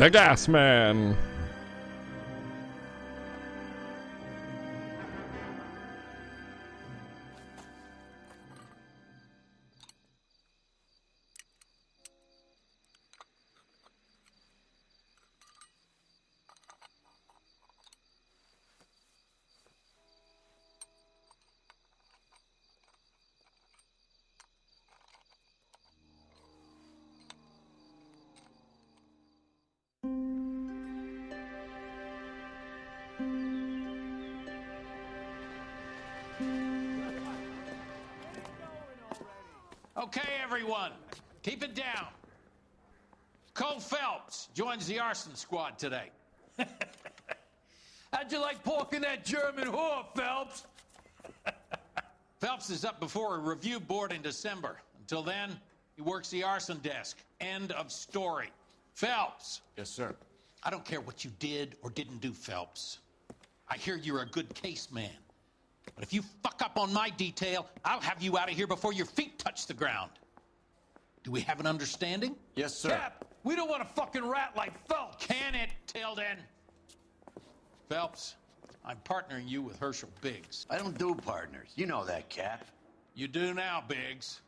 The Gas Man. Okay, everyone, keep it down. Cole Phelps joins the arson squad today. How'd you like pork in that German whore, Phelps? Phelps is up before a review board in December. Until then, he works the arson desk. End of story. Phelps. Yes, sir. I don't care what you did or didn't do, Phelps. I hear you're a good case man. But if you fuck up on my detail, I'll have you out of here before your feet touch the ground. Do we have an understanding? Yes, sir. Cap, we don't want a fucking rat like Phelps. Can it, Tilden? Phelps, I'm partnering you with Herschel Biggs. I don't do partners. You know that, Cap. You do now, Biggs.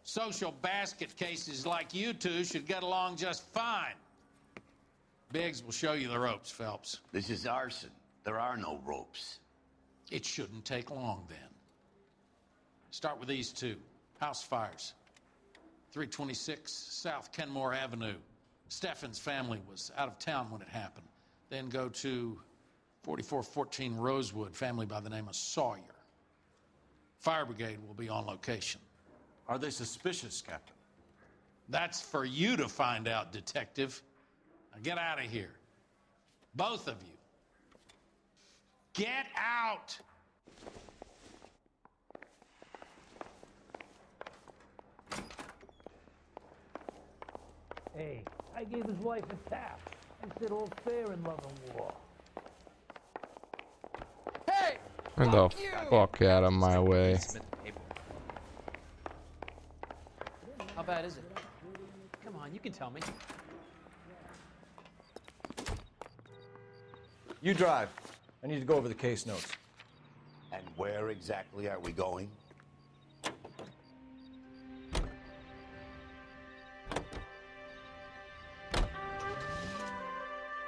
Social basket cases like you two should get along just fine. Biggs will show you the ropes, Phelps. This is arson. There are no ropes. It shouldn't take long, then. Start with these two. House fires. 326 South Kenmore Avenue. Steffen's family was out of town when it happened. Then go to 4414 Rosewood, family by the name of Sawyer. Fire brigade will be on location. Are they suspicious, Captain? That's for you to find out, detective. Now get out of here. Both of you. Get out! Hey, I gave his wife a tap. I said all fair in love and war. Hey! Get the fuck out of my way. How bad is it? Come on, you can tell me. You drive. I need to go over the case notes. And where exactly are we going?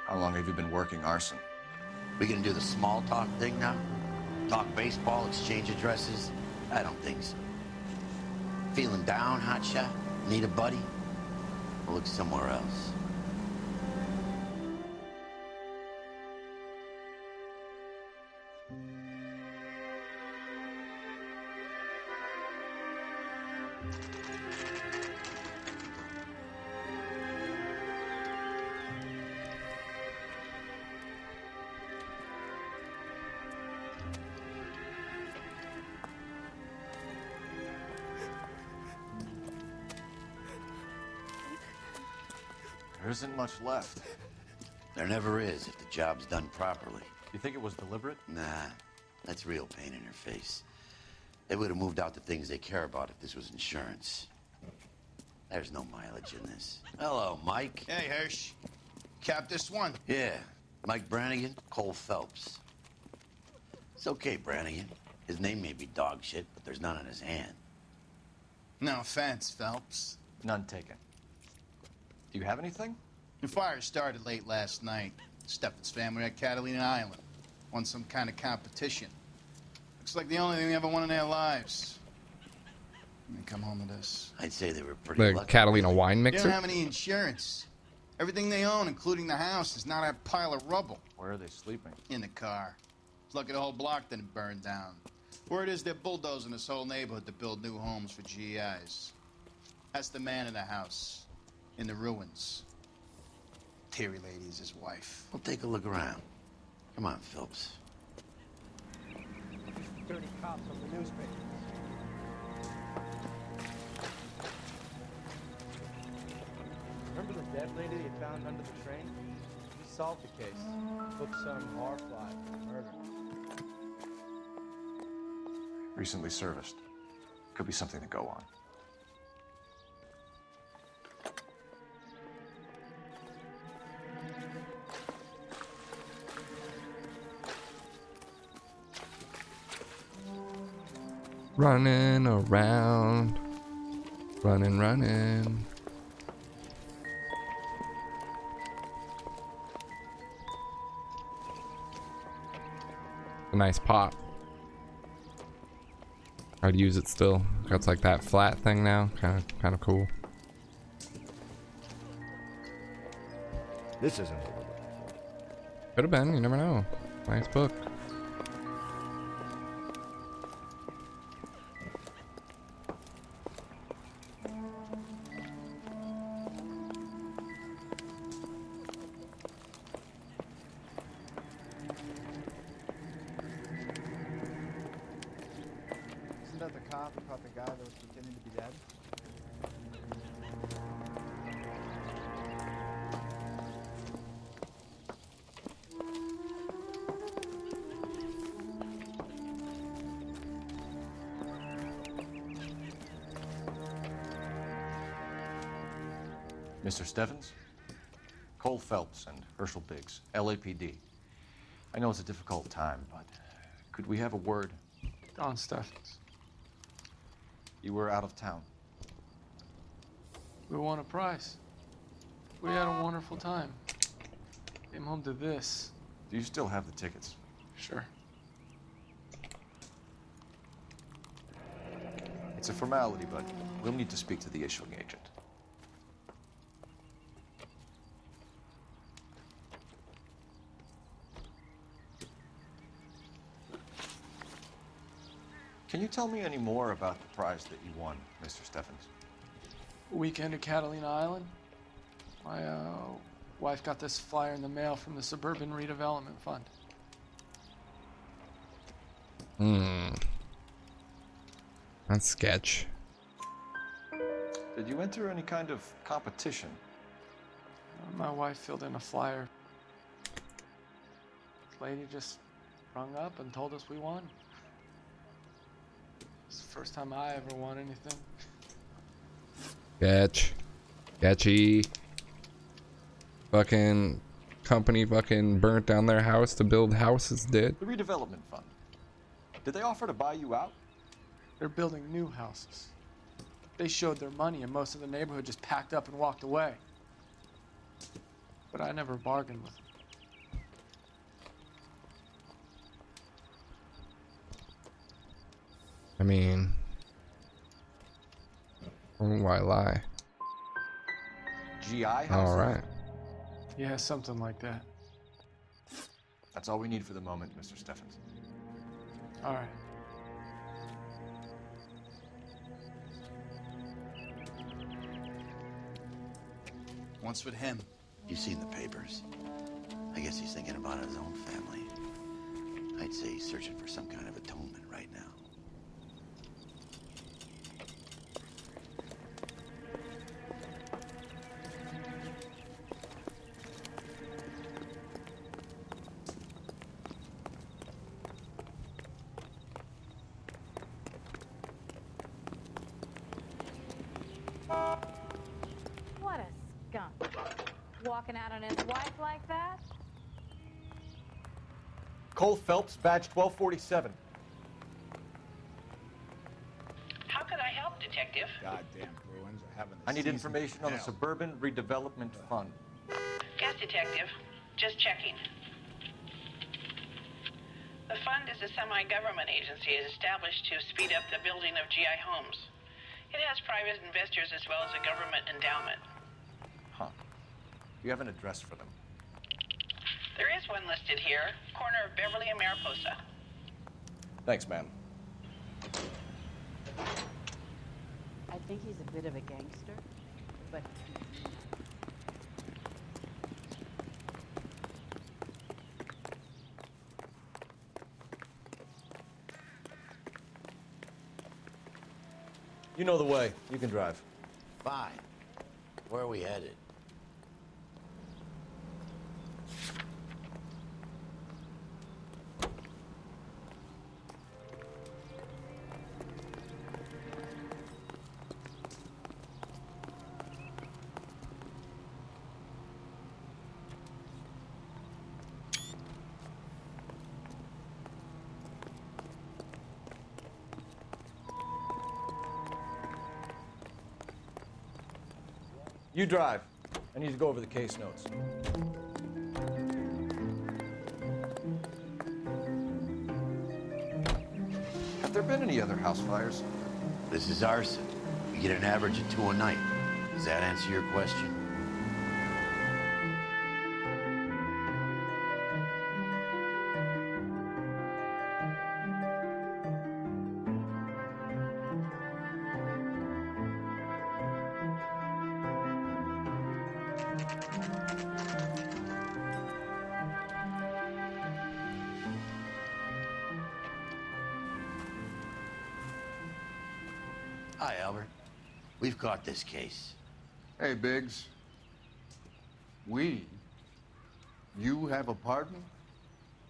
How long have you been working arson? We gonna do the small talk thing now? Talk baseball, exchange addresses? I don't think so. Feeling down, hotshot? Need a buddy? We'll look somewhere else. There isn't much left. There never is if the job's done properly. You think it was deliberate? Nah, that's real pain in her face. They would have moved out the things they care about if this was insurance. There's no mileage in this. Hello, Mike. Hey, Hirsch. Cap this one. Yeah, Mike Brannigan, Cole Phelps. It's okay, Brannigan. His name may be dog shit, but there's none on his hand. No offense, Phelps. None taken. Do you have anything? The fire started late last night. Steffen's family at Catalina Island. Won some kind of competition. Looks like the only thing they ever won in their lives. And they come home to this. I'd say they were pretty The lucky. Catalina wine They mixer. don't have any insurance. Everything they own, including the house, is not a pile of rubble Where are they sleeping? in the car. It's lucky the whole block didn't burn down. Word is they're bulldozing this whole neighborhood to build new homes for GIs. That's the man in the house, in the ruins. Terry lady is his wife. We'll take a look around. Come on, Phelps. Dirty cops on the newspaper. Remember the dead lady they found under the train? We solved the case. Booked some barfly for murder. Recently serviced. Could be something to go on. Running around. Running. A nice pot. I'd use it still. It's like that flat thing now. Kind of cool. This isn't what we're looking for. Could have been. You never know. Nice book. Isn't that the cop who caught the guy that was pretending to be dead? Mr. Stevens? Cole Phelps and Herschel Biggs, LAPD. I know it's a difficult time, but could we have a word? Don Steffens. You were out of town. We won a prize. We had a wonderful time. Came home to this. Do you still have the tickets? Sure. It's a formality, but we'll need to speak to the issuing agent. Can you tell me any more about the prize that you won, Mr. Steffens? Weekend at Catalina Island. My wife got this flyer in the mail from the Suburban Redevelopment Fund. That's sketch. Did you enter any kind of competition? My wife filled in a flyer. This lady just rung up and told us we won. It's the first time I ever won anything. Sketchy. Fucking company fucking burnt down their house to build houses, dude. The redevelopment fund. Did they offer to buy you out? They're building new houses. They showed their money and most of the neighborhood just packed up and walked away. But I never bargained with them. I mean, why lie? GI houses? All right. Yeah, something like that. That's all we need for the moment, Mr. Steffens. All right. What's with him? You've seen the papers. I guess he's thinking about his own family. I'd say he's searching for some kind of atonement right now. What a skunk. Walking out on his wife like that? Cole Phelps, badge 1247. How could I help, Detective? Goddamn Bruins are having a I need season information on the hell. Suburban Redevelopment Fund. Yes, Detective. Just checking. The fund is a semi-government agency established to speed up the building of GI homes. It has private investors as well as a government endowment. Huh. You have an address for them? There is one listed here, corner of Beverly and Mariposa. Thanks, ma'am. I think he's a bit of a gangster, but You know the way. You can drive. Fine. Where are we headed? You drive. I need to go over the case notes. Have there been any other house fires? This is arson. We get an average of 2 a night. Does that answer your question? Hi, Albert. We've caught this case. Hey, Biggs. We? You have a pardon?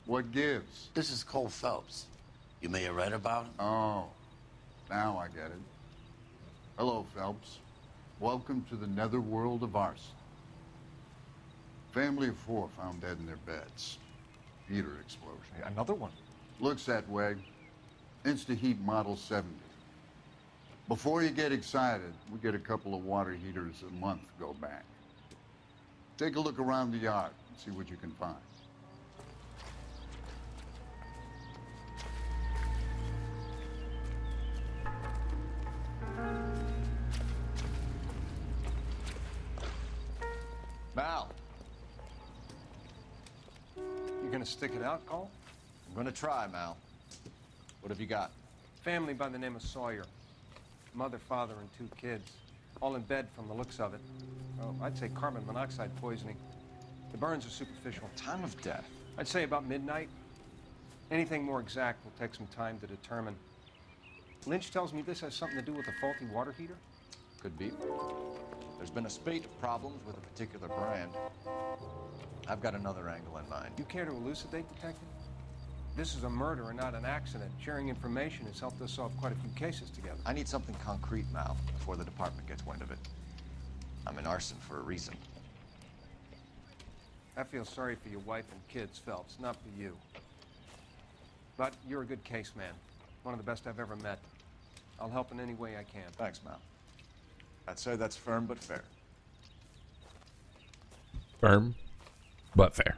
What gives? This is Cole Phelps. You may have read about him. Oh, now I get it. Hello, Phelps. Welcome to the netherworld of arson. Family of 4 found dead in their beds. Heater explosion. Another one. Looks that way. Insta-heat Model 70. Before you get excited, we get a couple of water heaters a month go back. Take a look around the yard and see what you can find. Mal. You gonna stick it out, Cole? I'm gonna try, Mal. What have you got? Family by the name of Sawyer. Mother, father, and 2 kids. All in bed from the looks of it. Oh, I'd say carbon monoxide poisoning. The burns are superficial. Time of death? I'd say about midnight. Anything more exact will take some time to determine. Lynch tells me this has something to do with a faulty water heater? Could be. There's been a spate of problems with a particular brand. I've got another angle in mind. You care to elucidate, Detective? This is a murder and not an accident. Sharing information has helped us solve quite a few cases together. I need something concrete, Mal, before the department gets wind of it. I'm in arson for a reason. I feel sorry for your wife and kids, Phelps, not for you. But you're a good case man. One of the best I've ever met. I'll help in any way I can. Thanks, Mal. I'd say that's firm but fair. Firm, but fair.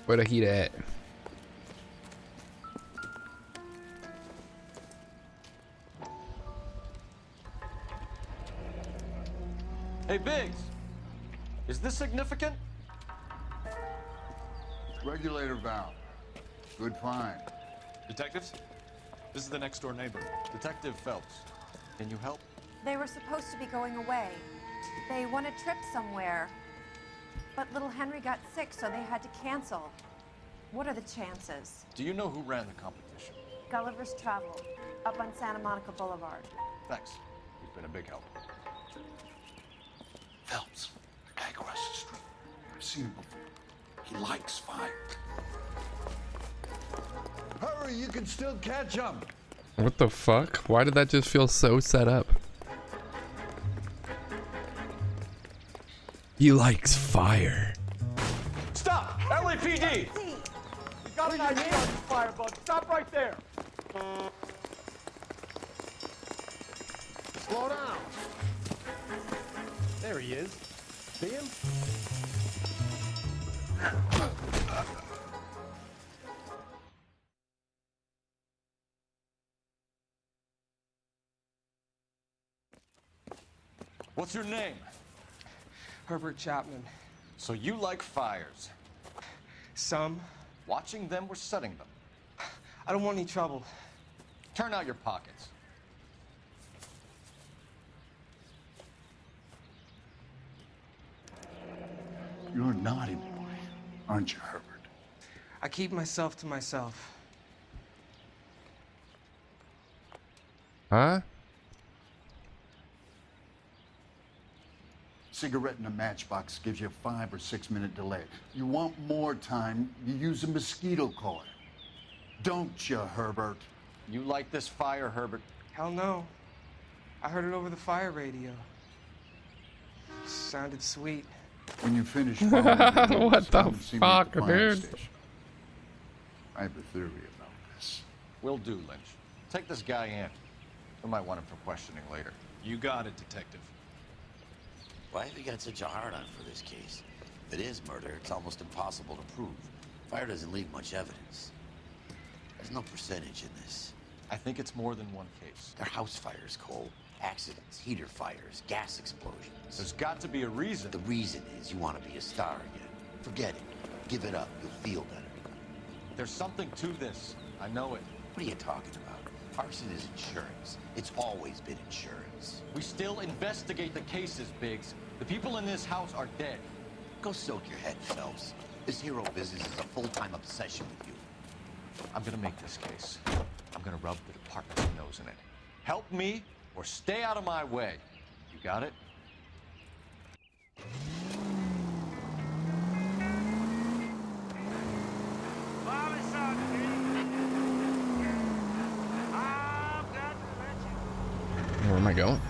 Where the heat at? Hey, Biggs! Is this significant? Regulator valve. Good find. Detectives? This is the next door neighbor. Detective Phelps. Can you help? They were supposed to be going away. They won a trip somewhere. But little Henry got sick, so they had to cancel. What are the chances? Do you know who ran the competition? Gulliver's Travel, up on Santa Monica Boulevard. Thanks. He's been a big help. Phelps, the guy across the street. I've seen him before. He likes fire. Hurry, you can still catch him. What the fuck? Why did that just feel so set up? He likes fire. Stop! LAPD! You got an idea on this firebug. Stop right there! Slow down. There he is. See him? What's your name? Herbert Chapman. So you like fires? Some. Watching them or setting them? I don't want any trouble. Turn out your pockets. You're a naughty boy, aren't you, Herbert? I keep myself to myself. Huh? Cigarette in a matchbox gives you a 5 or 6 minute delay. You want more time, you use a mosquito coil. Don't you, Herbert? You like this fire, Herbert? Hell no. I heard it over the fire radio. Sounded sweet. When you finish What the come and see me at fuck, the fire dude? station. I have a theory about this. Will do, Lynch. Take this guy in. We might want him for questioning later. You got it, Detective. Why have you got such a hard-on for this case? If it is murder, it's almost impossible to prove. Fire doesn't leave much evidence. There's no percentage in this. I think it's more than one case. They're house fires, Cole. Accidents, heater fires, gas explosions. There's got to be a reason. The reason is you want to be a star again. Forget it. Give it up. You'll feel better. There's something to this. I know it. What are you talking about? Arson is insurance. It's always been insurance. We still investigate the cases, Biggs. The people in this house are dead. Go soak your head, Phelps. This hero business is a full-time obsession with you. I'm gonna make this case. I'm gonna rub the department's nose in it. Help me or stay out of my way. You got it? Where am I going?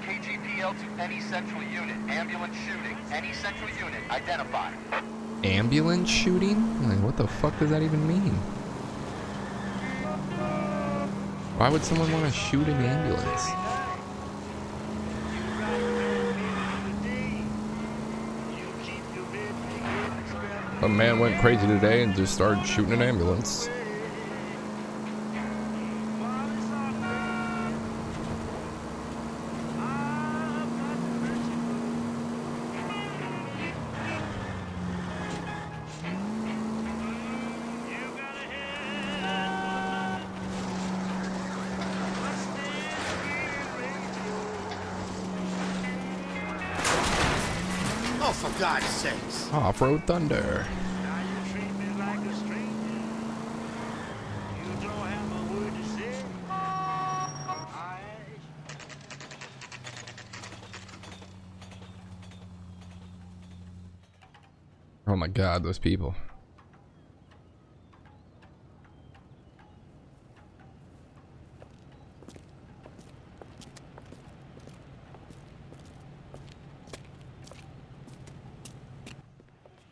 KGPL to any central unit. Ambulance shooting. Any central unit. Identify. Ambulance shooting? Like, what the fuck does that even mean? Why would someone want to shoot an ambulance? A man went crazy today and just started shooting an ambulance. Oh, for God's sakes. Off-road thunder. Oh my God, those people.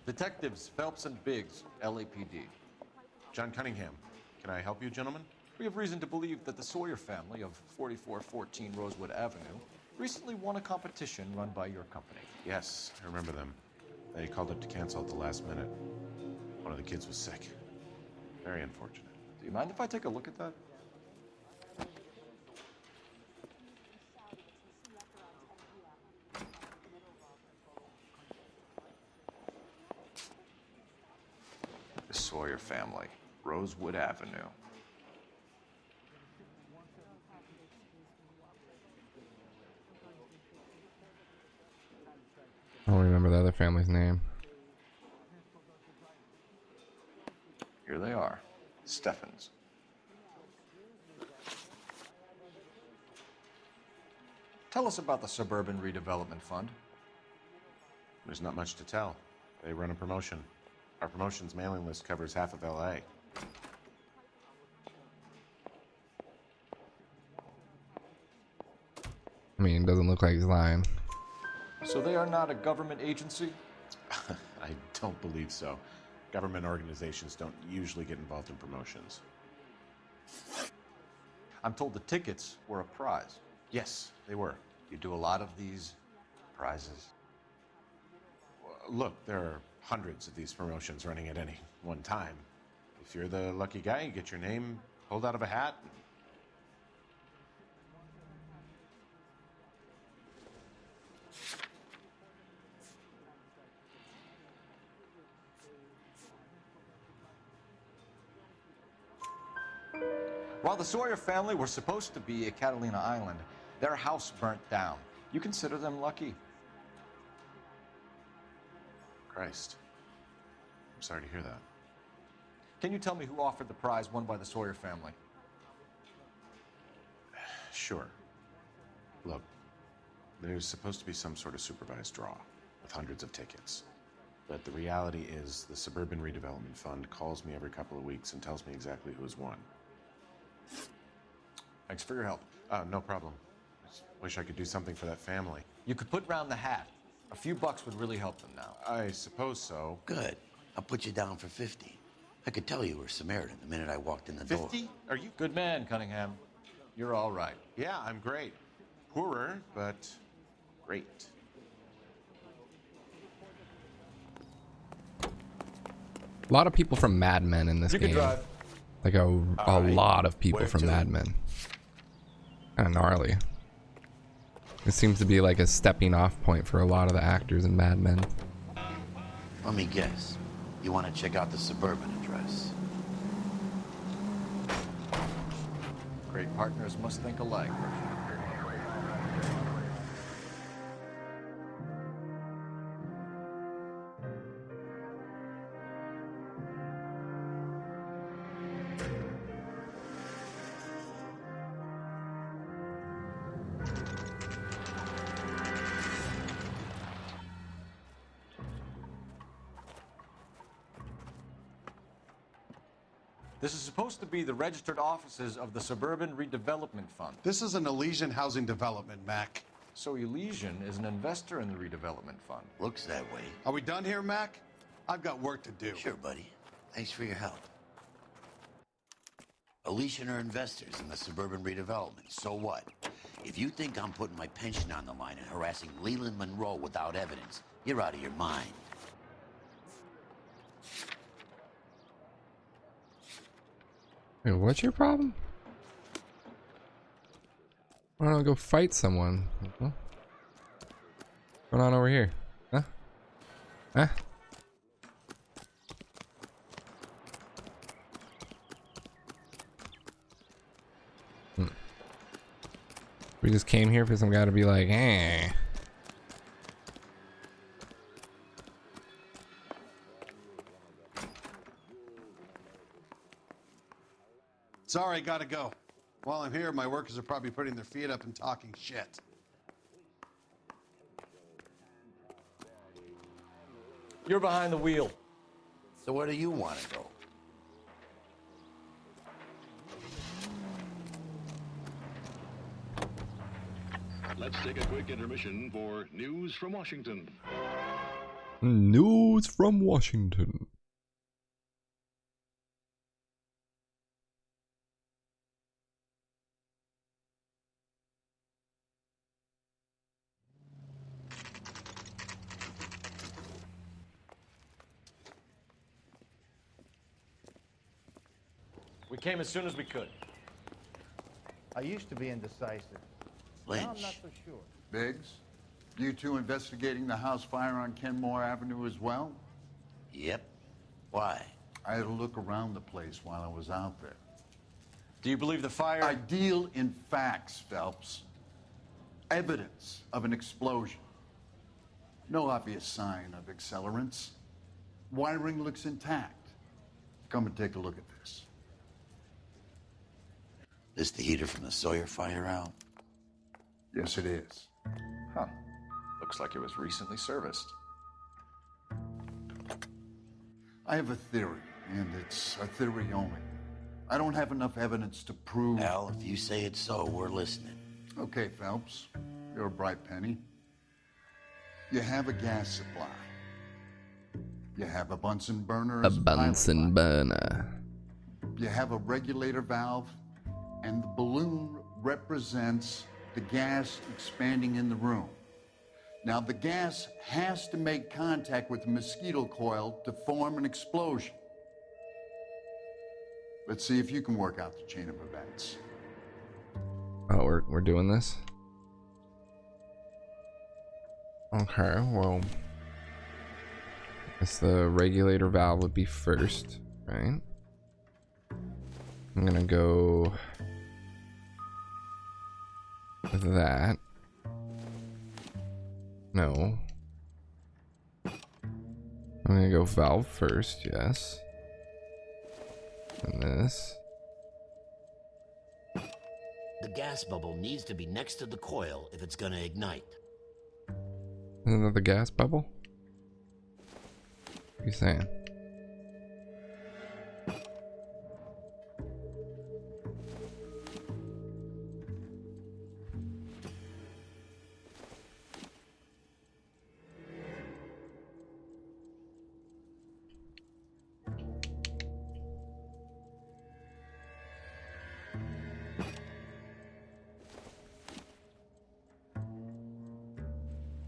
Detectives Phelps and Biggs, LAPD. John Cunningham. Can I help you, gentlemen? We have reason to believe that the Sawyer family of 4414 Rosewood Avenue recently won a competition run by your company. Yes, I remember them. They called up to cancel at the last minute. One of the kids was sick. Very unfortunate. Do you mind if I take a look at that? The Sawyer family, Rosewood Avenue. I don't remember the other family's name. Here they are, Steffens. Tell us about the Suburban Redevelopment Fund. There's not much to tell. They run a promotion. Our promotions mailing list covers half of LA. I mean, it doesn't look like he's lying. So they are not a government agency? I don't believe so. Government organizations don't usually get involved in promotions. I'm told the tickets were a prize. Yes, they were. You do a lot of these prizes. Look, there are hundreds of these promotions running at any one time. If you're the lucky guy, you get your name pulled out of a hat. While the Sawyer family were supposed to be at Catalina Island, their house burnt down. You consider them lucky? Christ. I'm sorry to hear that. Can you tell me who offered the prize won by the Sawyer family? Sure. Look, there's supposed to be some sort of supervised draw with hundreds of tickets. But the reality is the Suburban Redevelopment Fund calls me every couple of weeks and tells me exactly who's won. Thanks for your help. No problem. Just wish I could do something for that family. You could put round the hat. A few bucks would really help them now. I suppose so. Good. I'll put you down for 50. I could tell you were Samaritan the minute I walked in the door. 50? Are you? Good man, Cunningham. You're all right. Yeah, I'm great. Poorer, but great. A lot of people from Mad Men in this You game. can drive. Like a right. lot of people Where from to? Mad Men. Kind of gnarly. It seems to be like a stepping off point for a lot of the actors in Mad Men. Let me guess. You want to check out the Suburban address? Great partners must think alike. This is supposed to be the registered offices of the Suburban Redevelopment Fund. This is an Elysian housing development, Mac. So Elysian is an investor in the redevelopment fund. Looks that way. Are we done here, Mac? I've got work to do. Sure, buddy. Thanks for your help. Elysian are investors in the Suburban Redevelopment. So what? If you think I'm putting my pension on the line and harassing Leland Monroe without evidence, you're out of your mind. Wait, what's your problem? Why don't I go fight someone? Huh? What's going on over here? Huh? Huh? We just came here for some guy to be like, eh. Sorry, gotta go. While I'm here, my workers are probably putting their feet up and talking shit. You're behind the wheel. So where do you want to go? Let's take a quick intermission for news from Washington. News from Washington. We came as soon as we could. I used to be indecisive. Now I'm not so sure. Biggs, you two investigating the house fire on Kenmore Avenue as well? Yep. Why? I had a look around the place while I was out there. Do you believe the fire? I deal in facts, Phelps. Evidence of an explosion. No obvious sign of accelerants. Wiring looks intact. Come and take a look at this. This the heater from the Sawyer fire out? Yes, it is. Huh. Looks like it was recently serviced. I have a theory, and it's a theory only. I don't have enough evidence to prove... Al, if you say it's so, we're listening. Okay, Phelps. You're a bright penny. You have a gas supply. You have a Bunsen burner. A Bunsen burner. You have a regulator valve, and the balloon represents the gas expanding in the room. Now, the gas has to make contact with the mosquito coil to form an explosion. Let's see if you can work out the chain of events. Oh, we're doing this? Okay, well, I guess the regulator valve would be first, right? I'm gonna go with that. No. I'm gonna go valve first, yes. And this. The gas bubble needs to be next to the coil if it's gonna ignite. Isn't that the gas bubble? What are you saying?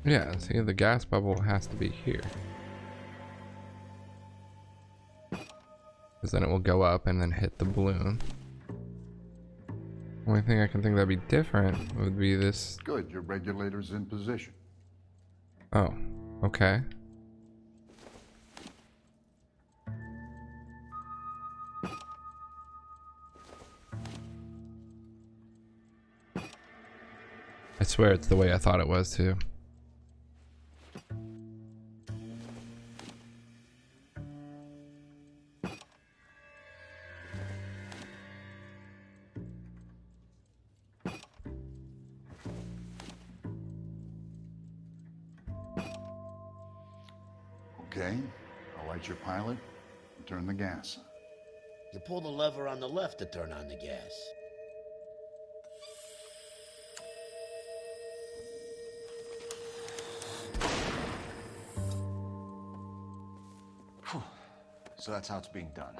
Yeah, see, the gas bubble has to be here. Because then it will go up and then hit the balloon. Only thing I can think that'd be different would be this. Good, your regulator's in position. Oh, okay. I swear it's the way I thought it was too. Okay, I'll light your pilot and turn the gas on. You pull the lever on the left to turn on the gas. So that's how it's being done.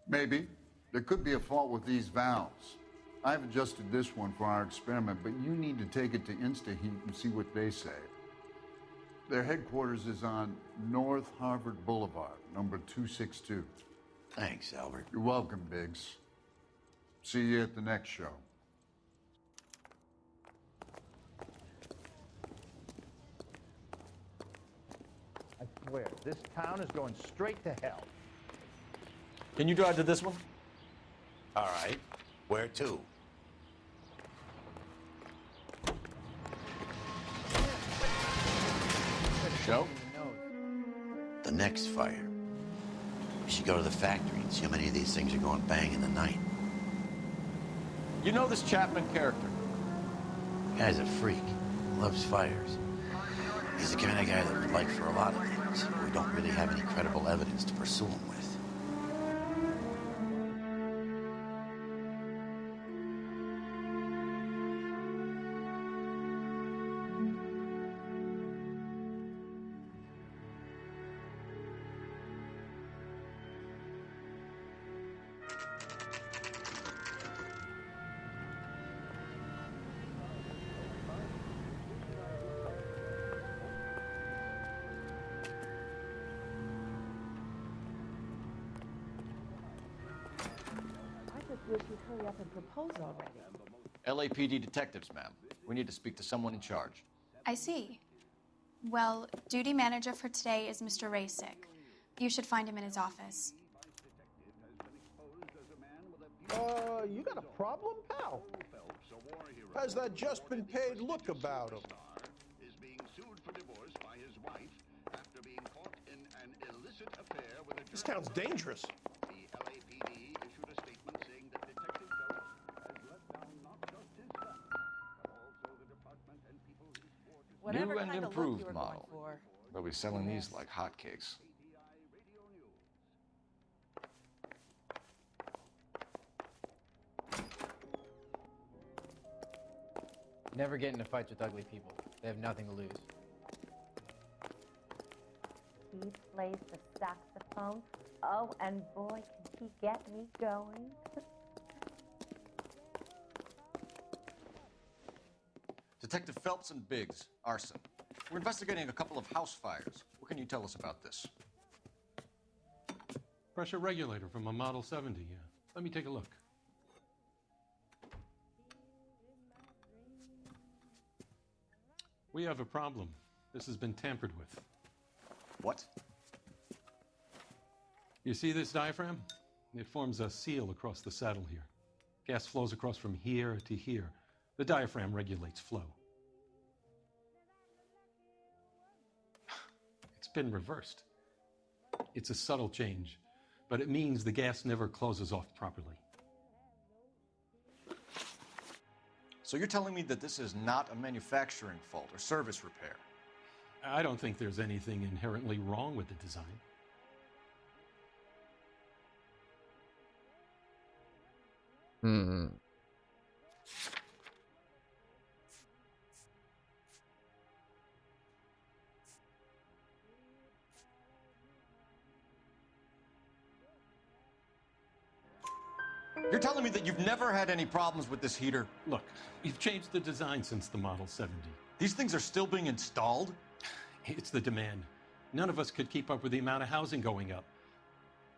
Maybe. There could be a fault with these valves. I've adjusted this one for our experiment, but you need to take it to InstaHeat and see what they say. Their headquarters is on North Harvard Boulevard, number 262. Thanks, Albert. You're welcome, Biggs. See you at the next show. I swear, this town is going straight to hell. Can you drive to this one? All right. Where to? Show? The next fire. We should go to the factory and see how many of these things are going bang in the night. You know this Chapman character? Guy's a freak. Loves fires. He's the kind of guy that we'd like for a lot of things, but we don't really have any credible evidence to pursue him with. Wish you'd hurry up and propose already. LAPD detectives, ma'am. We need to speak to someone in charge. I see. Well, duty manager for today is Mr. Rasick. You should find him in his office. You got a problem, pal? Has that just been paid look about him? Is being sued for divorce by his wife after being caught in an illicit affair with a This town's dangerous. The LAPD issued a statement saying that Detective Phelps has let down not just his son, but also the department and people he swore to. Whatever New and kind of look improved you were model. going for. They'll be selling these like hotcakes. Never get into fights with ugly people. They have nothing to lose. He plays the saxophone. Oh, and boy, can he get me going. Detective Phelps and Biggs, arson. We're investigating a couple of house fires. What can you tell us about this? Pressure regulator from a Model 70, yeah. Let me take a look. We have a problem. This has been tampered with. What? You see this diaphragm? It forms a seal across the saddle here. Gas flows across from here to here. The diaphragm regulates flow. It's been reversed. It's a subtle change. but it means the gas never closes off properly. So you're telling me that this is not a manufacturing fault or service repair? I don't think there's anything inherently wrong with the design. Hmm. You're telling me that you've never had any problems with this heater? Look, we've changed the design since the Model 70. These things are still being installed? It's the demand. None of us could keep up with the amount of housing going up.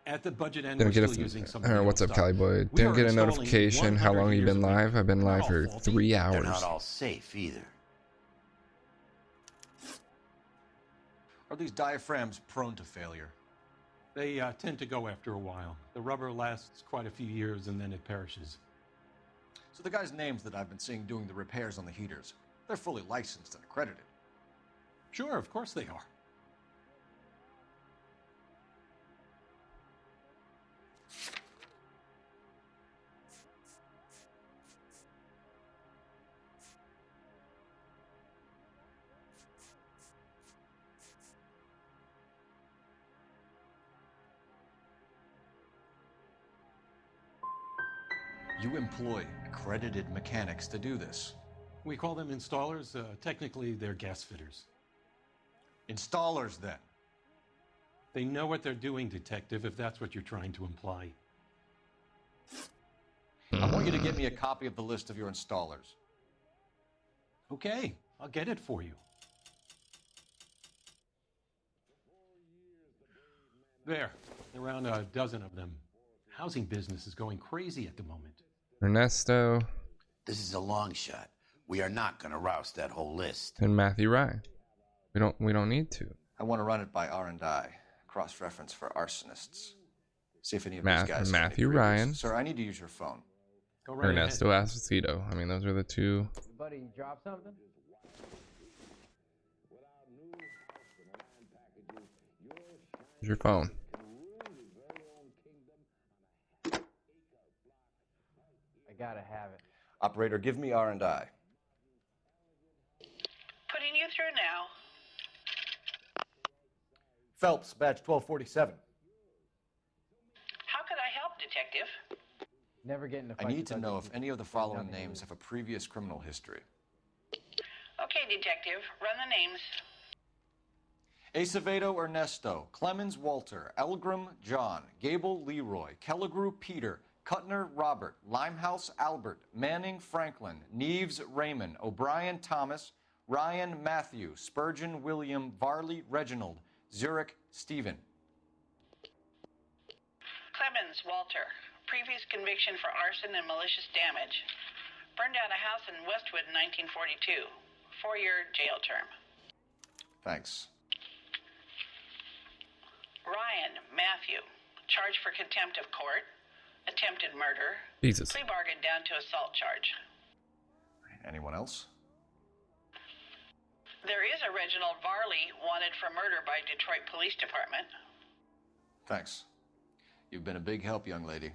At the budget end, Didn't we're get still a, using some of the what's old up, stuff. Cali boy? We Didn't are get a installing notification. How 100 long you years been of live? I've been They're live not for all faulty. 3 hours. They're not all safe either. Are these diaphragms prone to failure? They tend to go after a while. The rubber lasts quite a few years and then it perishes. So the guys' names that I've been seeing doing the repairs on the heaters, they're fully licensed and accredited. Sure, of course they are. You employ accredited mechanics to do this. We call them installers. Technically, they're gas fitters. Installers, then? They know what they're doing, Detective, if that's what you're trying to imply. I want you to get me a copy of the list of your installers. Okay, I'll get it for you. There, around a dozen of them. Housing business is going crazy at the moment. Ernesto. This is a long shot. We are not going to roust that whole list. And Matthew Ryan. We don't need to. I want to run it by R&I, cross-reference for arsonists. See if any of these guys. Matthew Ryan. Sir, I need to use your phone. Go right Ernesto Esposito. I mean, those are the two. Buddy, you drop something? Here's your phone. I gotta have it. Operator, give me R&I. Putting you through now. Phelps, badge 1247. How could I help, Detective? Never get in a I fight. need to know if any of the following names have a previous criminal history. Okay, Detective, run the names. Acevedo Ernesto, Clemens Walter, Elgram John, Gable Leroy, Kelligrew Peter, Kuttner Robert, Limehouse Albert, Manning Franklin, Neves Raymond, O'Brien Thomas, Ryan Matthew, Spurgeon William, Varley Reginald, Zurich Stephen. Clemens Walter, previous conviction for arson and malicious damage. Burned down a house in Westwood in 1942. 4-year jail term. Thanks. Ryan Matthew, charged for contempt of court, attempted murder, Jesus. plea bargain down to assault charge. Anyone else? There is a Reginald Varley wanted for murder by Detroit Police Department. Thanks. You've been a big help, young lady.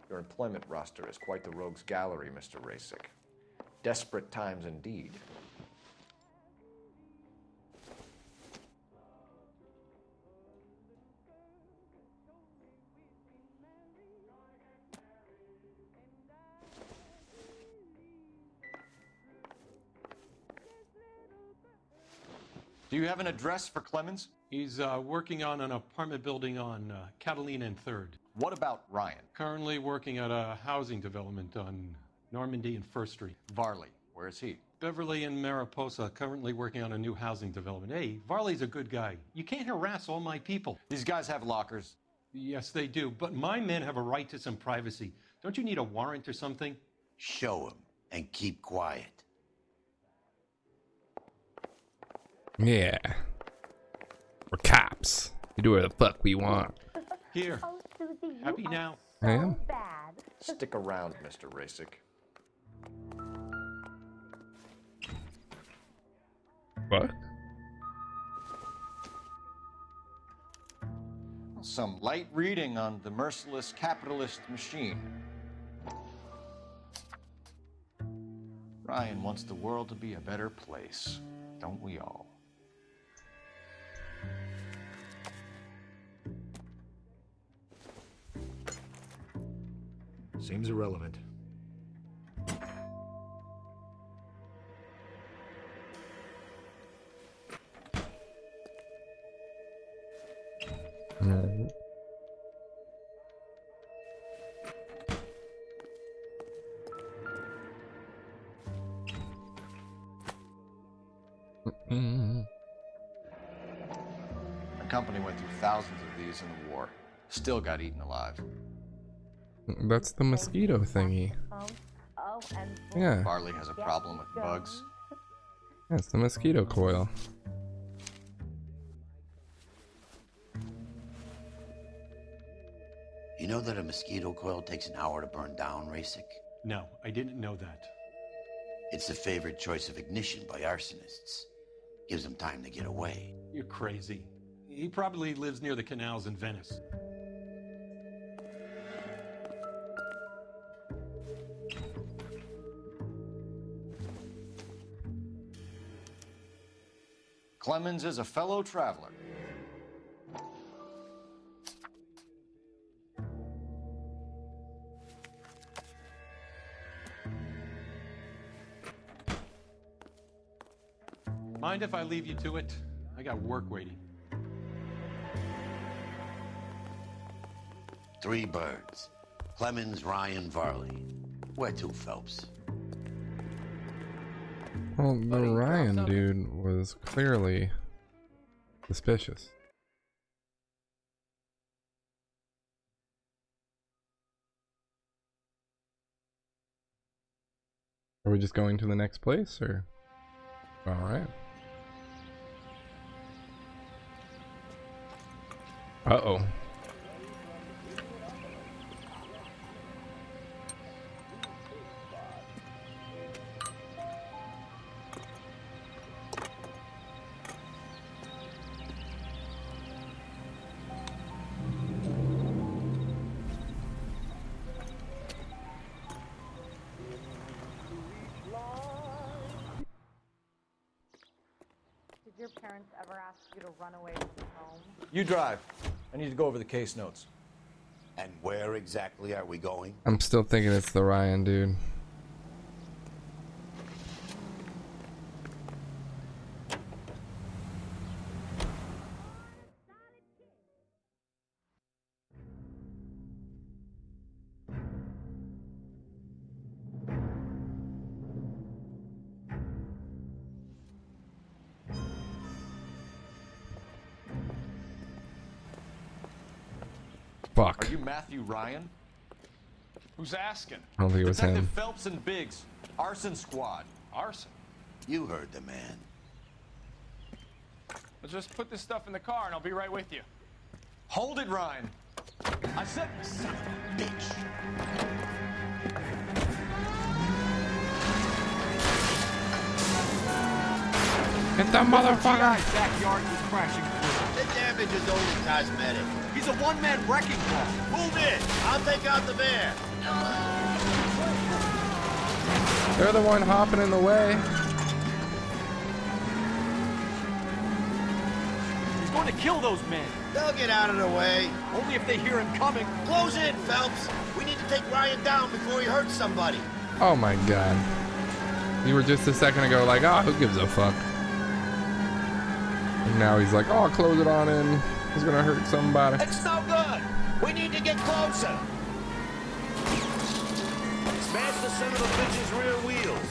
Your employment roster is quite the rogues gallery, Mr. Rasick. Desperate times indeed. Do you have an address for Clemens? He's working on an apartment building on Catalina and 3rd. What about Ryan? Currently working at a housing development on Normandy and 1st Street. Varley, where is he? Beverly and Mariposa, currently working on a new housing development. Hey, Varley's a good guy. You can't harass all my people. These guys have lockers. Yes, they do, but my men have a right to some privacy. Don't you need a warrant or something? Show him and keep quiet. Yeah. We're cops. We do whatever the fuck we want. Here. Oh, Susie, you Happy are now? so I am. bad. Stick around, Mr. Rasick. What? some light reading on the merciless capitalist machine. Ryan wants the world to be a better place, don't we all? Seems irrelevant. Alright. Our company went through thousands of these in the war. Still got eaten alive. That's the mosquito thingy. Oh, and Yeah. Barley has a problem with bugs. That's the mosquito coil. You know that a mosquito coil takes an hour to burn down, Rasic? No, I didn't know that. It's the favorite choice of ignition by arsonists. Gives them time to get away. You're crazy. He probably lives near the canals in Venice. Clemens is a fellow traveler. Mind if I leave you to it? I got work waiting. 3 birds. Clemens, Ryan, Varley. Where to, Phelps? Well, the Ryan dude was clearly suspicious. Are we just going to the next place, or? Alright. Uh-oh. Did your parents ever ask you to run away from home? You drive. I need to go over the case notes. And where exactly are we going? I'm still thinking it's the Ryan dude. Fuck. Are you Matthew Ryan? Who's asking? I don't think it was Detective him. Phelps and Biggs, arson squad. Arson? You heard the man. Let's just put this stuff in the car and I'll be right with you. Hold it, Ryan. I said, son of a bitch. Get that motherfucker! Backyard was crashing through. The damage is only cosmetic. He's a one-man wrecking ball. Move in. I'll take out the van. They're the one hopping in the way. He's going to kill those men. They'll get out of the way. Only if they hear him coming. Close in, Phelps. We need to take Ryan down before he hurts somebody. Oh my god. You were just a second ago like, oh, who gives a fuck? And now he's like, oh, close it on in. He's gonna hurt somebody. It's no good. We need to get closer. Smash the son of a bitch's rear wheels.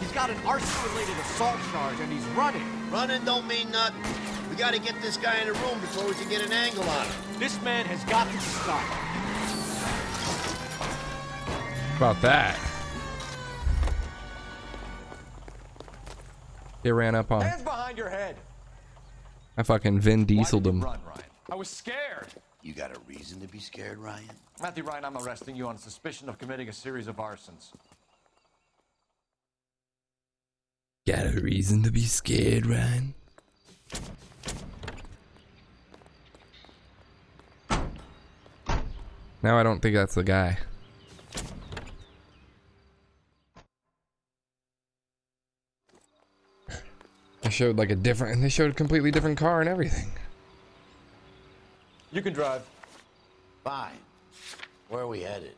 He's got an arson-related assault charge and he's running. Running don't mean nothing. We gotta get this guy in a room before we can get an angle on him. This man has got to stop. About that. He ran up on. hands behind your head. I fucking Vin Diesel'd him. Run, Ryan. I was scared. You got a reason to be scared, Ryan? Matthew Ryan, I'm arresting you on suspicion of committing a series of arsons. Got a reason to be scared, Ryan? Now I don't think that's the guy. They showed like they showed a completely different car and everything. You can drive. Fine. Where are we headed?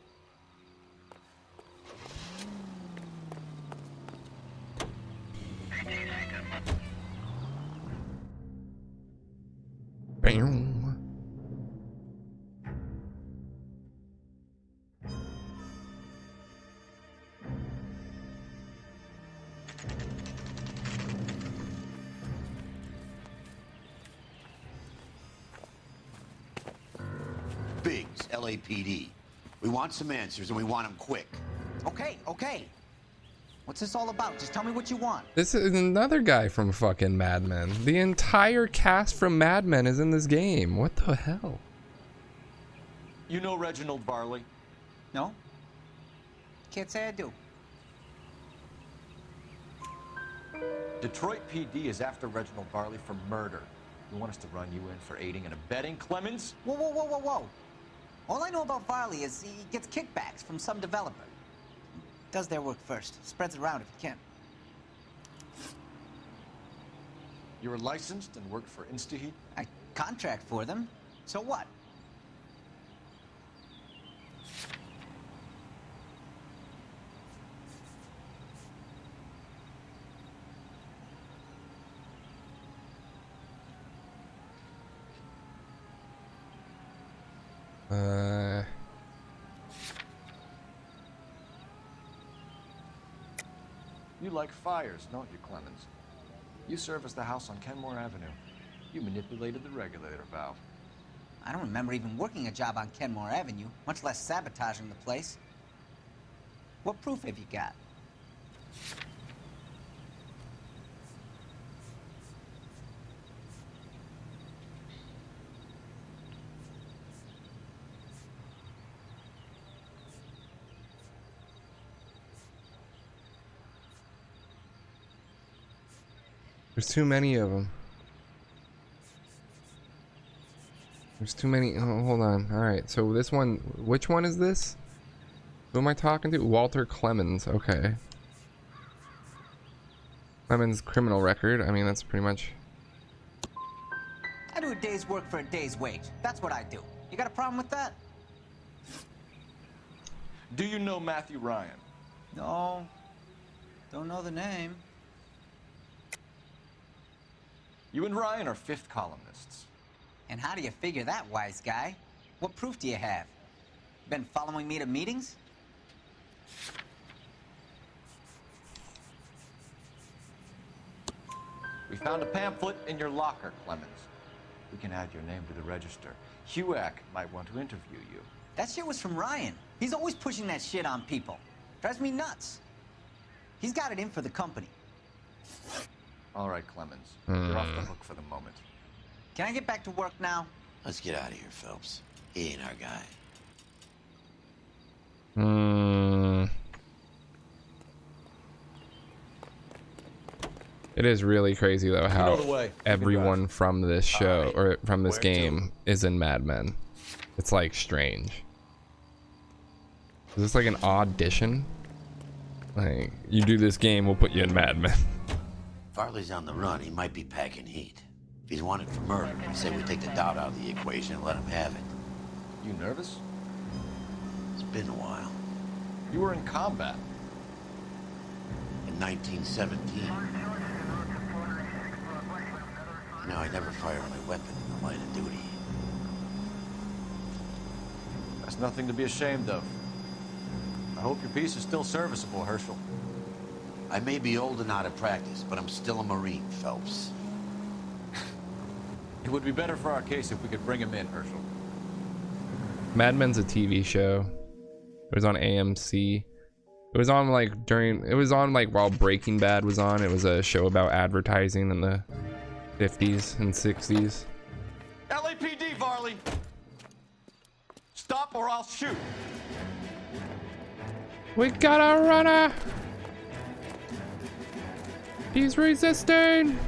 Bam. Biggs, LAPD. We want some answers and we want them quick. Okay, okay. What's this all about? Just tell me what you want. This is another guy from fucking Mad Men. The entire cast from Mad Men is in this game. What the hell? You know Reginald Varley? No? Can't say I do. Detroit PD is after Reginald Varley for murder. You want us to run you in for aiding and abetting Clemens? Whoa, whoa, whoa, whoa, whoa. All I know about Varley is he gets kickbacks from some developer. Does their work first. Spreads it around if he can. You were licensed and worked for InstaHeat? I contract for them. So what? You like fires, don't you, Clemens? You serviced the house on Kenmore Avenue. You manipulated the regulator valve. I don't remember even working a job on Kenmore Avenue, much less sabotaging the place. What proof have you got? There's too many of them. There's too many. Oh, hold on. All right. So this one, which one is this? Who am I talking to? Walter Clemens. Okay. Clemens' criminal record. I mean, that's pretty much. I do a day's work for a day's wage. That's what I do. You got a problem with that? Do you know Matthew Ryan? No. Don't know the name. You and Ryan are fifth columnists. And how do you figure that, wise guy? What proof do you have? Been following me to meetings? We found a pamphlet in your locker, Clemens. We can add your name to the register. HUAC might want to interview you. That shit was from Ryan. He's always pushing that shit on people. Drives me nuts. He's got it in for the company. All right, Clemens. You're off the hook for the moment. Can I get back to work now? Let's get out of here, Phelps. He ain't our guy. It is really crazy though how everyone from this show or from this game is in Mad Men. It's like strange. Is this like an audition? Like, you do this game, we'll put you in Mad Men. Farley's on the run. He might be packing heat. If he's wanted for murder, I say we take the doubt out of the equation and let him have it. You nervous? It's been a while. You were in combat. In 1917. You know, I never fire my weapon in the line of duty. That's nothing to be ashamed of. I hope your piece is still serviceable, Herschel. I may be old and out of practice, but I'm still a Marine, Phelps. It would be better for our case if we could bring him in, Herschel. Mad Men's a TV show. It was on AMC. It was on like while Breaking Bad was on. It was a show about advertising in the 50s and 60s. LAPD, Varley! Stop or I'll shoot! We got a runner! He's resisting!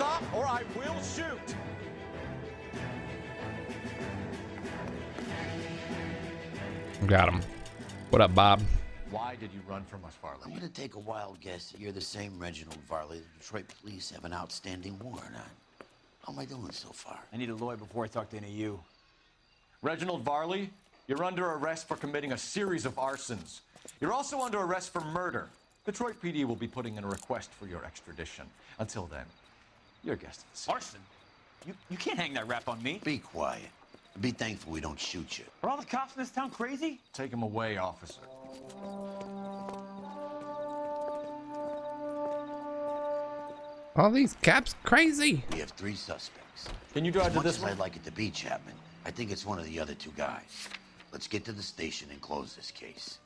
stop or I will shoot. Got him. What up, Bob? Why did you run from us, Farley? I'm gonna take a wild guess that you're the same Reginald Varley the Detroit police have an outstanding warrant on. How am I doing so far? I need a lawyer before I talk to any of you. Reginald Varley, you're under arrest for committing a series of arsons. You're also under arrest for murder. Detroit PD will be putting in a request for your extradition. Until then, you're guest of the scene. Arson? You can't hang that rap on me. Be quiet. Be thankful we don't shoot you. Are all the cops in this town crazy? Take him away, officer. All these cops crazy. We have 3 suspects. Can you drive as to much this as one? I'd like it to be, Chapman, I think it's one of the other 2 guys. Let's get to the station and close this case.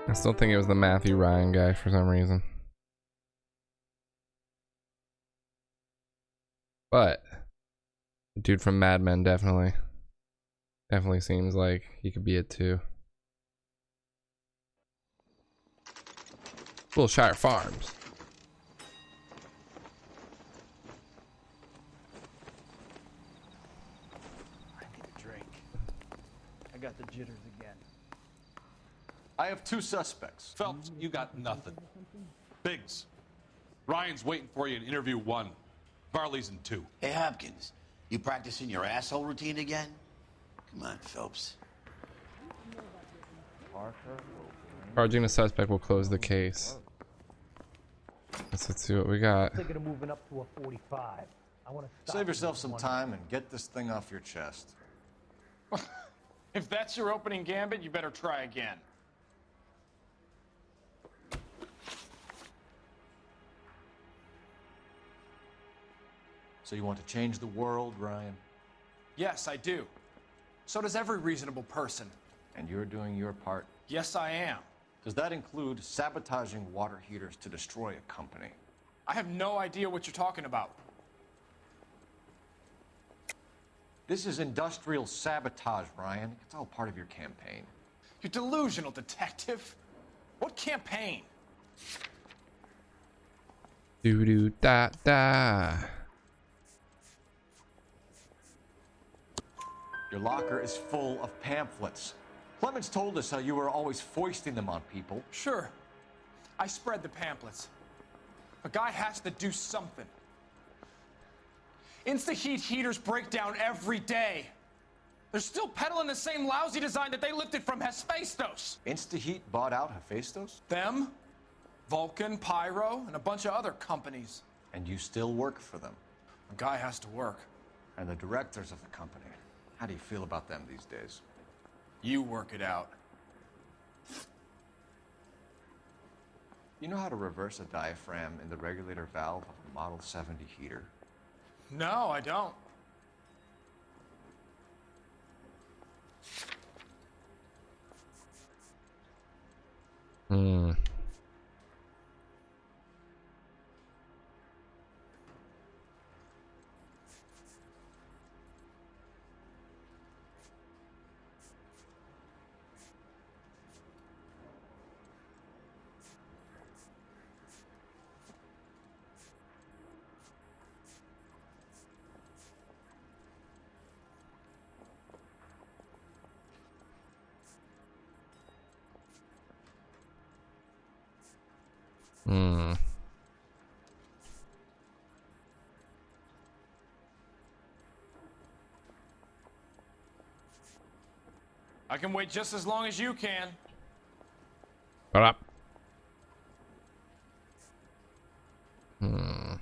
I still think it was the Matthew Ryan guy for some reason. But the dude from Mad Men definitely seems like he could be it too. Wilshire Farms. I need a drink. I got the jitters again. I have 2 suspects. Phelps, you got nothing. Biggs, Ryan's waiting for you in interview 1. Varley's in 2. Hey, Hopkins, you practicing your asshole routine again? Come on, Phelps. Charging a suspect will close the case. Let's see what we got. Thinking of moving up to a 45. I want to Save yourself some time and get this thing off your chest. If that's your opening gambit, you better try again. So you want to change the world, Ryan? Yes, I do. So does every reasonable person. And you're doing your part? Yes, I am. Does that include sabotaging water heaters to destroy a company? I have no idea what you're talking about. This is industrial sabotage, Ryan. It's all part of your campaign. You're delusional, detective. What campaign? Doo doo da da. Your locker is full of pamphlets. Clemens told us how you were always foisting them on people. Sure. I spread the pamphlets. A guy has to do something. Insta-heat heaters break down every day. They're still peddling the same lousy design that they lifted from Hephaestus. Insta-heat bought out Hephaestus? Them, Vulcan, Pyro, and a bunch of other companies. And you still work for them? A guy has to work. And the directors of the company, how do you feel about them these days? You work it out. You know how to reverse a diaphragm in the regulator valve of a Model 70 heater? No, I don't. Hmm. Hmm. I can wait just as long as you can. What up? Hmm.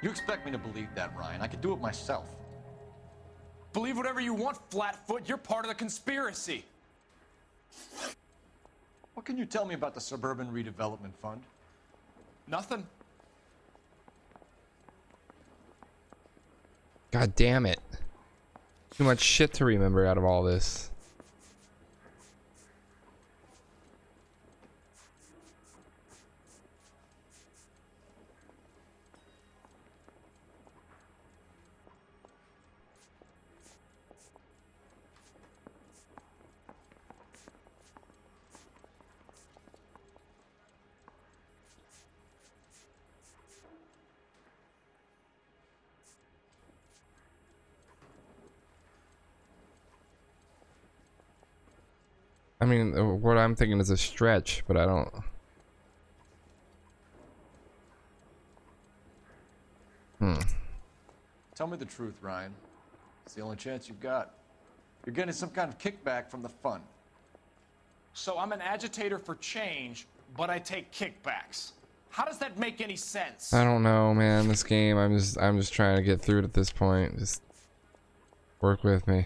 You expect me to believe that, Ryan? I could do it myself. Believe whatever you want, Flatfoot. You're part of the conspiracy. What can you tell me about the Suburban Redevelopment Fund? Nothing. God damn it. Too much shit to remember out of all this. I mean, what I'm thinking is a stretch, but I don't. Tell me the truth, Ryan. It's the only chance you've got. You're getting some kind of kickback from the fund. So I'm an agitator for change, but I take kickbacks. How does that make any sense? I don't know, man. This game, I'm just trying to get through it at this point. Just work with me.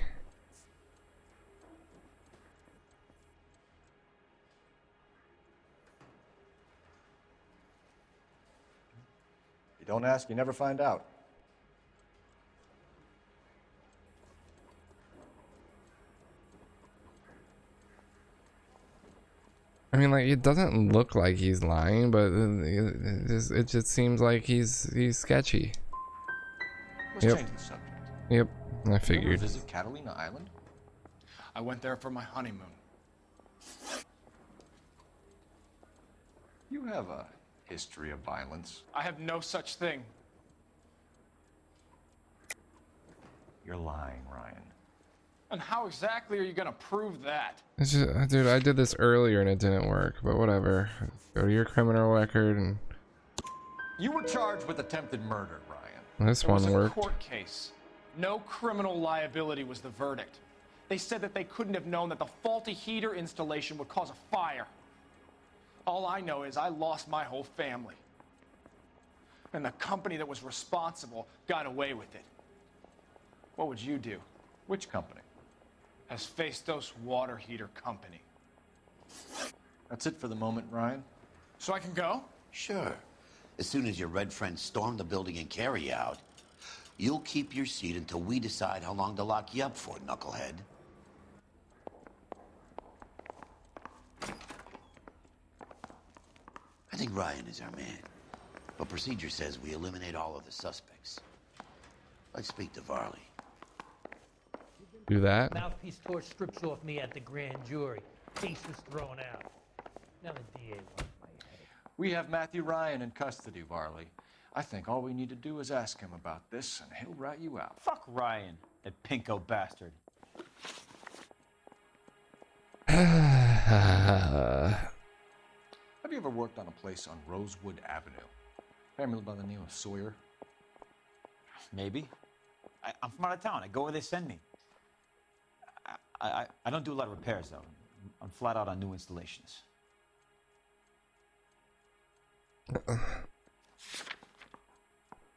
You don't ask, you never find out. I mean, like, it doesn't look like he's lying, but it just seems like he's sketchy. Let's change the subject. Yep, I Did you figured. ever visit Catalina Island? I went there for my honeymoon. You have a history of violence. I have no such thing. You're lying, Ryan. And how exactly are you gonna prove that? It's just, dude, I did this earlier and it didn't work, but whatever. Go to your criminal record and You were charged with attempted murder, Ryan. this It was one a worked. court case. No criminal liability was the verdict. They said that they couldn't have known that the faulty heater installation would cause a fire. All I know is I lost my whole family. And the company that was responsible got away with it. What would you do? Which company? Hephaestus Water Heater Company. That's it for the moment, Ryan. So I can go? Sure. As soon as your red friends storm the building and carry out, you'll keep your seat until we decide how long to lock you up for, knucklehead. I think Ryan is our man. But procedure says we eliminate all of the suspects. Let's speak to Varley. Do that. Mouthpiece tore strips off me at the grand jury. Case was thrown out. Now the DA wants my head. We have Matthew Ryan in custody, Varley. I think all we need to do is ask him about this, and he'll rat you out. Fuck Ryan, that pinko bastard. Have you ever worked on a place on Rosewood Avenue? Family by the name of Sawyer? Maybe. I'm from out of town. I go where they send me. I don't do a lot of repairs, though. I'm flat out on new installations.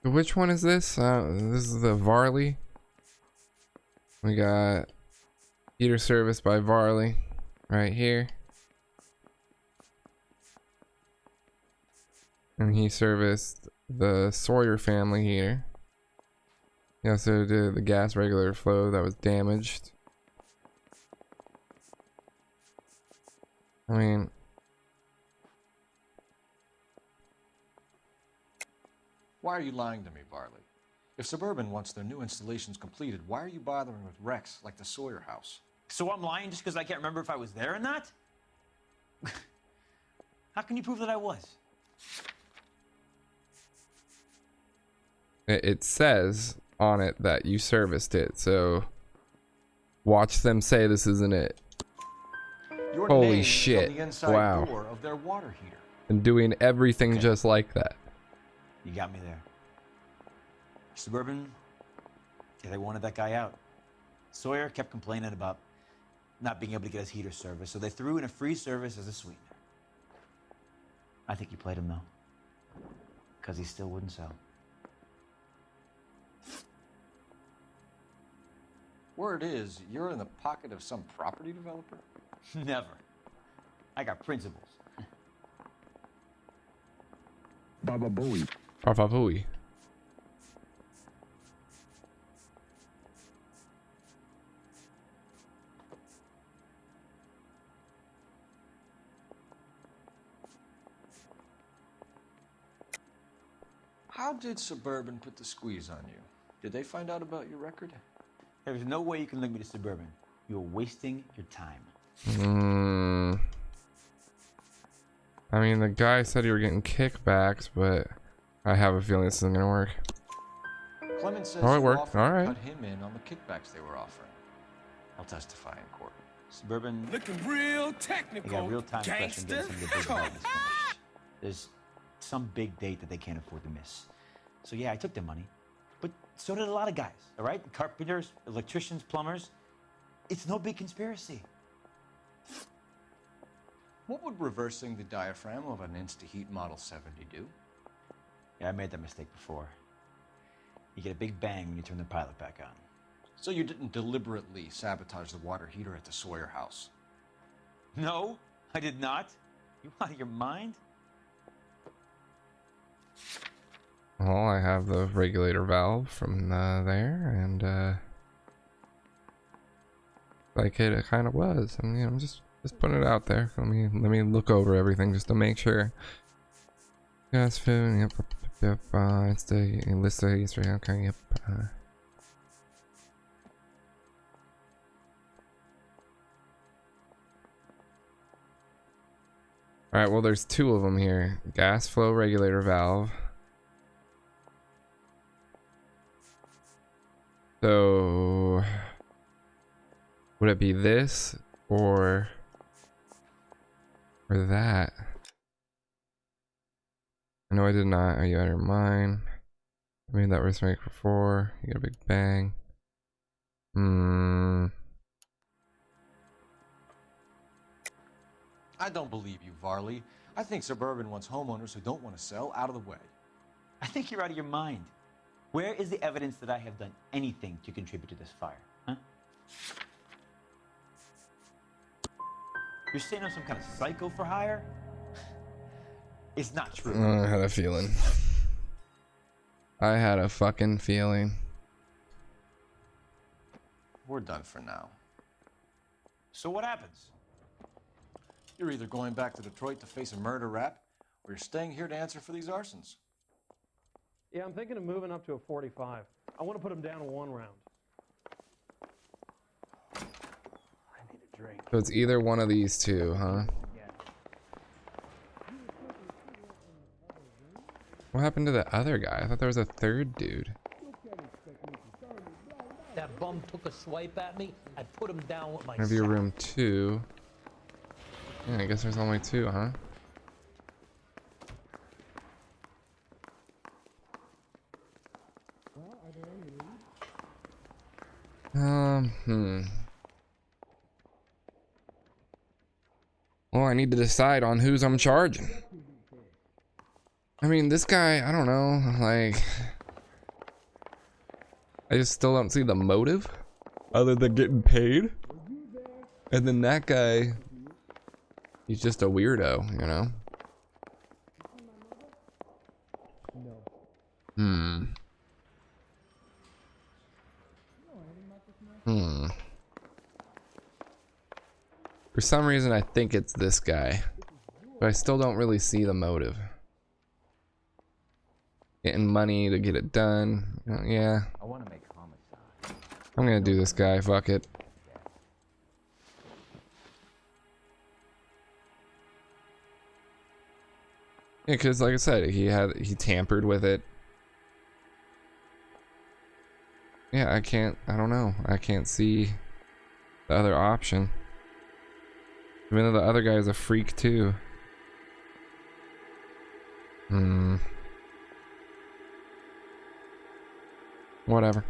Which one is this? This is the Varley. We got heater service by Varley right here. And he serviced the Sawyer family heater. He also did the gas regulator flow that was damaged. I mean, Why are you lying to me, Varley? If Suburban wants their new installations completed, why are you bothering with wrecks like the Sawyer house? So I'm lying just because I can't remember if I was there or not? How can you prove that I was? it says on it that you serviced it, so watch them say this isn't it. Your Holy name is shit. on the inside Wow. door of their water heater. And doing everything just like that. You got me there. Suburban, yeah, they wanted that guy out. Sawyer kept complaining about not being able to get his heater service, so they threw in a free service as a sweetener. I think you played him, though, because he still wouldn't sell. Word is, you're in the pocket of some property developer? Never. I got principles. Baba Booey. Baba Booey. How did Suburban put the squeeze on you? Did they find out about your record? There's no way you can link me to Suburban. You're wasting your time. I mean, the guy said you were getting kickbacks, but I have a feeling this isn't gonna work. Clemens says Oh, it you worked. offered All to right. cut him in on the kickbacks they were offering. I'll testify in court. Suburban. Looking real They technical. got real time pressure gangster. getting some of the big developments finished. There's some big date that they can't afford to miss. So yeah, I took their money, but so did a lot of guys. All right, carpenters, electricians, plumbers. It's no big conspiracy. What would reversing the diaphragm of an Insta-Heat Model 70 do? Yeah, I made that mistake before. You get a big bang when you turn the pilot back on. So you didn't deliberately sabotage the water heater at the Sawyer house? No, I did not. You out of your mind? Well, I have the regulator valve from there, and like it kind of was. I mean, I'm just putting it out there. Let me look over everything just to make sure. Gas food. Yep. It's the list of history. Okay. Yep. All right. Well, there's two of them here. Gas flow regulator valve. So, would it be this or that? No, I did not. Are you out of your mind? I made that risk make before. You get a big bang. I don't believe you, Varley. I think Suburban wants homeowners who don't want to sell out of the way. I think you're out of your mind. Where is the evidence that I have done anything to contribute to this fire? Huh? You're saying I'm some kind of psycho for hire? It's not true. I had a feeling. I had a fucking feeling. We're done for now. So what happens? You're either going back to Detroit to face a murder rap, or you're staying here to answer for these arsons. Yeah, I'm thinking of moving up to a 45. I want to put him down in one round. I need a drink. So it's either one of these two, huh? What happened to the other guy? I thought there was a third dude. That bum took a swipe at me. I put him down with my Interview sack. room 2. Yeah, I guess there's only 2, huh? Well, I need to decide on whose I'm charging. I mean, this guy, I don't know, like... I just still don't see the motive, other than getting paid. And then that guy, he's just a weirdo, you know? For some reason, I think it's this guy, but I still don't really see the motive. Getting money to get it done. Yeah. I want to make homicide. I'm gonna do this guy. Fuck it. Yeah, because like I said, he tampered with it. Yeah, I don't know. I can't see the other option. Even though the other guy is a freak too. Whatever.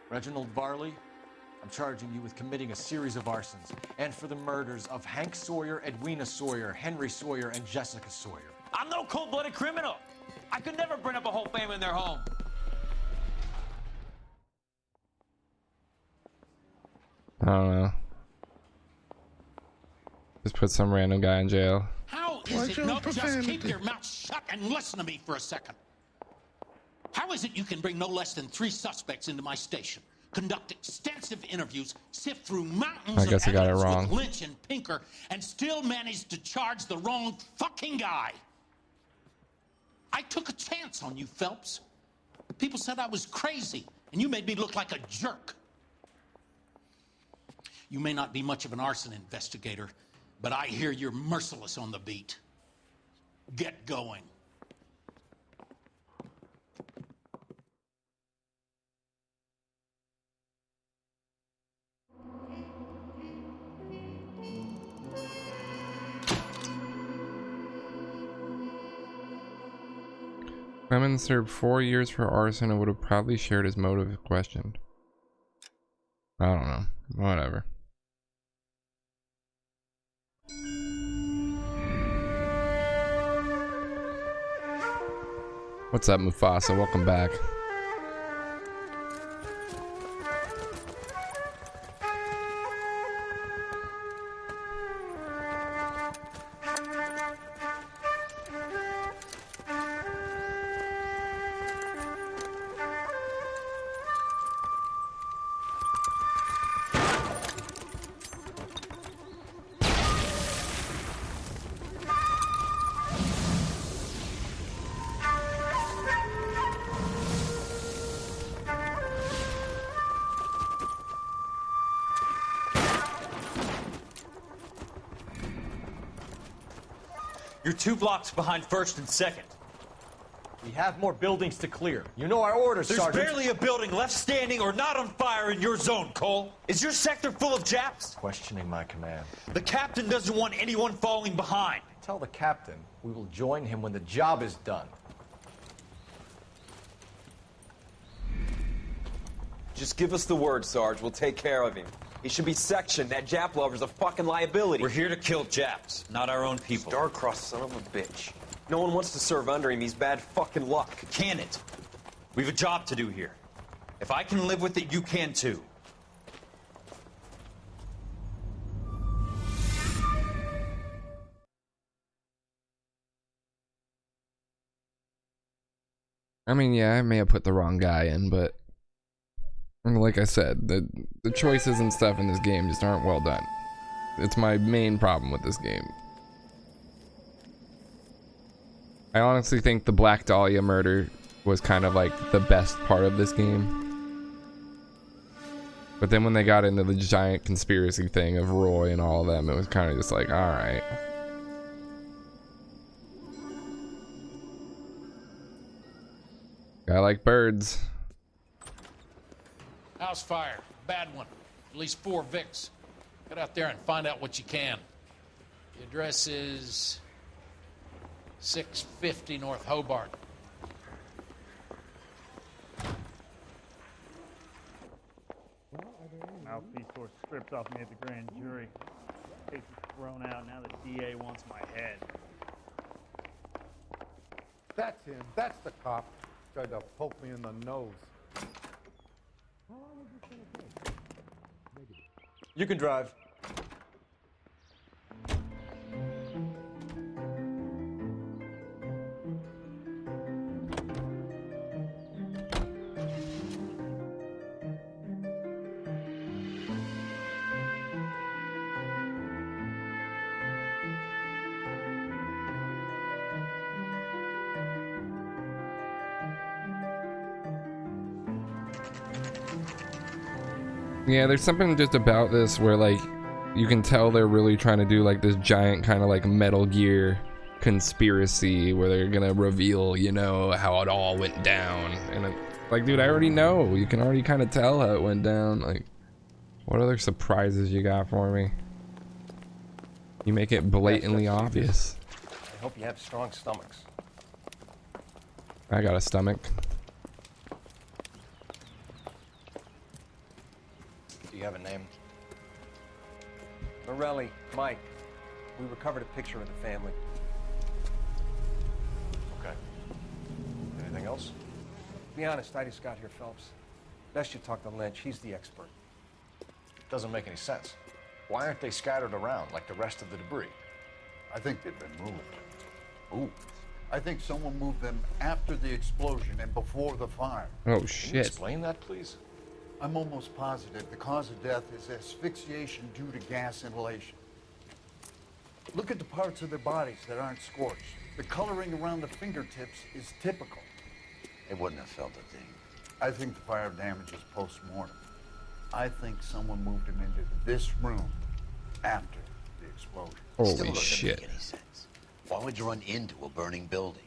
Reginald Varley, I'm charging you with committing a series of arsons and for the murders of Hank Sawyer, Edwina Sawyer, Henry Sawyer, and Jessica Sawyer. I'm no cold-blooded criminal. I could never burn up a whole family in their home. I don't know. Just put some random guy in jail. How is it? No, just keep your mouth shut and listen to me for a second. How is it you can bring no less than 3 suspects into my station, conduct extensive interviews, sift through mountains I guess of I got it evidence wrong. with Lynch and Pinker, and still manage to charge the wrong fucking guy? I took a chance on you, Phelps. People said I was crazy, and you made me look like a jerk. You may not be much of an arson investigator, but I hear you're merciless on the beat. Get going. Clemens served 4 years for arson and would have probably shared his motive if questioned. I don't know. Whatever. What's up, Mufasa? Welcome back. You're 2 blocks behind 1st and 2nd. We have more buildings to clear. You know our orders, There's Sergeant. barely a building left standing or not on fire in your zone, Cole. Is your sector full of Japs? Questioning my command. The captain doesn't want anyone falling behind. Tell the captain we will join him when the job is done. Just give us the word, Sarge. We'll take care of him. He should be sectioned. That Jap lover's a fucking liability. We're here to kill Japs, not our own people. Star-crossed son of a bitch. No one wants to serve under him. He's bad fucking luck. Can it? We have a job to do here. If I can live with it, you can too. I mean, yeah, I may have put the wrong guy in, but like I said, the choices and stuff in this game just aren't well done. It's my main problem with this game. I honestly think the Black Dahlia murder was kind of like the best part of this game. But then when they got into the giant conspiracy thing of Roy and all of them, it was kind of just like, alright. I like birds. House fire. Bad one. At least 4 Vicks. Get out there and find out what you can. The address is 650 North Hobart. Mouthpiece tore strips off me at the grand jury. Case was thrown out. Now the DA wants my head. That's him. That's the cop. Tried to poke me in the nose. You can drive. Yeah, there's something just about this where like you can tell they're really trying to do like this giant kind of like Metal Gear conspiracy where they're gonna reveal, you know, how it all went down. And it, like, dude, I already know. You can already kind of tell how it went down. Like, what other surprises you got for me? You make it blatantly obvious. I hope you have strong stomachs. I got a stomach. Do you have a name? Morelli, Mike. We recovered a picture of the family. Okay. Anything else? Be honest, I just got here, Phelps. Best you talk to Lynch. He's the expert. Doesn't make any sense. Why aren't they scattered around like the rest of the debris? I think they've been moved. Ooh. I think someone moved them after the explosion and before the fire. Oh, Can shit. you explain that, please? I'm almost positive the cause of death is asphyxiation due to gas inhalation. Look at the parts of their bodies that aren't scorched. The coloring around the fingertips is typical. They wouldn't have felt a thing. I think the fire damage is post-mortem. I think someone moved him into this room after the explosion. Still Holy doesn't shit. make any sense. Why would you run into a burning building?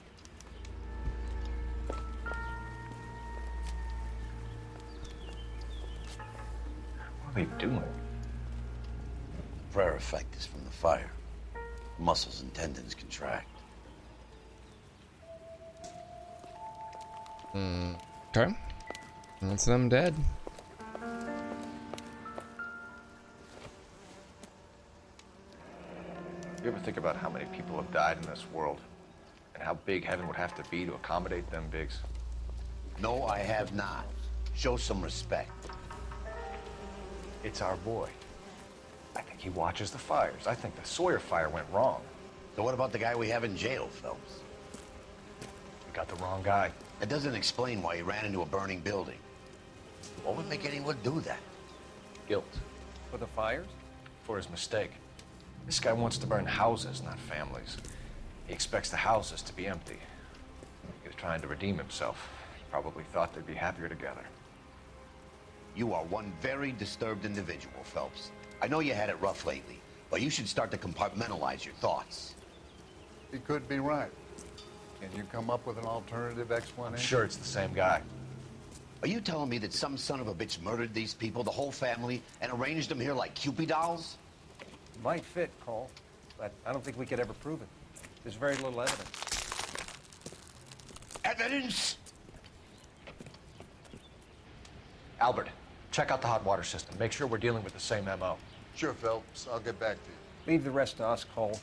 What are they doing? Prayer effect is from the fire. Muscles and tendons contract. Okay. That's them dead. You ever think about how many people have died in this world? And how big heaven would have to be to accommodate them bigs? No, I have not. Show some respect. It's our boy. I think he watches the fires. I think the Sawyer fire went wrong. So what about the guy we have in jail, Phelps? We got the wrong guy. That doesn't explain why he ran into a burning building. What would make anyone do that? Guilt. For the fires? For his mistake. This guy wants to burn houses, not families. He expects the houses to be empty. He was trying to redeem himself. He probably thought they'd be happier together. You are one very disturbed individual, Phelps. I know you had it rough lately, but you should start to compartmentalize your thoughts. He could be right. Can you come up with an alternative explanation? I'm sure it's the same guy. Are you telling me that some son of a bitch murdered these people, the whole family, and arranged them here like Cupid dolls? Might fit, Cole, but I don't think we could ever prove it. There's very little evidence. Evidence? Albert, check out the hot water system. Make sure we're dealing with the same MO. Sure, Phelps. I'll get back to you. Leave the rest to us, Cole.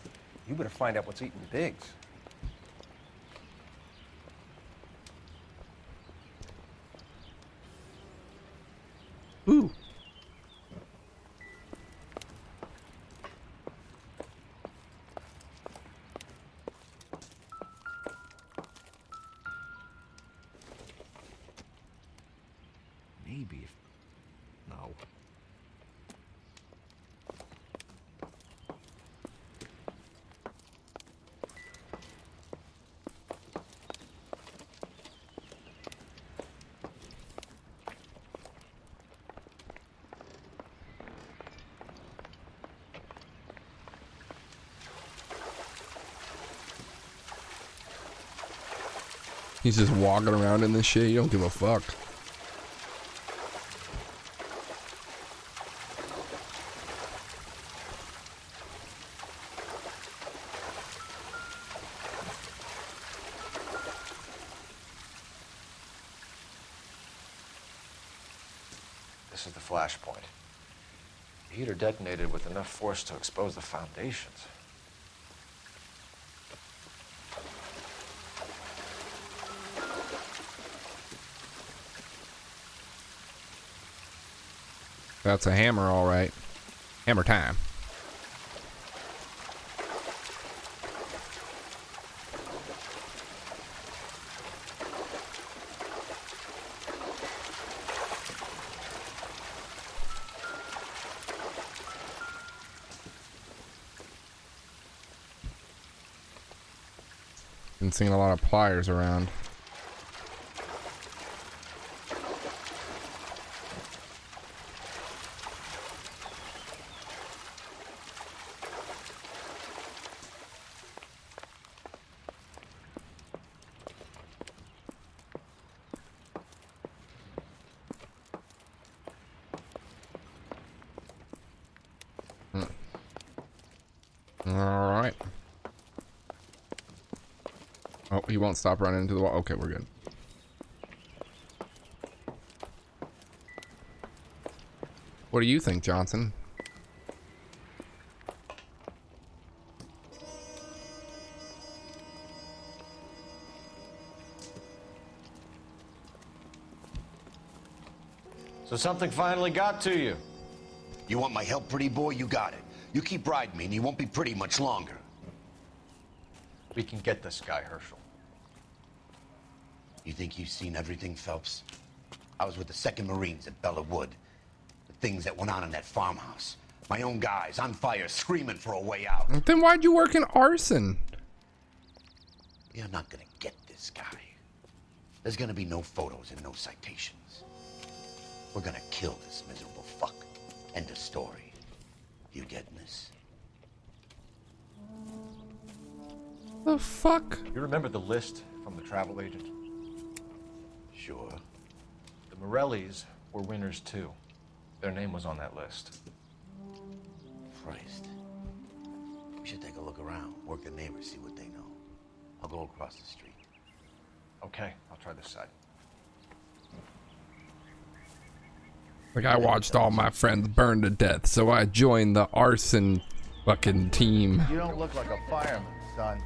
You better find out what's eating Biggs. Ooh. Maybe if... No. He's just walking around in this shit. You don't give a fuck. This is the flashpoint. The heater detonated with enough force to expose the foundations. That's a hammer, all right. Hammer time. Been seeing a lot of pliers around. Alright. Oh, he won't stop running into the wall. Okay, we're good. What do you think, Johnson? So something finally got to you. You want my help, pretty boy? You got it. You keep riding me and you won't be pretty much longer. We can get this guy, Herschel. You think you've seen everything, Phelps? I was with the 2nd Marines at Bella Wood. The things that went on in that farmhouse. My own guys on fire, screaming for a way out. Then why'd you work in arson? You're not gonna get this guy. There's gonna be no photos and no citations. We're gonna kill this miserable fuck. End of story. You getting this? The fuck? You remember the list from the travel agent? Sure. The Morellis were winners too. Their name was on that list. Christ. We should take a look around, work the neighbors, see what they know. I'll go across the street. Okay, I'll try this side. Like, I watched all my friends burn to death, so I joined the arson fucking team. You don't look like a fireman, son.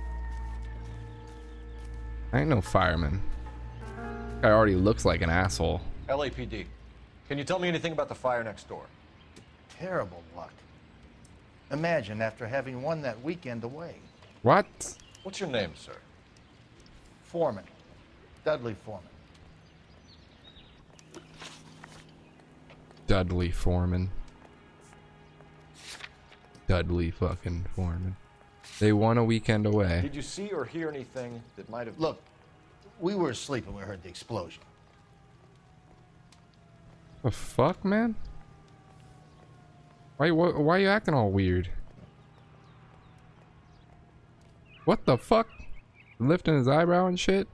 I ain't no fireman. Guy already looks like an asshole. LAPD. Can you tell me anything about the fire next door? Terrible luck. Imagine after having won that weekend away. What? What's your name, sir? Foreman. Dudley Foreman. Dudley Foreman. Dudley fucking Foreman. They won a weekend away. Did you see or hear anything that might have... Look, we were asleep when we heard the explosion. The fuck, man? Why are you acting all weird? What the fuck? Lifting his eyebrow and shit?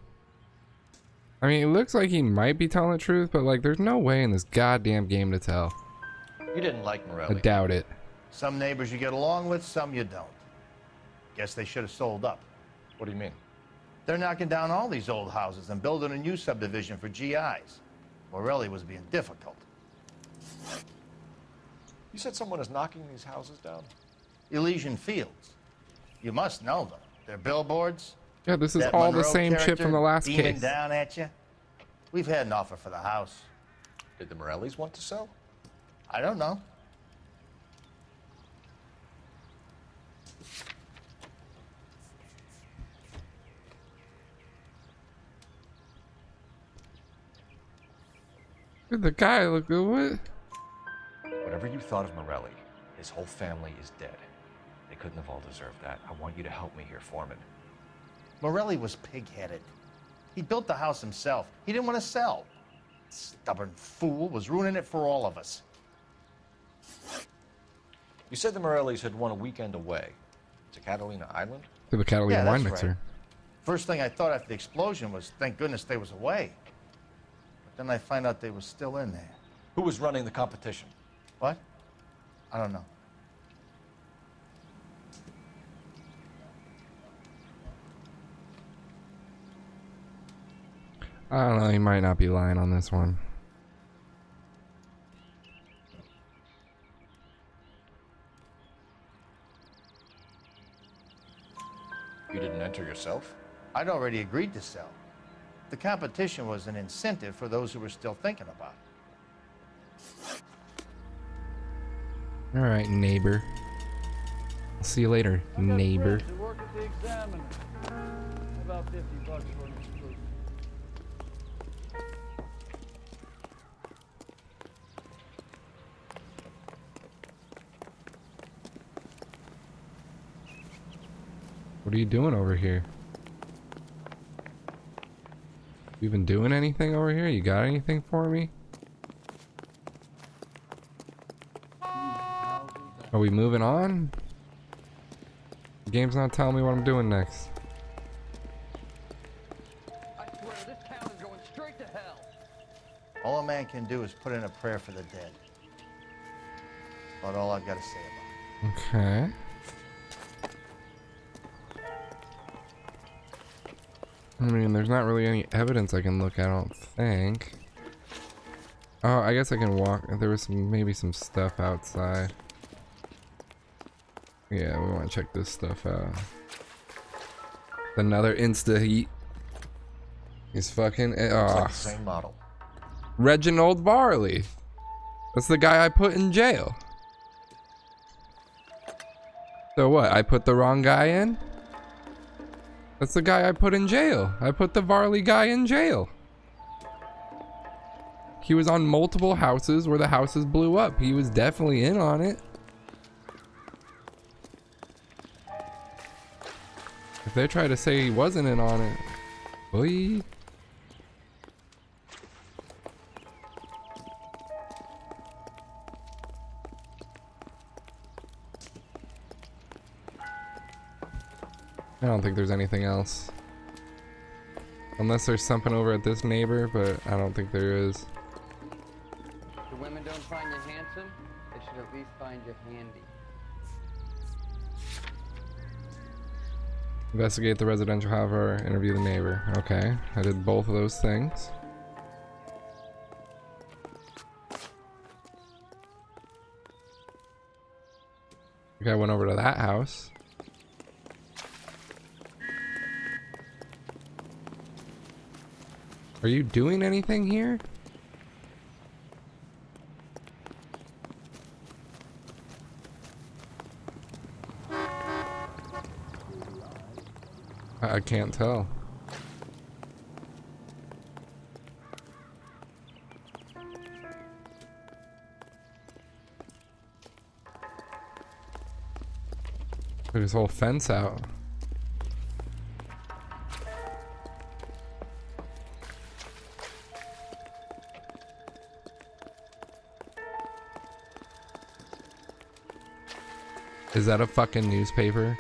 I mean, it looks like he might be telling the truth, but like, there's no way in this goddamn game to tell. You didn't like I Morelli. doubt it. Some neighbors you get along with, some you don't. Guess they should have sold up. What do you mean? They're knocking down all these old houses and building a new subdivision for GIs. Morelli was being difficult. You said someone is knocking these houses down? Elysian Fields. You must know them. They're billboards. Yeah, this is That all the Monroe same shit character from the last beaming case. down at you. We've had an offer for the house. Did the Morellis want to sell? I don't know. Dude, the guy look what? Whatever you thought of Morelli, his whole family is dead. They couldn't have all deserved that. I want you to help me here, Foreman. Morelli was pig-headed. He built the house himself. He didn't want to sell. Stubborn fool was ruining it for all of us. You said the Morellis had won a weekend away to Catalina Island? To the Catalina wine that's mixer. right. First thing I thought after the explosion was, thank goodness they was away. But then I find out they was still in there. Who was running the competition? What? I don't know. I don't know, he might not be lying on this one. You didn't enter yourself? I'd already agreed to sell. The competition was an incentive for those who were still thinking about it. Alright, neighbor. I'll see you later, neighbor. To work at the Examiner. About $50 for an exclusive. What are you doing over here? You been doing anything over here? You got anything for me? Are we moving on? The game's not telling me what I'm doing next. I swear, this town is going straight to hell. All a man can do is put in a prayer for the dead. About all I've got to say about it. Okay. I mean, there's not really any evidence I can look at, I don't think. Oh, I guess I can walk. There was maybe some stuff outside. Yeah, we want to check this stuff out. Another insta heat. He's fucking. Looks like the same model. Reginald Varley. That's the guy I put in jail. So what? I put the wrong guy in? That's the guy I put in jail. I put the Varley guy in jail. He was on multiple houses where the houses blew up. He was definitely in on it. If they try to say he wasn't in on it, boy. I don't think there's anything else. Unless there's something over at this neighbor, but I don't think there is. The women don't find you handsome, they should at least find you handy. Investigate the residential house or interview the neighbor. Okay, I did both of those things. Okay, I went over to that house. Are you doing anything here? I can't tell. There's a whole fence out. Is that a fucking newspaper?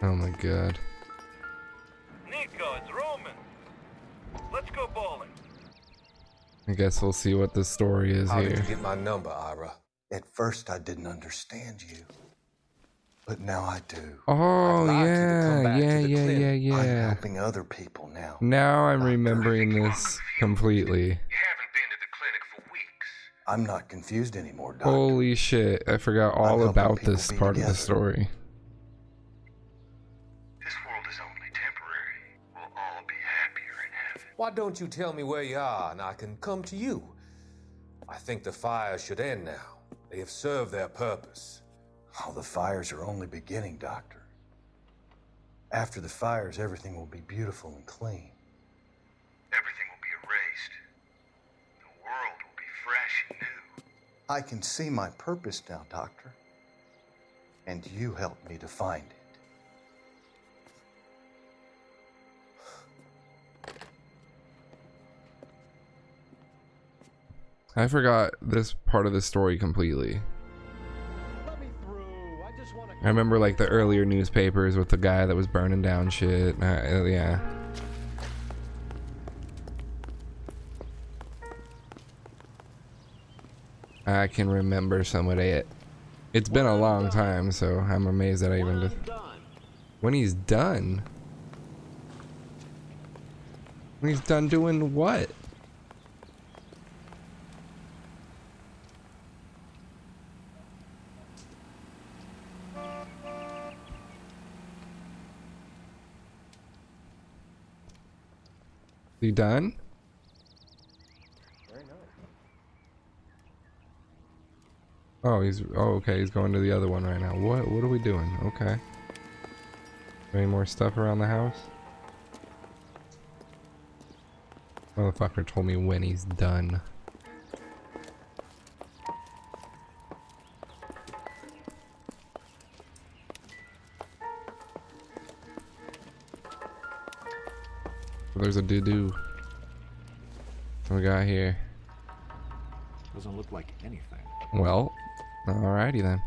Oh my god. Nico, it's Roman. Let's go bowling. I guess we'll see what the story is How here. did you get my number, Ira? At first I didn't understand you, but now I do. Oh yeah, yeah. I'm helping other people now. Now I'm remembering this completely. I'm not confused anymore, Doc. Holy shit, I forgot all about this part of the story. Why don't you tell me where you are and I can come to you? I think the fires should end now. They have served their purpose. Oh, the fires are only beginning, Doctor. After the fires, everything will be beautiful and clean. Everything will be erased. The world will be fresh and new. I can see my purpose now, Doctor. And you helped me to find it. I forgot this part of the story completely. I remember like the earlier newspapers with the guy that was burning down shit. Yeah. I can remember some of it. It's been a long time, so I'm amazed that I even did. When he's done? When he's done doing what? He done? Oh, okay, he's going to the other one right now. What are we doing? Okay. Any more stuff around the house? Motherfucker told me when he's done. There's a doo-doo. What we got here? Doesn't look like anything. Well, alrighty then.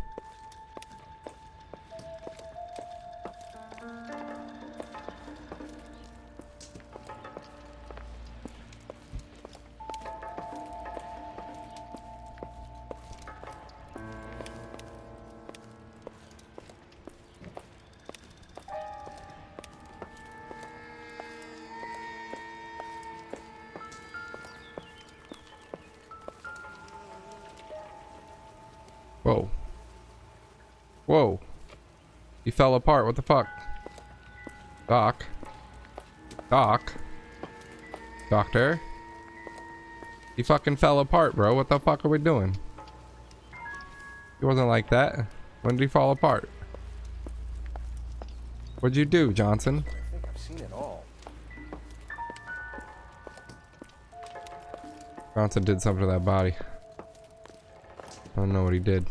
Whoa. Whoa. He fell apart. What the fuck? Doc. Doc. Doctor. He fucking fell apart, bro. What the fuck are we doing? He wasn't like that. When did he fall apart? What'd you do, Johnson? I think I've seen it all. Johnson did something to that body. I don't know what he did.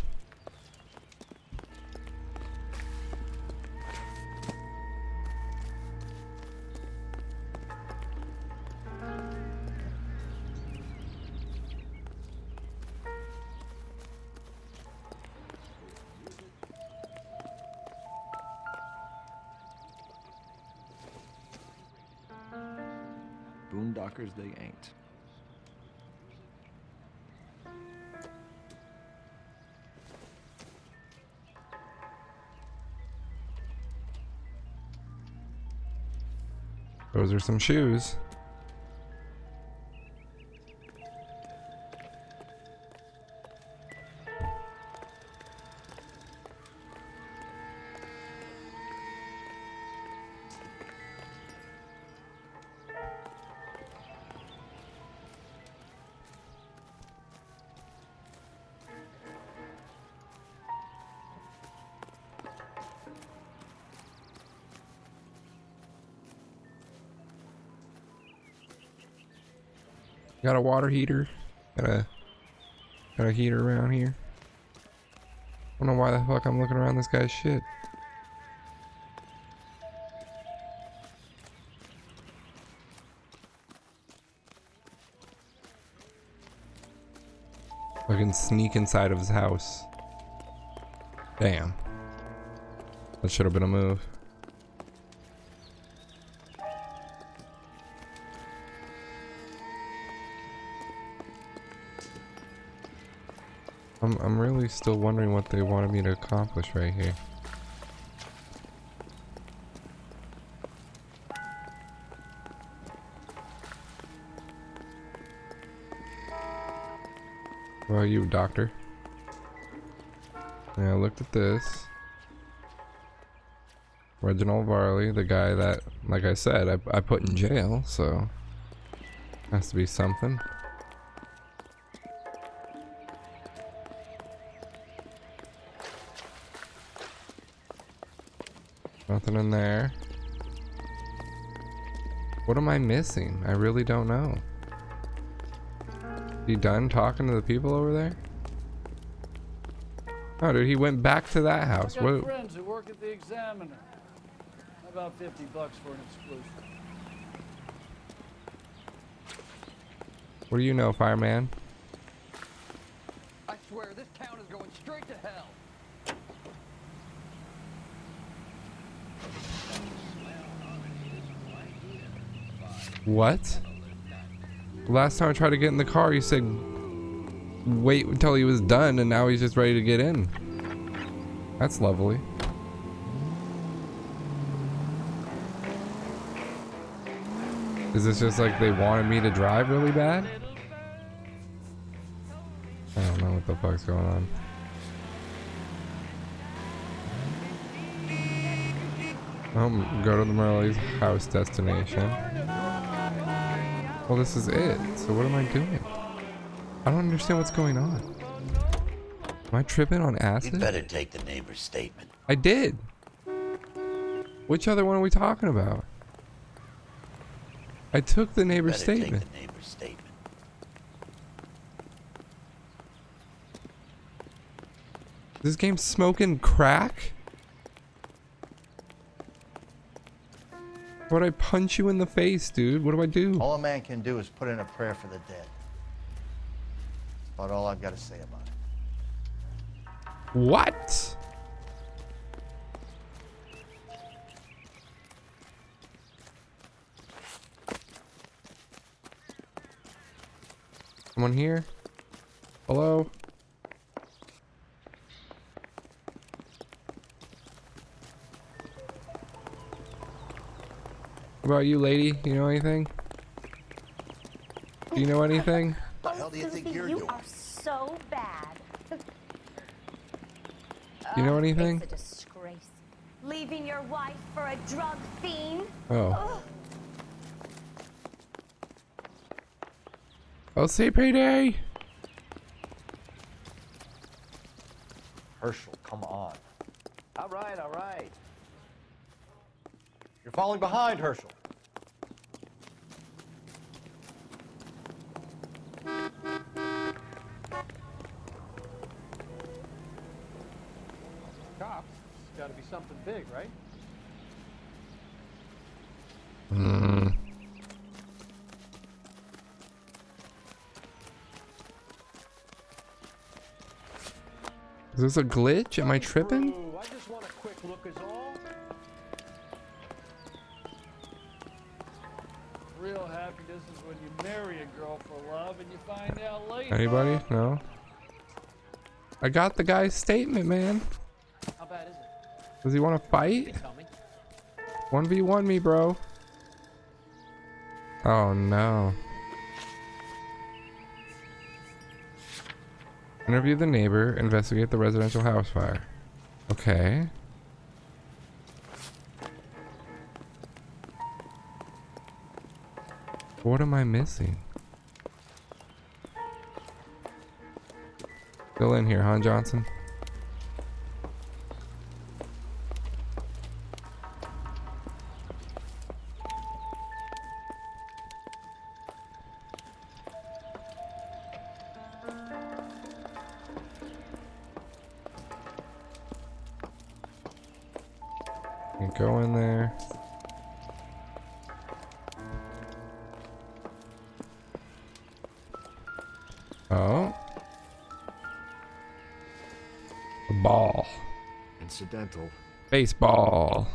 boondockers they ain't. Those are some shoes. Got a water heater. Got a heater around here. I don't know why the fuck I'm looking around this guy's shit. I can sneak inside of his house. Damn. That should have been a move. I'm really still wondering what they wanted me to accomplish right here. What about you, doctor? Yeah, I looked at this. Reginald Varley, the guy that, like I said, I put in jail, so has to be something. Nothing in there. What am I missing? I really don't know. You done talking to the people over there? Oh, dude, he went back to that house. I got What? friends who work at the Examiner. How about $50 for an exclusive? What do you know, fireman? I swear, this town is going straight to hell. What? Last time I tried to get in the car, he said wait until he was done, and now he's just ready to get in. That's lovely. Is this just like they wanted me to drive really bad? I don't know what the fuck's going on. Go to the Merle's house destination. Well, this is it. So what am I doing? I don't understand what's going on. Am I tripping on acid? You'd better take the neighbor's statement. I did. Which other one are we talking about? I took the neighbor's statement. Take the neighbor's statement. This game's smoking crack? Why'd I punch you in the face, dude? What do I do? All a man can do is put in a prayer for the dead. About all I've got to say about it. What? Someone here? Hello? What about you, lady? You know anything? Do you know anything? What the hell do you think you're You doing? are so bad. You know anything? It's a disgrace. Leaving your wife for a drug fiend. Oh. I'll say payday. Herschel, come on. All right, all right. You're falling behind, Herschel. Cops, it's got to be something big, right? Is this a glitch? Am I tripping? Ooh, I just want a quick look is all. Real Real happiness is when you marry a girl for love and you find out later. Anybody? No? I got the guy's statement, man. How bad is it? Does he want to fight? Tell me. 1v1 me, bro. Oh no. Interview the neighbor, investigate the residential house fire. Okay. What am I missing? Still in here, huh, Johnson? Go in there. Oh. A ball. Incidental. Baseball.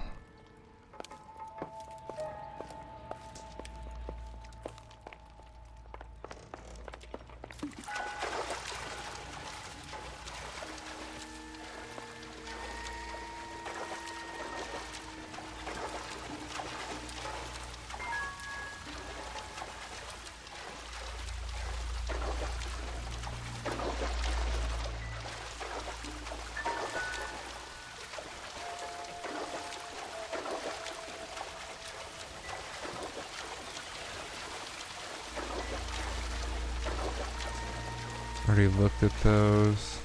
Already looked at those.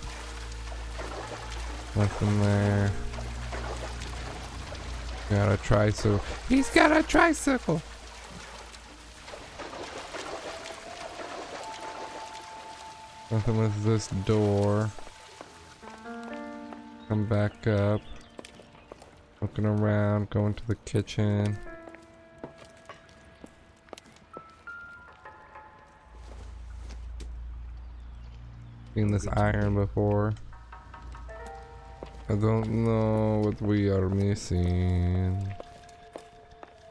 Nothing there. Got a tricycle. He's got a tricycle! Nothing with this door. Come back up. Looking around, going to the kitchen. Seen this iron before. I don't know what we are missing.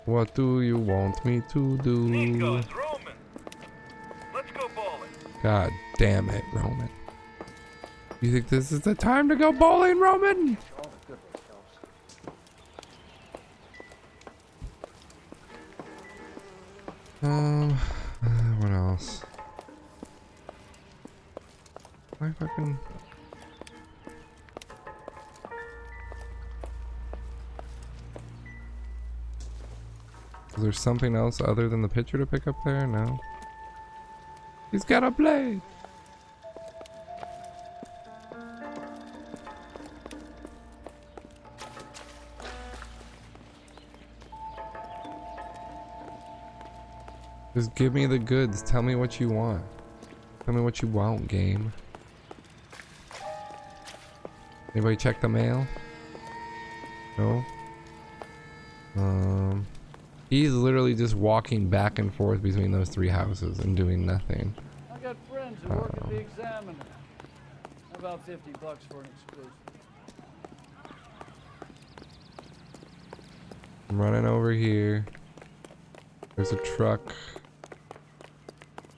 What do you want me to do? Nico's Roman. Let's go bowling. God damn it, Roman. You think this is the time to go bowling, Roman? What else? I fucking... Is there something else other than the picture to pick up there? No. He's got a blade! Just give me the goods. Tell me what you want. Tell me what you want, game. Anybody check the mail? No? He's literally just walking back and forth between those three houses and doing nothing. I got friends who work at the Examiner. About $50 for an exclusive. I'm running over here. There's a truck.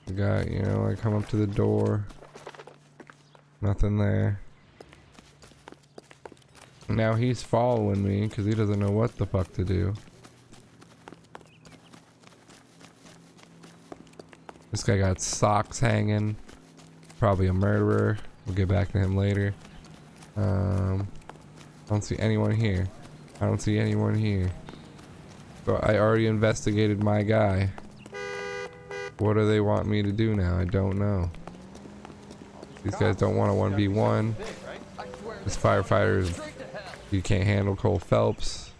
The guy, you know, I come up to the door. Nothing there. Now he's following me because he doesn't know what the fuck to do. This guy got socks hanging. Probably a murderer. We'll get back to him later. I don't see anyone here. I don't see anyone here. So I already investigated my guy. What do they want me to do now? I don't know. These guys don't want a 1v1. This firefighter is... You can't handle Cole Phelps.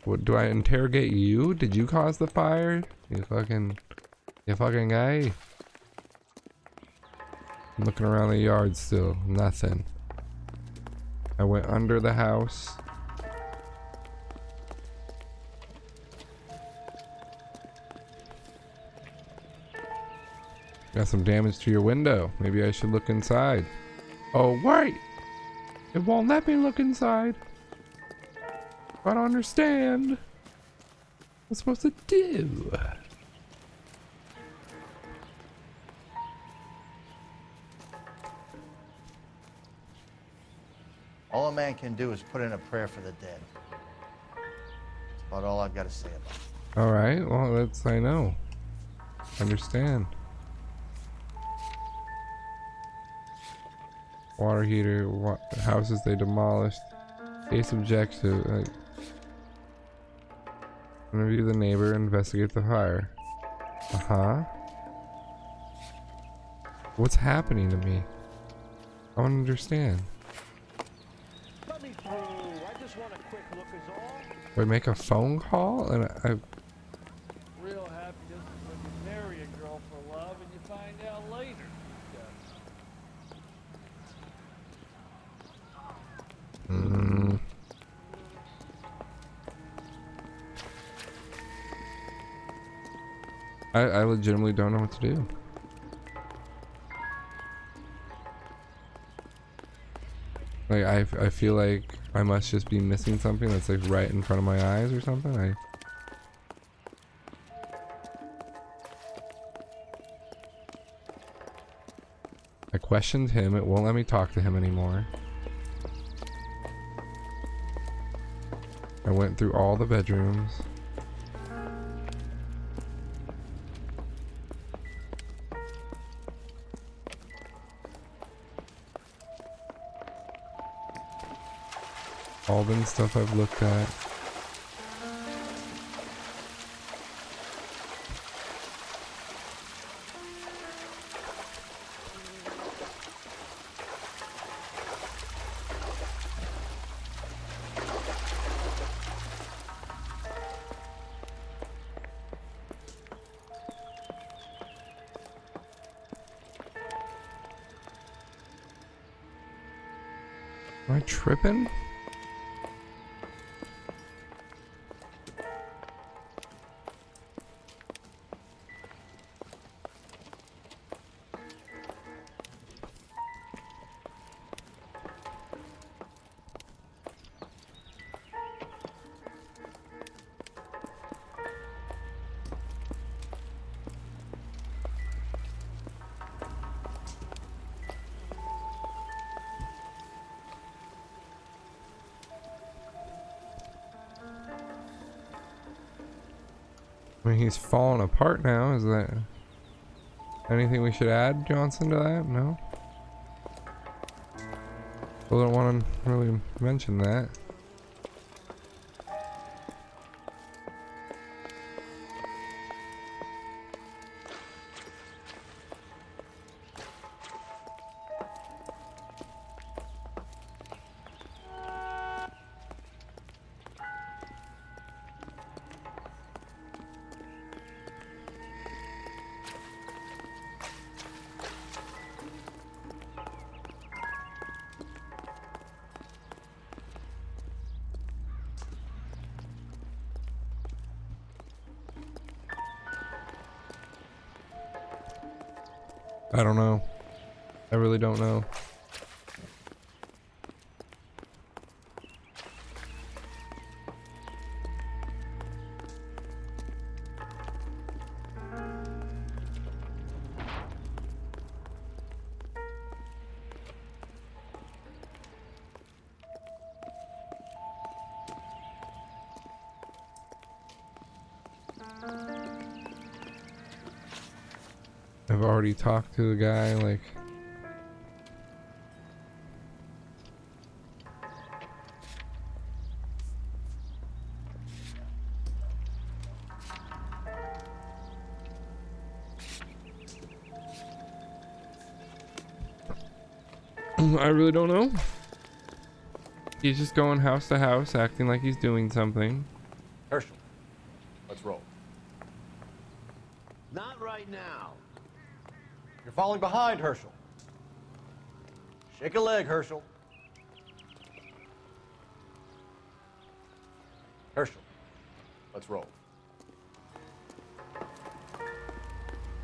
What, do I interrogate you? Did you cause the fire? You fucking guy. I'm looking around the yard still. Nothing. I went under the house. Got some damage to your window. Maybe I should look inside. Oh, wait! It won't let me look inside. I don't understand. I'm supposed to do? All a man can do is put in a prayer for the dead. That's about all I've got to say about it. All right. Well, that's I know. Understand. Water heater. Houses they demolished. Case objective. Interview the neighbor. Investigate the fire. What's happening to me? I don't understand. Let me through. I just want a quick look is all. We make a phone call and Real happiness is when you marry a girl for love and you find out later. I legitimately don't know what to do. Like I feel like I must just be missing something that's like right in front of my eyes or something. I questioned him, it won't let me talk to him anymore. I went through all the bedrooms. All the stuff I've looked at. Am I tripping? I mean, he's falling apart now. Is that anything we should add, Johnson, to that? No? I don't want to really mention that. I don't know. I really don't know. I've already talked to the guy, like... I really don't know. He's just going house to house, acting like he's doing something. Herschel, let's roll. Not right now. You're falling behind, Herschel. Shake a leg, Herschel. Herschel, let's roll.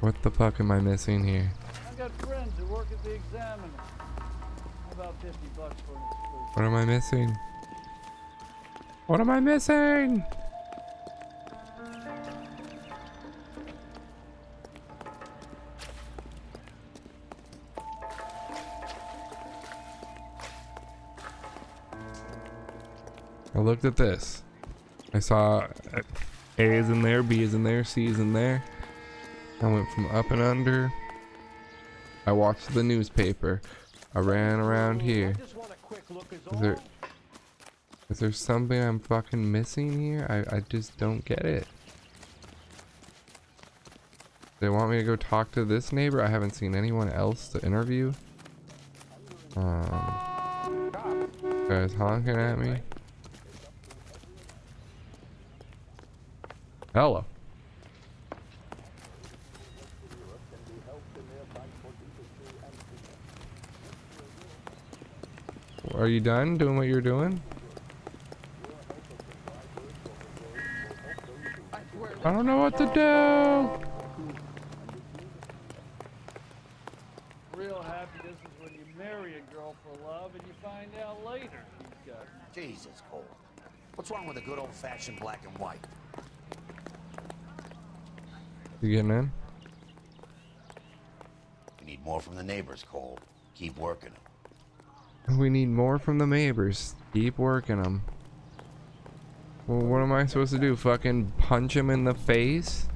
What the fuck am I missing here? I've got friends who work at the Examiner. About $50 for an exclusive. What am I missing? What am I missing? I looked at this. I saw A is in there, B is in there, C is in there. I went from up and under. I watched the newspaper. I ran around here. Is there something I'm fucking missing here? I just don't get it. They want me to go talk to this neighbor? I haven't seen anyone else to interview. Guys honking at me. Hello. Are you done doing what you're doing? I don't know what to do. Real happiness is when you marry a girl for love and you find out later she's got. Jesus, Cole. What's wrong with a good old-fashioned black and white? You getting in? We need more from the neighbors, Cole. Keep working. We need more from the neighbors. Keep working them. Well, what am I supposed to do? Fucking punch him in the face?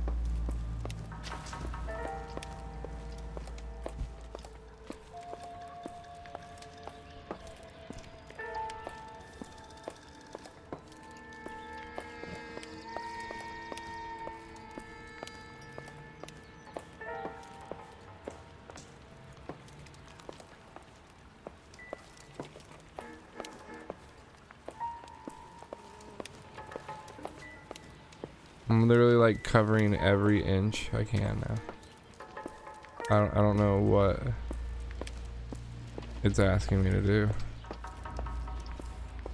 I'm literally like covering every inch I can now. I don't know what it's asking me to do.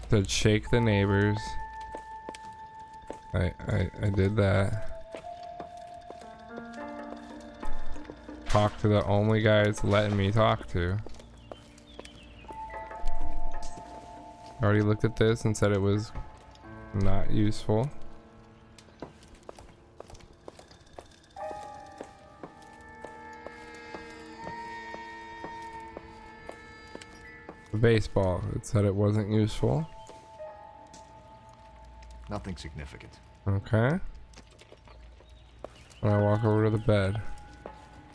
To shake the neighbors. I did that. Talk to the only guy it's letting me talk to. I already looked at this and said it was not useful. Baseball, it said it wasn't useful. Nothing significant. Okay. When I walk over to the bed,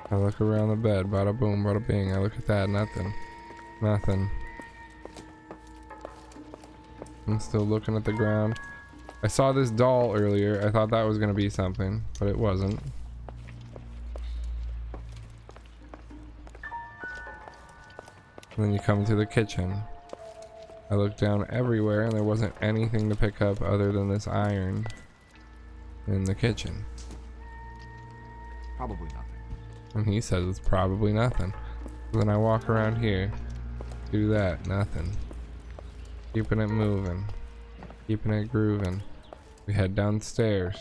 I look around the bed, bada boom, bada bing. I look at that, nothing. Nothing. I'm still looking at the ground. I saw this doll earlier. I thought that was gonna be something, but it wasn't. And then you come to the kitchen. I looked down everywhere and there wasn't anything to pick up other than this iron in the kitchen. Probably nothing. And he says it's probably nothing. So then I walk around here, do that, nothing. Keeping it moving, keeping it grooving. We head downstairs.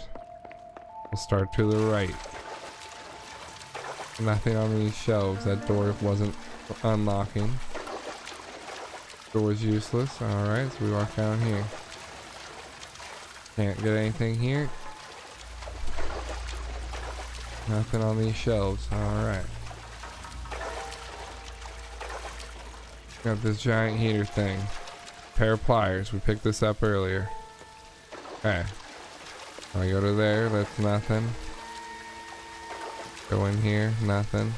We'll start to the right. Nothing on these shelves. That door wasn't unlocking. Door's useless. Alright, so we walk down here. Can't get anything here. Nothing on these shelves. Alright. Got this giant heater thing. Pair of pliers. We picked this up earlier. Okay. I go to there. That's nothing. Go in here. Nothing.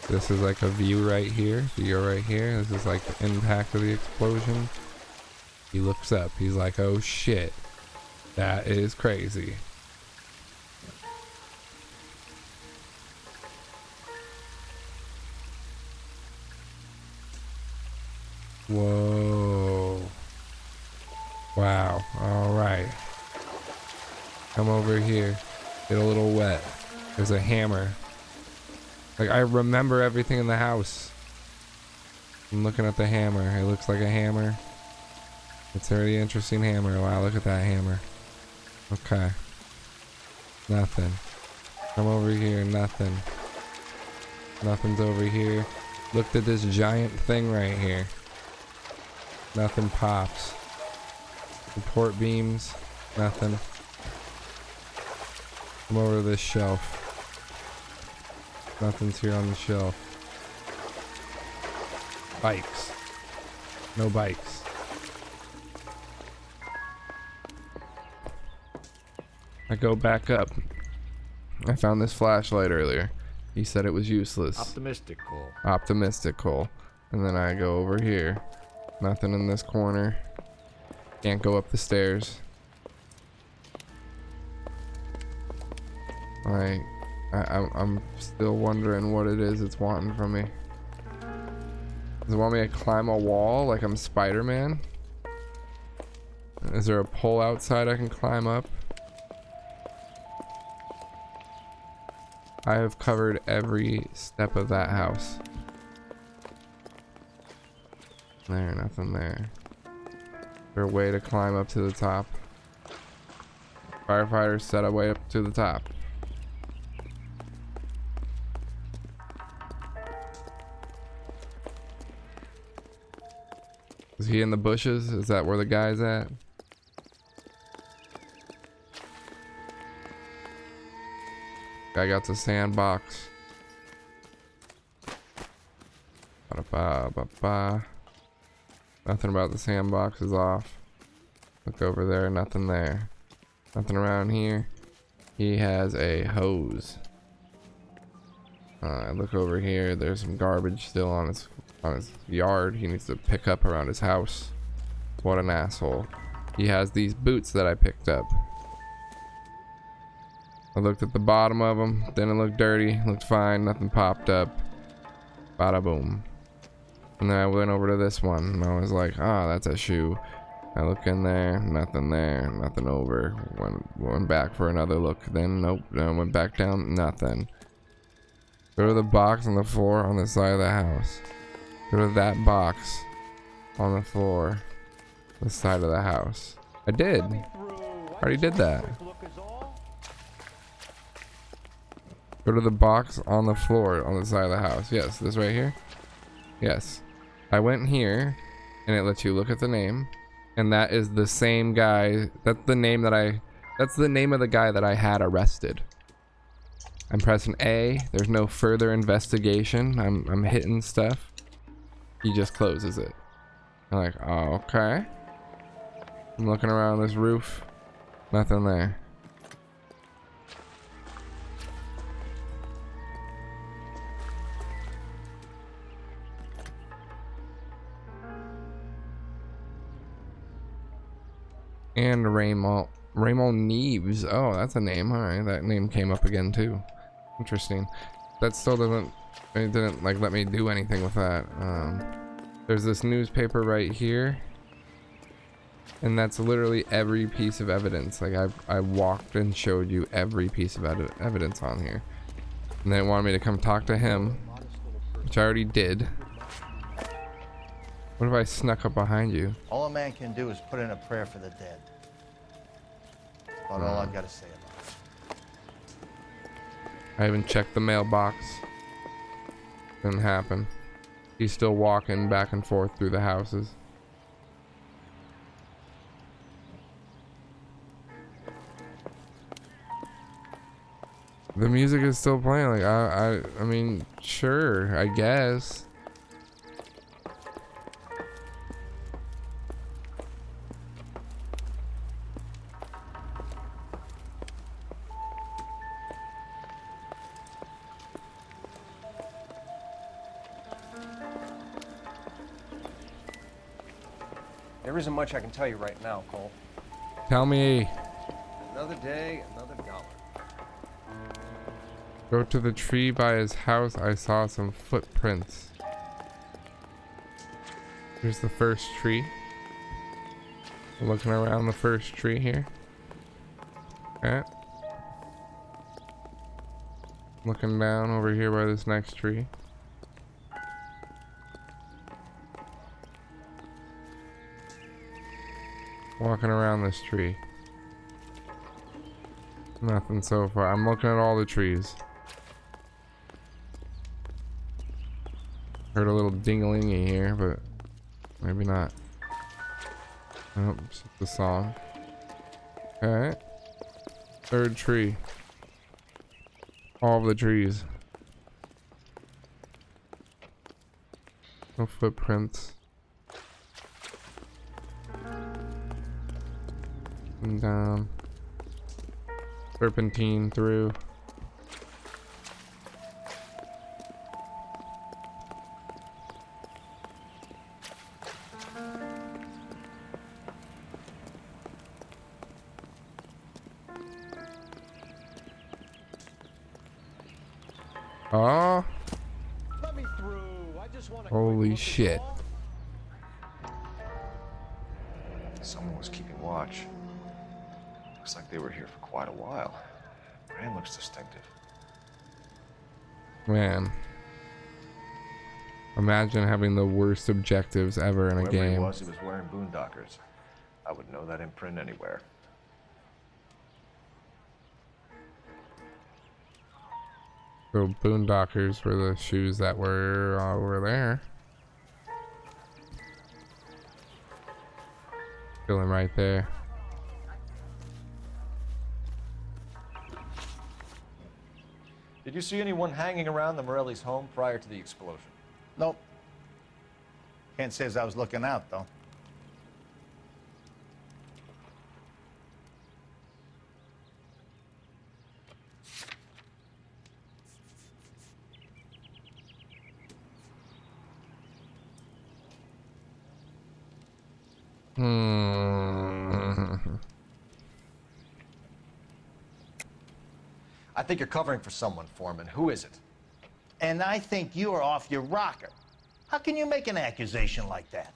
This is like a view right here. So you go right here. This is like the impact of the explosion. He looks up. He's like, oh shit. That is crazy. Whoa. Wow. Alright. Come over here. Get a little wet. There's a hammer. Like, I remember everything in the house. I'm looking at the hammer. It looks like a hammer. It's a really interesting hammer. Wow, look at that hammer. Okay. Nothing. Come over here. Nothing. Nothing's over here. Look at this giant thing right here. Nothing pops. Support beams. Nothing. Come over to this shelf. Nothing's here on the shelf. Bikes. No bikes. I go back up. I found this flashlight earlier. He said it was useless. Optimistic, Cole. Optimistic, Cole. And then I go over here. Nothing in this corner. Can't go up the stairs. I'm still wondering what it is it's wanting from me. Does it want me to climb a wall like I'm Spider-Man? Is there a pole outside I can climb up? I have covered every step of that house. There, nothing there. Is there a way to climb up to the top? Firefighters set a way up to the top. Is he in the bushes? Is that where the guy's at? Guy got the sandbox. Ba-da-ba-ba-ba. Nothing about the sandbox is off. Look over there, nothing there. Nothing around here. He has a hose. Look over here, there's some garbage still on his yard. He needs to pick up around his house. What an asshole. He has these boots that I picked up. I looked at the bottom of them, didn't look dirty, looked fine, nothing popped up. Bada boom. And then I went over to this one and I was like, ah, that's a shoe. I look in there, nothing over. Went back for another look, then nope, then went back down, nothing. Go to the box on the floor on the side of the house. Go to that box on the floor, the side of the house. I did. I already did that. Go to the box on the floor on the side of the house. Yes, this right here. Yes. I went here and it lets you look at the name. And that is the same guy. That's the name of the guy that I had arrested. I'm pressing A. There's no further investigation. I'm hitting stuff. He just closes it. I'm like, oh, okay. I'm looking around this roof. Nothing there. And Raymond Neves. Oh, that's a name. Alright, that name came up again too. Interesting. That still doesn't, it didn't like let me do anything with that. There's this newspaper right here. And that's literally every piece of evidence. Like I walked and showed you every piece of evidence on here. And they wanted me to come talk to him, which I already did. What if I snuck up behind you? All a man can do is put in a prayer for the dead. About all I've got to say about it. I haven't checked the mailbox. Didn't happen. He's still walking back and forth through the houses. The music is still playing. Like I mean, sure, I guess. There isn't much I can tell you right now, Cole. Tell me. Another day, another dollar. Go to the tree by his house. I saw some footprints. Here's the first tree. Looking around the first tree here. Okay. Looking down over here by this next tree. Walking around this tree. Nothing so far. I'm looking at all the trees. Heard a little ding-a-lingy here, but maybe not. Oh, it's the song. Alright. Third tree. All of the trees. No footprints. And down. Serpentine through. Oh. Let me through. I just want to. Holy shit. Someone was keeping watch. Looks like they were here for quite a while. Brand looks distinctive. Man. Imagine having the worst objectives ever in a Whoever game. he was wearing boondockers. I would know that imprint anywhere. So boondockers were the shoes that were over there. Feeling right there. Did you see anyone hanging around the Morelli's home prior to the explosion? Nope. Can't say as I was looking out, though. I think you're covering for someone, Foreman. Who is it? And I think you are off your rocker. How can you make an accusation like that?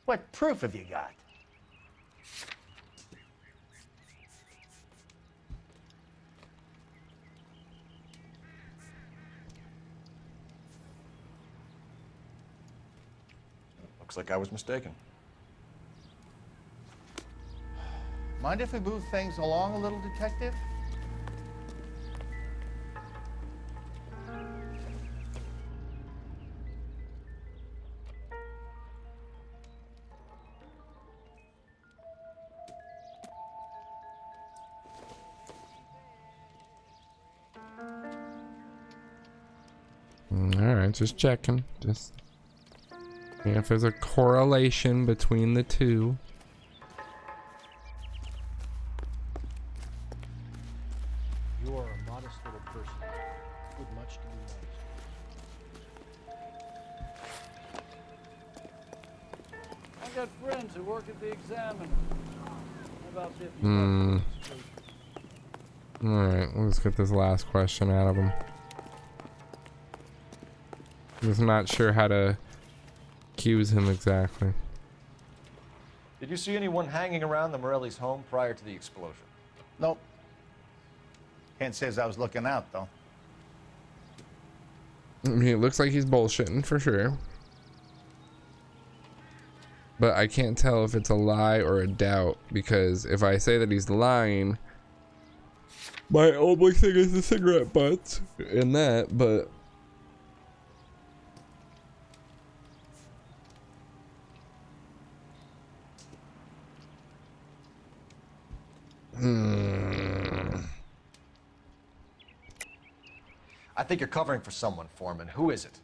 What proof have you got? Looks like I was mistaken. Mind if we move things along a little, Detective? Alright, just checking. Just seeing if there's a correlation between the two. You are a modest little person with much to be noticed. I got friends who work at the Examiner. About 50 Alright, let's get this last question out of him. Just not sure how to accuse him exactly. Did you see anyone hanging around the Morelli's home prior to the explosion? Nope. Can't say as I was looking out, though. I mean, it looks like he's bullshitting for sure. But I can't tell if it's a lie or a doubt, because if I say that he's lying, my only thing is the cigarette butts in that, but I think you're covering for someone, Foreman. Who is it?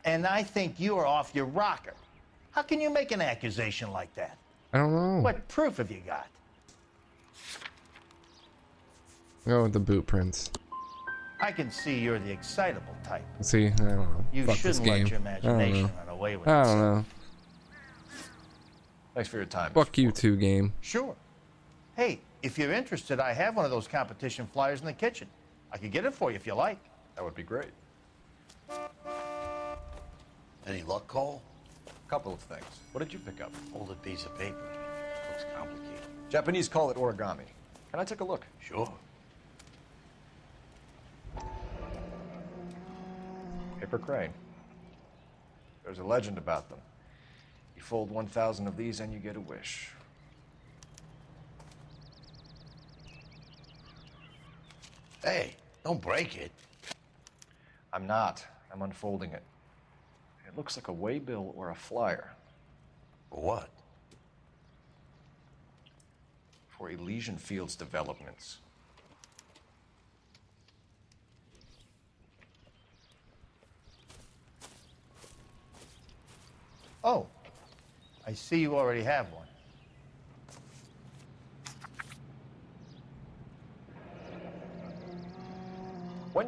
And I think you are off your rocker. How can you make an accusation like that? I don't know. What proof have you got? Go with the boot prints. I can see you're the excitable type. See, I don't know. You Fuck this shouldn't let game. your I don't imagination know. run away with I it. don't know. Thanks for your time. Fuck you too, game. Sure. Hey, if you're interested, I have one of those competition flyers in the kitchen. I could get it for you if you like. That would be great. Any luck, Cole? A couple of things. What did you pick up? Folded piece of paper. Looks complicated. Japanese call it origami. Can I take a look? Sure. Paper crane. There's a legend about them. You fold 1,000 of these and you get a wish. Hey, don't break it. I'm not. I'm unfolding it. It looks like a waybill or a flyer. For what? For Elysian Fields developments. Oh, I see you already have one.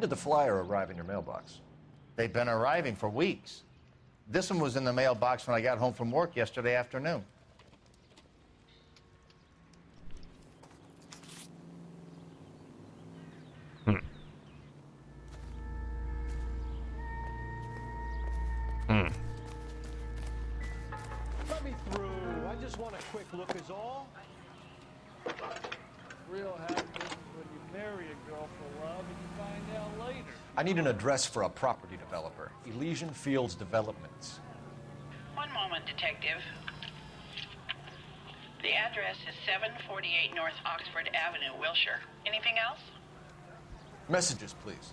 When did the flyer arrive in your mailbox? They've been arriving for weeks. This one was in the mailbox when I got home from work yesterday afternoon. Let me through. I just want a quick look is all. Real happy business when you marry a girl for love and you find out later. I need an address for a property developer. Elysian Fields Developments. One moment, Detective. The address is 748 North Oxford Avenue, Wilshire. Anything else? Messages, please.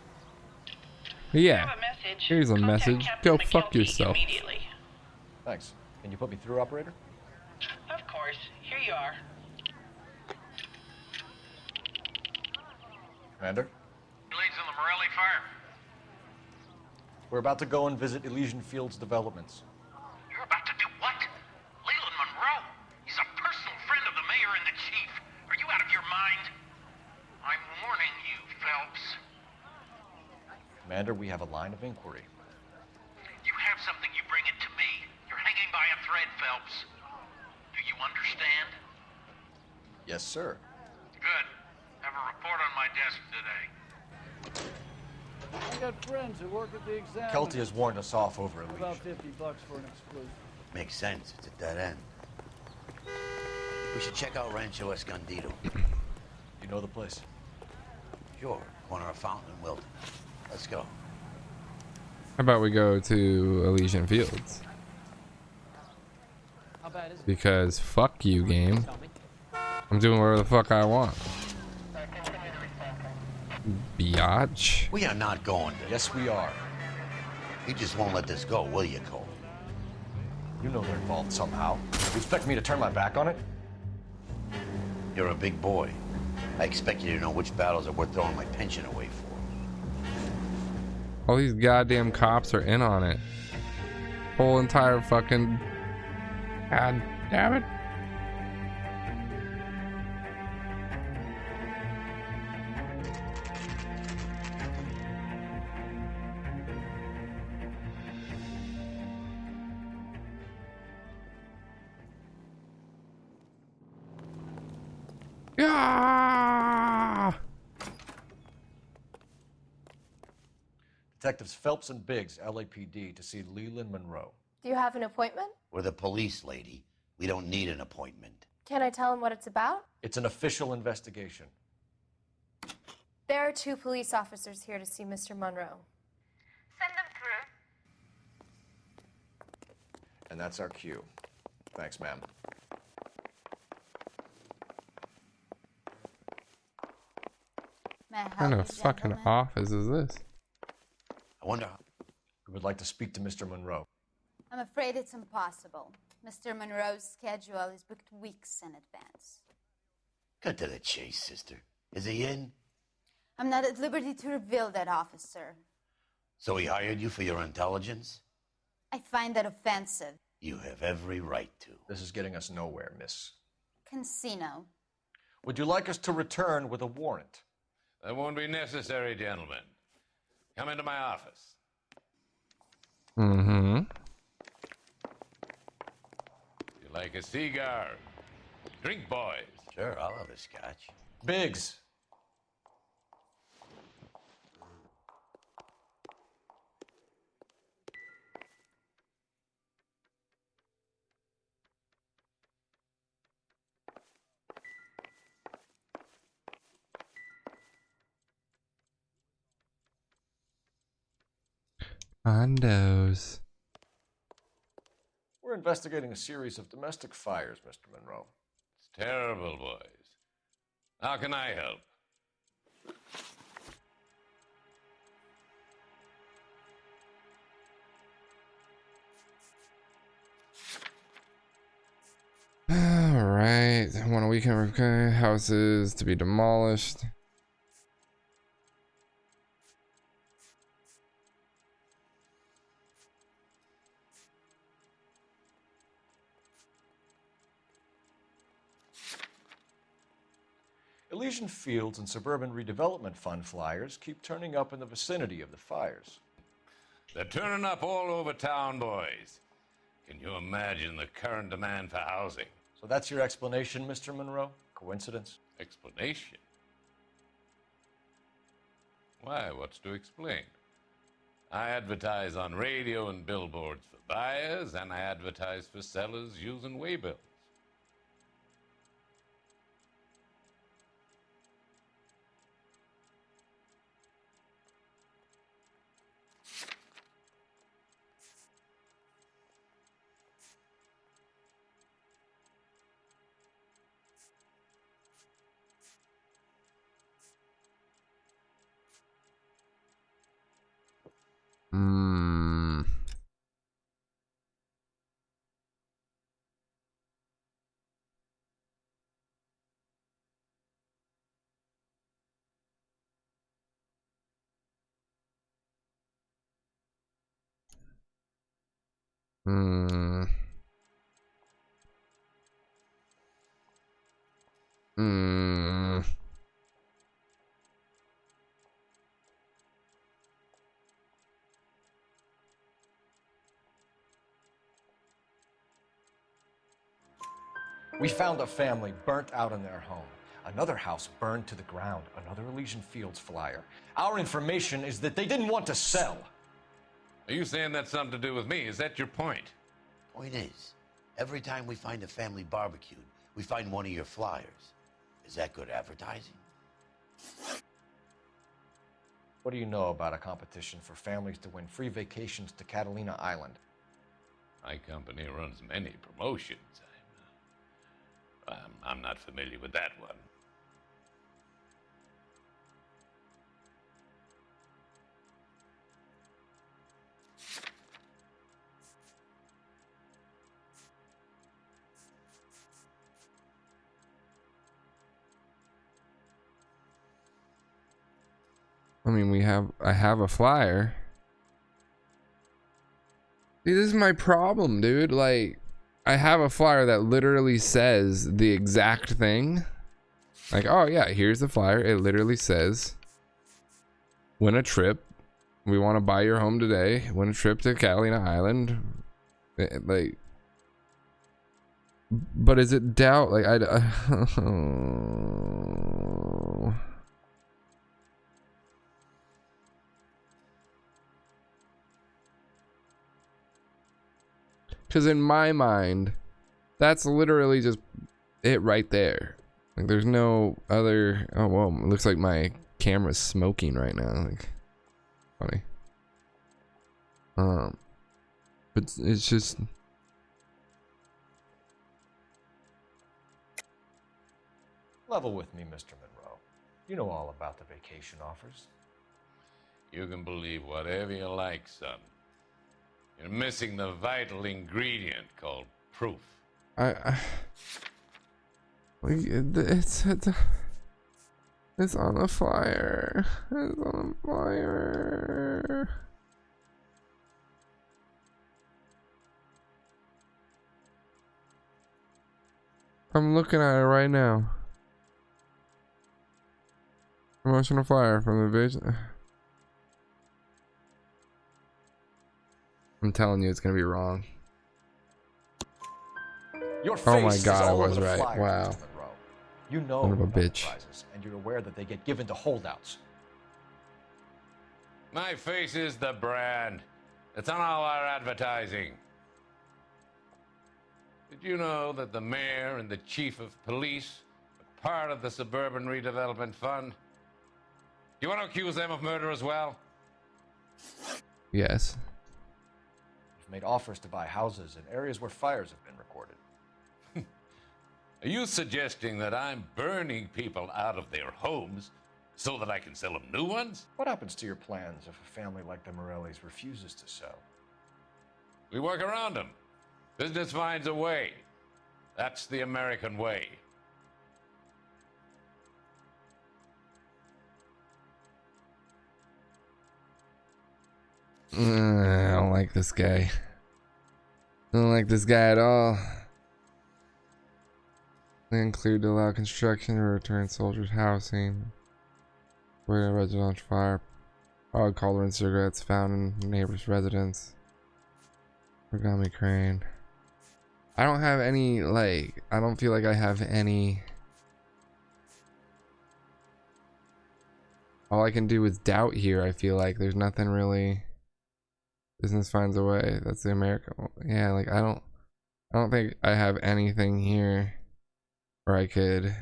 Yeah. Have a message. Here's a Contact message. Captain Go fuck McKelvey yourself. Immediately. Thanks. Can you put me through, operator? Of course. Here you are. Commander? Leads in the Morelli fire. We're about to go and visit Elysian Fields Developments. You're about to do what? Leland Monroe? He's a personal friend of the mayor and the chief. Are you out of your mind? I'm warning you, Phelps. Commander, we have a line of inquiry. You have something, you bring it to me. You're hanging by a thread, Phelps. Do you understand? Yes, sir. Good. Have a report on my desk today. I got friends who work at the exam. Kelty has warned us off over Elysian. About $50 for an exclusive. Makes sense. It's a dead end. We should check out Rancho Escondido. You know the place? Sure. Corner of Fountain and Wilton. Let's go. How about we go to Elysian Fields? How bad is it? Because fuck you, game. I'm doing whatever the fuck I want. Biatch. We are not going to. Yes, we are. You just won't let this go, will you, Cole? You know they're involved somehow. You expect me to turn my back on it? You're a big boy. I expect you to know which battles are worth throwing my pension away for. All these goddamn cops are in on it. Whole entire fucking... God damn it. Yeah! Detectives Phelps and Biggs, LAPD, to see Leland Monroe. Do you have an appointment? We're the police, lady. We don't need an appointment. Can I tell him what it's about? It's an official investigation. There are 2 police officers here to see Mr. Monroe. Send them through. And that's our cue. Thanks, ma'am. What kind of fucking office is this? I wonder. We would like to speak to Mr. Monroe. I'm afraid it's impossible. Mr. Monroe's schedule is booked weeks in advance. Cut to the chase, sister. Is he in? I'm not at liberty to reveal that, officer. So he hired you for your intelligence? I find that offensive. You have every right to. This is getting us nowhere, miss. Casino. Would you like us to return with a warrant? That won't be necessary, gentlemen. Come into my office. Mm-hmm. You like a cigar? Drink, boys. Sure, I'll have a scotch. Biggs. Condos. We're investigating a series of domestic fires, Mr. Monroe. It's terrible, boys. How can I help? Alright. I want a weekend houses to be demolished. Elysian Fields and Suburban Redevelopment Fund flyers keep turning up in the vicinity of the fires. They're turning up all over town, boys. Can you imagine the current demand for housing? So that's your explanation, Mr. Monroe? Coincidence? Explanation? Why, what's to explain? I advertise on radio and billboards for buyers, and I advertise for sellers using waybills. Hmm. Hmm. Hmm. We found a family burnt out in their home. Another house burned to the ground. Another Elysian Fields flyer. Our information is that they didn't want to sell. Are you saying that's something to do with me? Is that your point? Point is, every time we find a family barbecued, we find one of your flyers. Is that good advertising? What do you know about a competition for families to win free vacations to Catalina Island? My company runs many promotions. I'm not familiar with that one. I mean, I have a flyer. See, this is my problem, dude. Like, I have a flyer that literally says the exact thing. Like, oh yeah, here's the flyer. It literally says, win a trip. We want to buy your home today. Win a trip to Catalina Island. Like, but is it doubt? Like, because in my mind, that's literally just it right there. Like, there's no other. Oh well, it looks like my camera's smoking right now. Like, funny. But it's just. Level with me, Mr. Monroe. You know all about the vacation offers. You can believe whatever you like, son. You're missing the vital ingredient called proof. It's on the flyer. It's on the flyer. I'm looking at it right now. Promotional flyer from the vision. I'm telling you, it's gonna be wrong. Your face oh my is god, I all over was the right. flyers, Wow. Mr. Monroe. You know Son of a about the bitch. prizes, and you're aware that they get given to holdouts. My face is the brand. It's on all our advertising. Did you know that the mayor and the chief of police are part of the Suburban Redevelopment Fund? Do you want to accuse them of murder as well? Yes. You've made offers to buy houses in areas where fires have been recorded. Are you suggesting that I'm burning people out of their homes so that I can sell them new ones? What happens to your plans if a family like the Morellis refuses to sell? We work around them. Business finds a way. That's the American way. I don't like this guy. I don't like this guy at all. They include to allow construction or return soldiers' housing. Where a residential fire. Odd cauldron and cigarettes found in neighbor's residence. Origami crane. I don't have any, like, I don't feel like I have any. All I can do is doubt here. I feel like there's nothing really. Business finds a way. That's the American. Yeah, like I don't think I have anything here where I could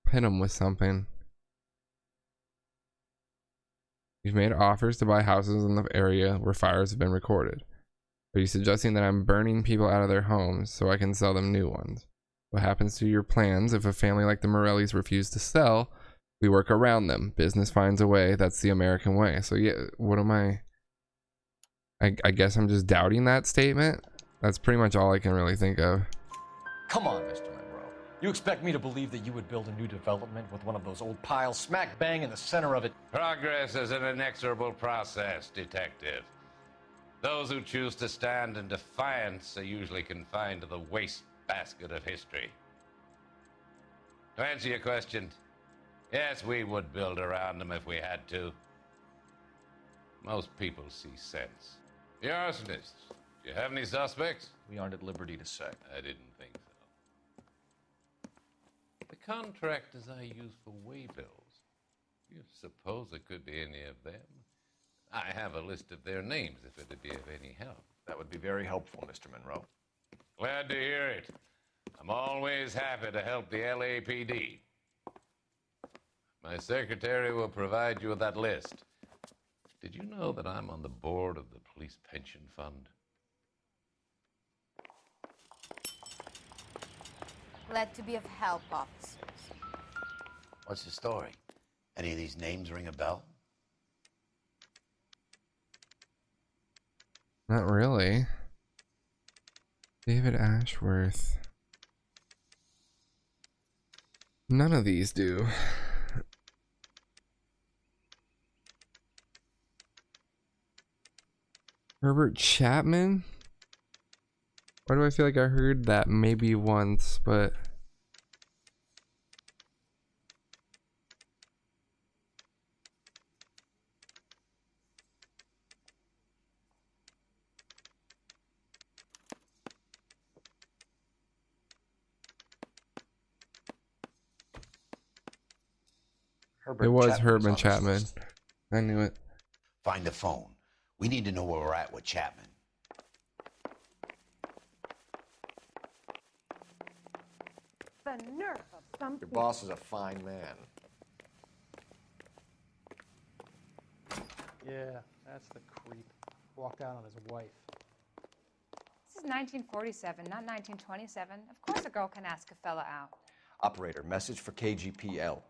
pin them with something. You've made offers to buy houses in the area where fires have been recorded. Are you suggesting that I'm burning people out of their homes so I can sell them new ones? What happens to your plans if a family like the Morellis refuse to sell? We work around them. Business finds a way. That's the American way. So yeah, what am I guess I'm just doubting that statement. That's pretty much all I can really think of. Come on, Mr. Monroe. You expect me to believe that you would build a new development with one of those old piles smack bang in the center of it? Progress is an inexorable process, Detective. Those who choose to stand in defiance are usually confined to the wastebasket of history. To answer your question, yes, we would build around them if we had to. Most people see sense. The arsonists, do you have any suspects? We aren't at liberty to say. I didn't think so. The contractors I use for waybills, you suppose it could be any of them? I have a list of their names if it'd be of any help. That would be very helpful, Mr. Monroe. Glad to hear it. I'm always happy to help the LAPD. My secretary will provide you with that list. Did you know that I'm on the board of the police pension fund? Glad to be of help, officers. What's the story? Any of these names ring a bell? Not really. David Ashworth. None of these do. Herbert Chapman? Why do I feel like I heard that maybe once, but... Herbert It was Chapman Herbert on this Chapman. list. I knew it. Find the phone. We need to know where we're at with Chapman. The nerve of some Your boss is a fine man. Yeah, that's the creep. Walked out on his wife. This is 1947, not 1927. Of course a girl can ask a fella out. Operator, message for KGPL.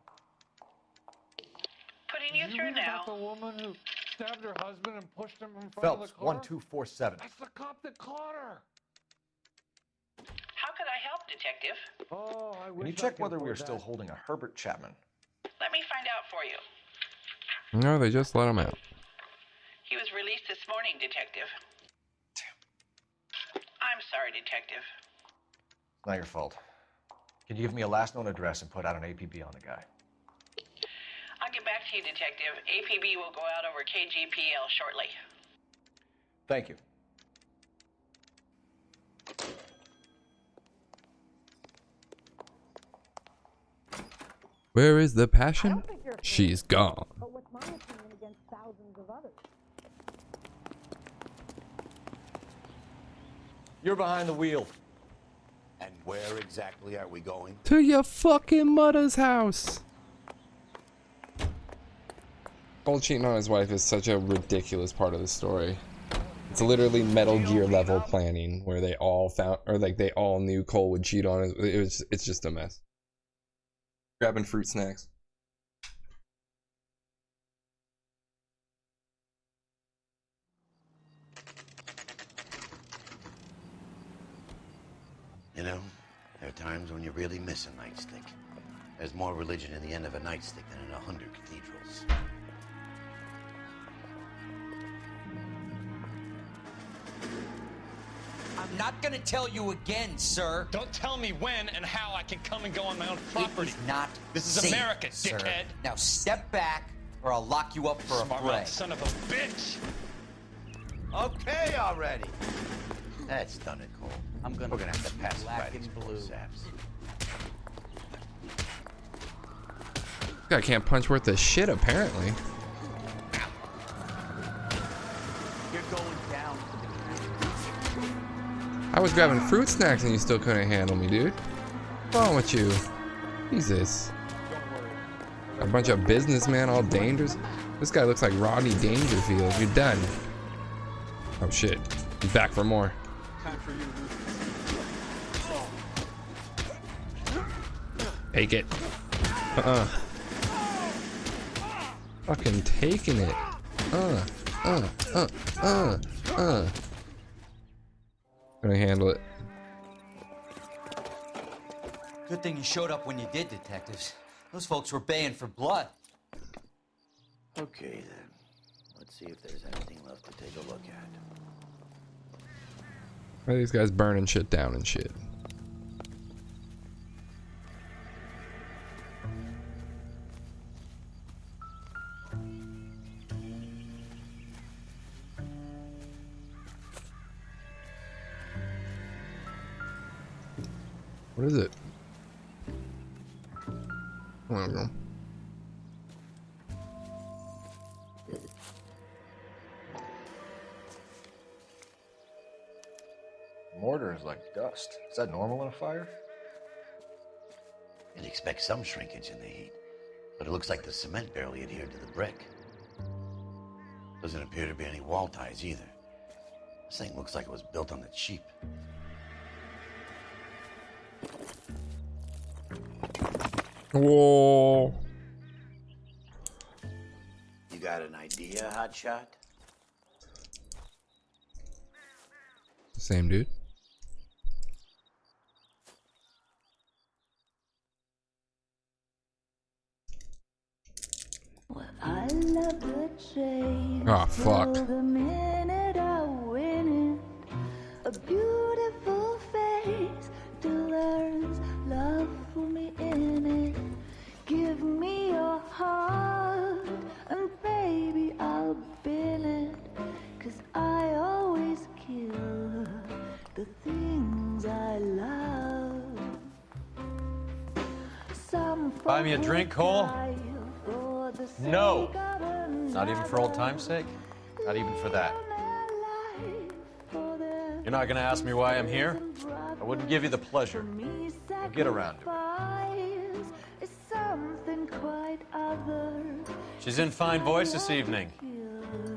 Putting you Did you through read now. about the woman who stabbed her husband and pushed him in front Phelps, of the car? 1247. That's the cop that caught her. How could I help, Detective? Oh, I Can wish you I check could whether we are afford still that. holding a Herbert Chapman? Let me find out for you. No, they just let him out. He was released this morning, Detective. I'm sorry, Detective. It's not your fault. Can you give me a last known address and put out an APB on the guy? I'll get back to you, Detective. APB will go out over KGPL shortly. Thank you. Where is the passion? She's gone. But what's my opinion against thousands of others? You're behind the wheel. And where exactly are we going? To your fucking mother's house. Cole cheating on his wife is such a ridiculous part of the story. It's literally Metal Gear level planning where they all found, or like they all knew Cole would cheat on his. It's just a mess. Grabbing fruit snacks. You know, there are times when you really miss a nightstick. There's more religion in the end of a nightstick than in 100 cathedrals. I'm not gonna tell you again, sir. Don't tell me when and how I can come and go on my own property. It is not This is safe, America, sir. dickhead. Now step back, or I'll lock you up for a Smart fray. mouth son of a bitch. Okay, already. That's done it, Cole. I'm gonna We're gonna have to pacify black these and poor blue. saps. Guy can't punch worth a shit, apparently. You're going down to the I was grabbing fruit snacks and you still couldn't handle me, dude. What's wrong with you? Jesus. A bunch of businessmen, all dangerous. This guy looks like Rodney Dangerfield. You're done. Oh shit. He's back for more. Time for you to Take it. Fucking taking it. Gonna handle it. Good thing you showed up when you did, detectives. Those folks were baying for blood. Okay, then. Let's see if there's anything left to take a look at. Why are these guys burning shit down and shit? What is it? I don't know. Mortar is like dust. Is that normal in a fire? You'd expect some shrinkage in the heat, but it looks like the cement barely adhered to the brick. Doesn't appear to be any wall ties either. This thing looks like it was built on the cheap. Whoa. You got an idea, Hotshot? Same dude. I love the chase. Oh, fuck. The minute I win it, a beautiful face delivers love for me in it. Give me your heart, and baby, I'll bill it. 'Cause I always kill the things I love. Some Buy me a drink, Cole? for the No. sake of Not even for old time's sake? Not even for that. You're not gonna ask me why I'm here? I wouldn't give you the pleasure. I'll get around to it. is something quite other. She's in fine voice this evening.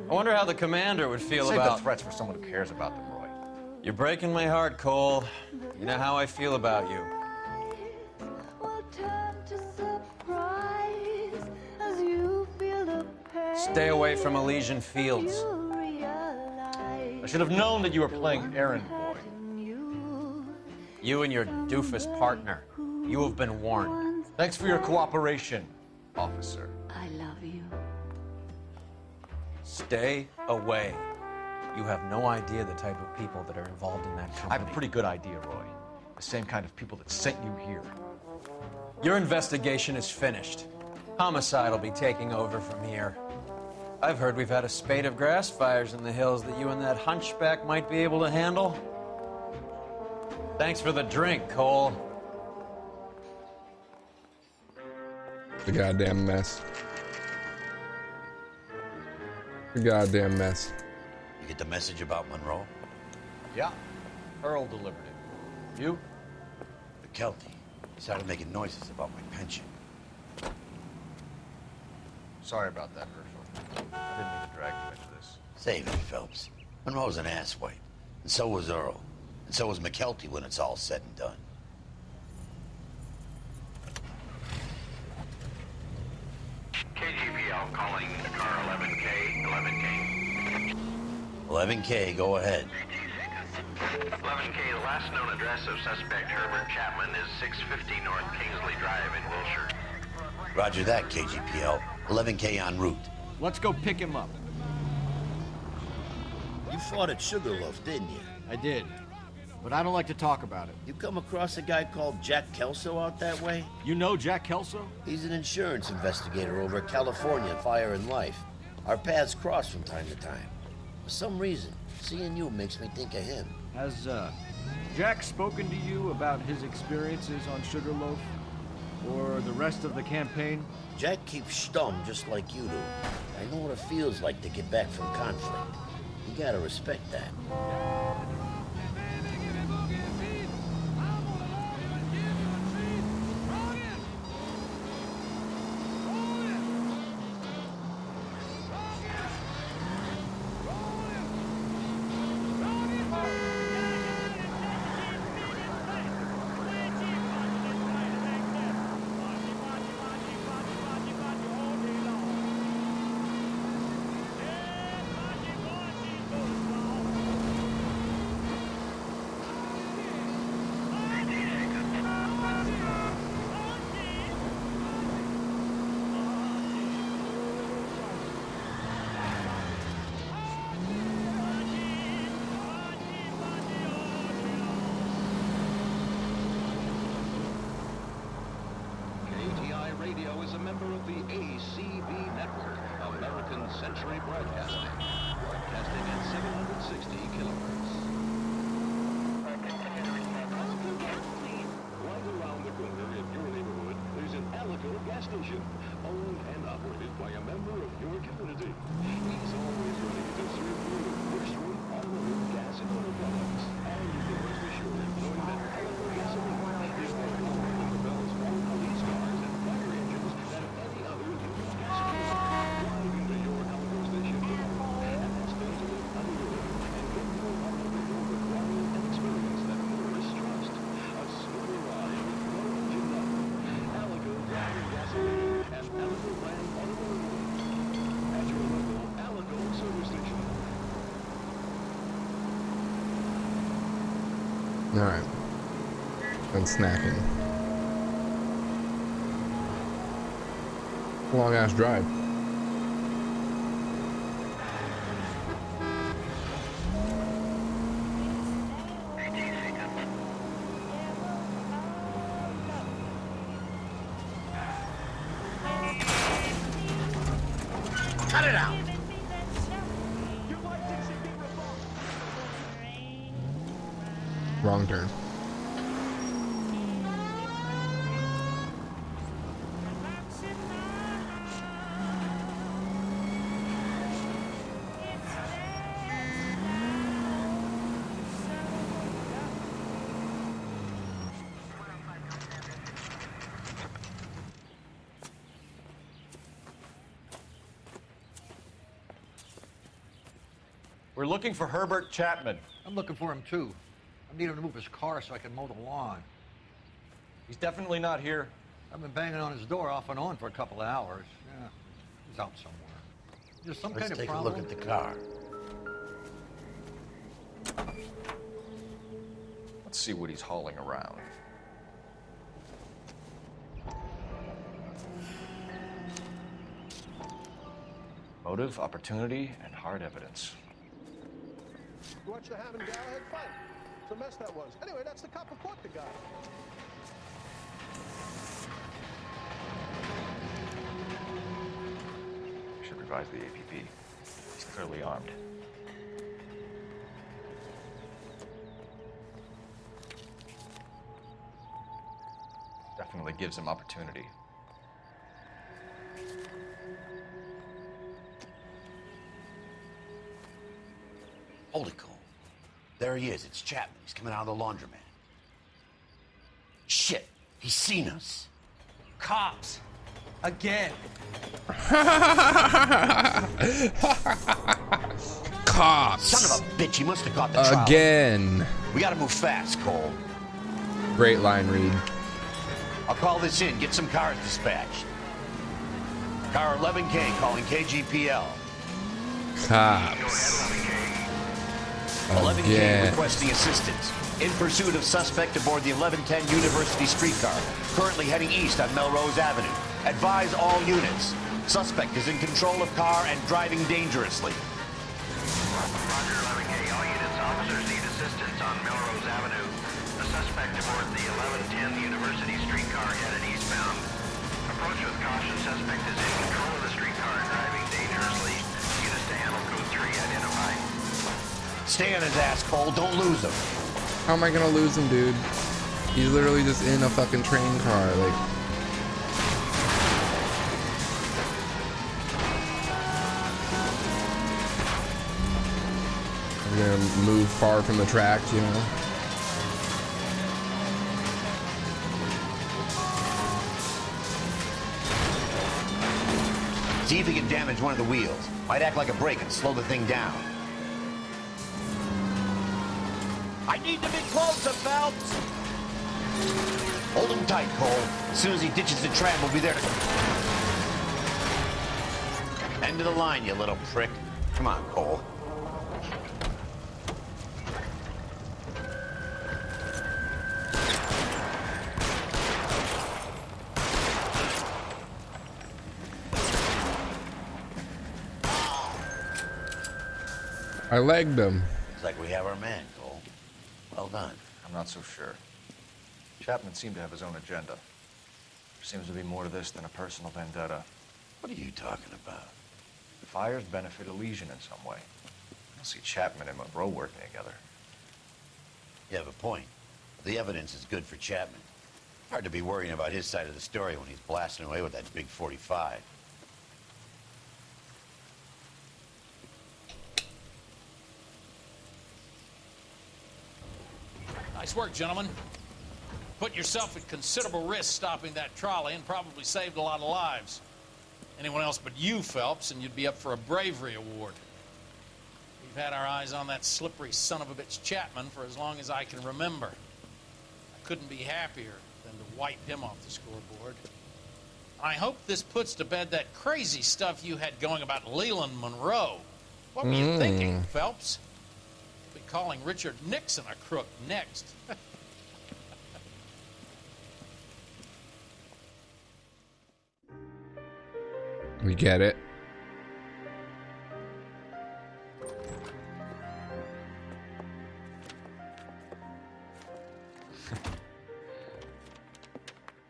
I wonder how the commander would feel Save about... the threats for someone who cares about them, Roy. You're breaking my heart, Cole. You know how I feel about you. Will turn to surprise as you feel the pain. Stay away from Elysian Fields. You realize I should have known that you were playing errand boy. You and your doofus partner. You have been warned. Thanks for your cooperation, officer. I love you. Stay away. You have no idea the type of people that are involved in that I company. have a pretty good idea, Roy. The same kind of people that sent you here. Your investigation is finished. Homicide will be taking over from here. I've heard we've had a spate of grass fires in the hills that you and that hunchback might be able to handle. Thanks for the drink, Cole. The goddamn mess. The goddamn mess. You get the message about Monroe? Yeah, Earl delivered it. You? McKelty. He started making noises about my pension. Sorry about that, Herschel. I didn't mean to drag you into this. Save it, Phelps. Monroe's an asswipe. And so was Earl. And so was McKelty when it's all said and done. KGPL calling car 11K, 11K. 11K, go ahead. 11K, the last known address of suspect Herbert Chapman is 650 North Kingsley Drive in Wilshire. Roger that, KGPL. 11K en route. Let's go pick him up. You fought at Sugarloaf, didn't you? I did. but I don't like to talk about it. You come across a guy called Jack Kelso out that way? You know Jack Kelso? He's an insurance investigator over at California Fire and Life. Our paths cross from time to time. For some reason, seeing you makes me think of him. Has, Jack spoken to you about his experiences on Sugarloaf? Or the rest of the campaign? Jack keeps stum just like you do. I know what it feels like to get back from conflict. You gotta respect that. Radio is a member of the ACB network, American Century Broadcasting, broadcasting at 760 kilohertz. Right around the corner in your neighborhood, there's an Alico gas station, owned and operated by a member of your community. He's always ready to serve you with first-rate automotive gas and oil products. And you can rest assured knowing that Alico gasoline is more common than the bells for police cars and fire engines than any other unique gasoline. Drive into your Alico station tomorrow and ask them to look under your hood and get your automobile required and experience that motorist trust. A smoother ride with no engine nothing. Alico driving gasoline and Alico brand automotive. At your local Alico service station. Alright. And snacking. Long ass drive. Cut it out! Wrong turn. We're looking for Herbert Chapman. I'm looking for him too. I need him to move his car so I can mow the lawn. He's definitely not here. I've been banging on his door off and on for a couple of hours. Yeah, he's out somewhere. There's some kind of Let's take problem. a look at the car. Let's see what he's hauling around. Motive, opportunity, and hard evidence. You watch the Ham and Galahad fight. It's a mess that was. Anyway, that's the cop who caught the guy. We should revise the APP. He's clearly armed. Definitely gives him opportunity. Holy cow. There he is. It's Chapman. He's coming out of the laundromat. Shit. He's seen us. Cops. Again. Cops. Son of a bitch. He must have caught the trolley. Again. We gotta move fast, Cole. Great line read. I'll call this in. Get some cars dispatched. Car 11K calling KGPL. Cops. 11K Again. requesting assistance. In pursuit of suspect aboard the 1110 University streetcar, currently heading east on Melrose Avenue. Advise all units. Suspect is in control of car and driving dangerously. Roger, 11K. All units, officers need assistance on Melrose Avenue. Stay on his ass, Cole. Don't lose him. How am I gonna lose him, dude? He's literally just in a fucking train car, like. I'm gonna move far from the tracks, you know? See if he can damage one of the wheels. Might act like a brake and slow the thing down. I need to be closer, Phelps! Hold him tight, Cole. As soon as he ditches the tram, we'll be there to... End of the line, you little prick. Come on, Cole. I legged him. Looks like we have our man, Cole. Well done. I'm not so sure. Chapman seemed to have his own agenda. There seems to be more to this than a personal vendetta. What are you talking about? The fires benefit Elysian in some way. I don't see Chapman and Monroe working together. You have a point. The evidence is good for Chapman. Hard to be worrying about his side of the story when he's blasting away with that big 45. Nice work, gentlemen. Put yourself at considerable risk stopping that trolley and probably saved a lot of lives. Anyone else but you, Phelps, and you'd be up for a bravery award. We've had our eyes on that slippery son of a bitch Chapman for as long as I can remember. I couldn't be happier than to wipe him off the scoreboard. I hope this puts to bed that crazy stuff you had going about Leland Monroe. What were you thinking, Phelps? Be calling Richard Nixon a crook next. We get it.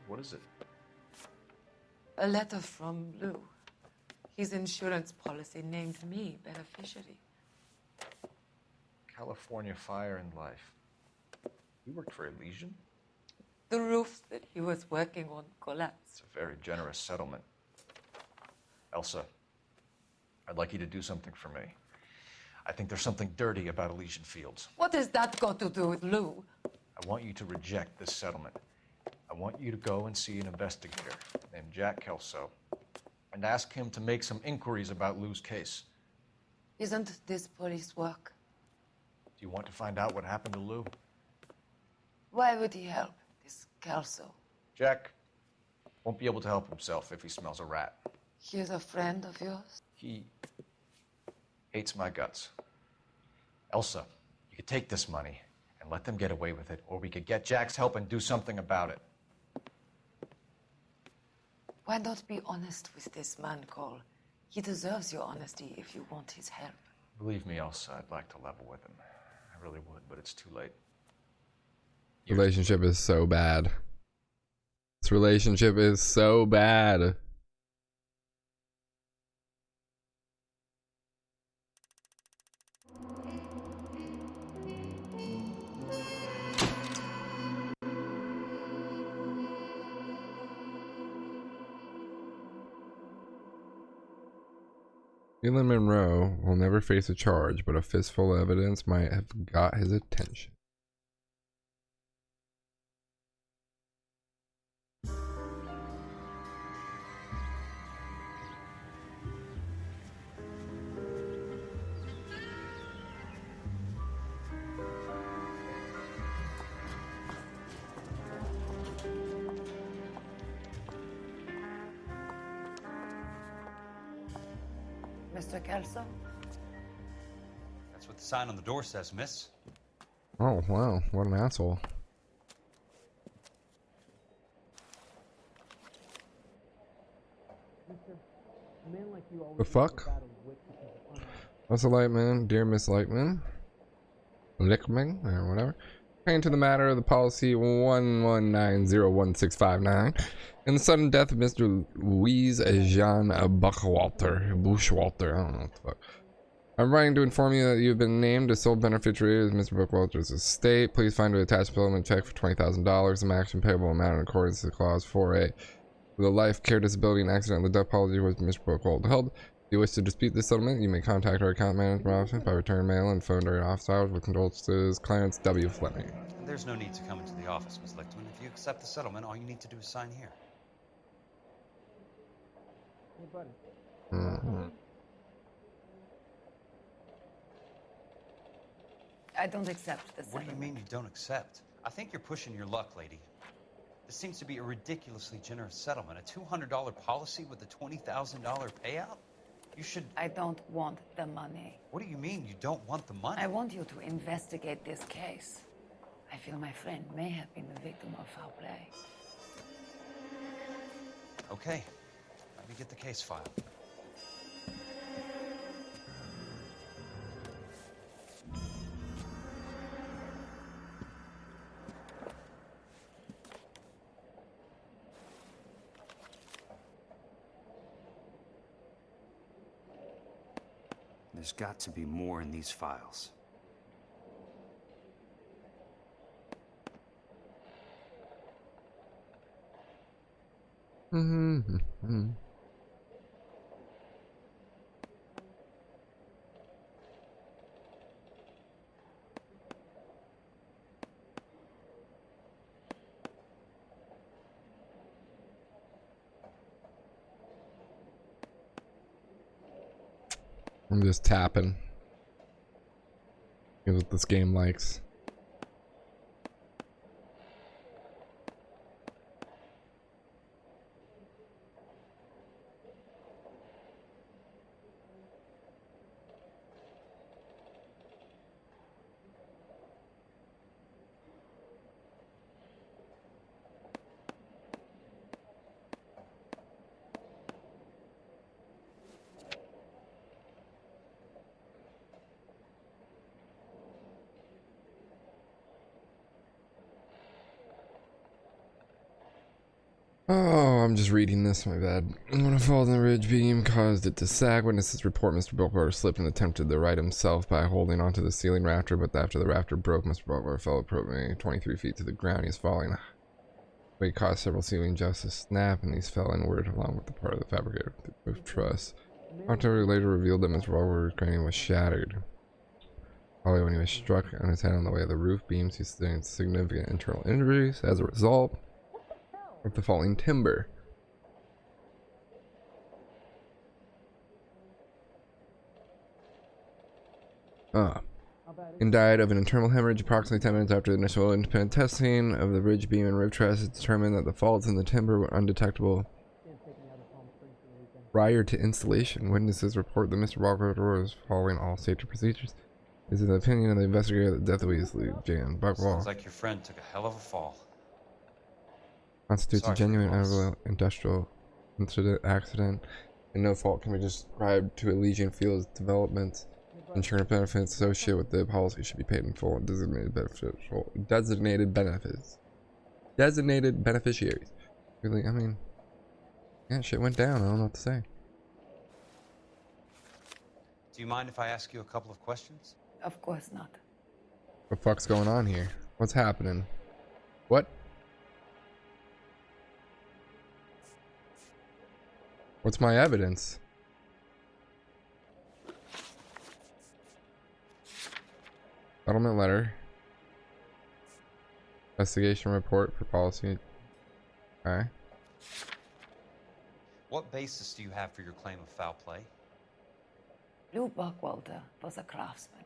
What is it? A letter from Lou. His insurance policy named me beneficiary. California Fire and Life. You worked for Elysian? The roof that he was working on collapsed. It's a very generous settlement. Elsa, I'd like you to do something for me. I think there's something dirty about Elysian Fields. What has that got to do with Lou? I want you to reject this settlement. I want you to go and see an investigator named Jack Kelso and ask him to make some inquiries about Lou's case. Isn't this police work? Do you want to find out what happened to Lou? Why would he help, this Kelso? Jack won't be able to help himself if he smells a rat. He's a friend of yours? He hates my guts. Elsa, you could take this money and let them get away with it, or we could get Jack's help and do something about it. Why not be honest with this man, Cole? He deserves your honesty if you want his help. Believe me, Elsa, I'd like to level with him. I really would, but it's too late. Relationship is so bad. This relationship is so bad. Leland Monroe will never face a charge, but a fistful of evidence might have got his attention. Mr. Kelso? That's what the sign on the door says, miss. Oh, wow. What an asshole. The fuck? What's the light, man? Dear Miss Lightman? Lickman? Or whatever. Pertaining to the matter of the policy 1190165 in the sudden death of Mr. Louise Jean Bushwalter, I don't know what the fuck. I'm writing to inform you that you've been named as sole beneficiary of Mr. Bookwalter's estate. Please find an attached settlement check for $20,000, the maximum payable amount in accordance to Clause 4A. For the life, care, disability, and accidental death policy which Mr. Bookwalter held. If you wish to dispute this settlement, you may contact our account management office by return mail and phone during office hours with condolences, Clarence W. Fleming. There's no need to come into the office, Miss Lichtman. If you accept the settlement, all you need to do is sign here. Hey, buddy. Mm-hmm. I don't accept the What do you mean you don't accept? I think you're pushing your luck, lady. This seems to be a ridiculously generous settlement. A $200 policy with a $20,000 payout? You should... I don't want the money. What do you mean you don't want the money? I want you to investigate this case. I feel my friend may have been the victim of foul play. Okay. Let me get the case file. There's got to be more in these files. Mm-hmm. I'm just tapping. Here's what this game likes. Oh, I'm just reading this, my bad. When a fall in the ridge beam caused it to sag, witnesses report Mr. Bookwalter slipped and attempted to right himself by holding onto the ceiling rafter, but after the rafter broke, Mr. Bookwalter fell approximately 23 feet to the ground. He was falling. Weight caused several ceiling juts to snap, and these fell inward along with the part of the fabricated roof truss. October later revealed that Mr. Bookwalter's cranium was shattered. Probably when he was struck on his head on the way of the roof beams, he sustained significant internal injuries as a result of the falling timber. And died of an internal hemorrhage approximately 10 minutes after the initial independent testing of the ridge beam and roof truss. It determined that the faults in the timber were undetectable prior to installation. Witnesses report that Mr. Walker was following all safety procedures. It is the opinion of the investigator that the death of Weasley Jan Buckwall Sounds like your friend took a hell of a fall. constitutes a genuine industrial incident accident, and no fault can be described to a Legion Field's development. Insurance benefits associated with the policy should be paid in full. Designated beneficiaries. Really, I mean, yeah, shit went down. I don't know what to say. Do you mind if I ask you a couple of questions? Of course not. What the fuck's going on here? What's happening? What? What's my evidence? Settlement letter. Investigation report for policy. Okay. What basis do you have for your claim of foul play? Lou Buckwalter was a craftsman.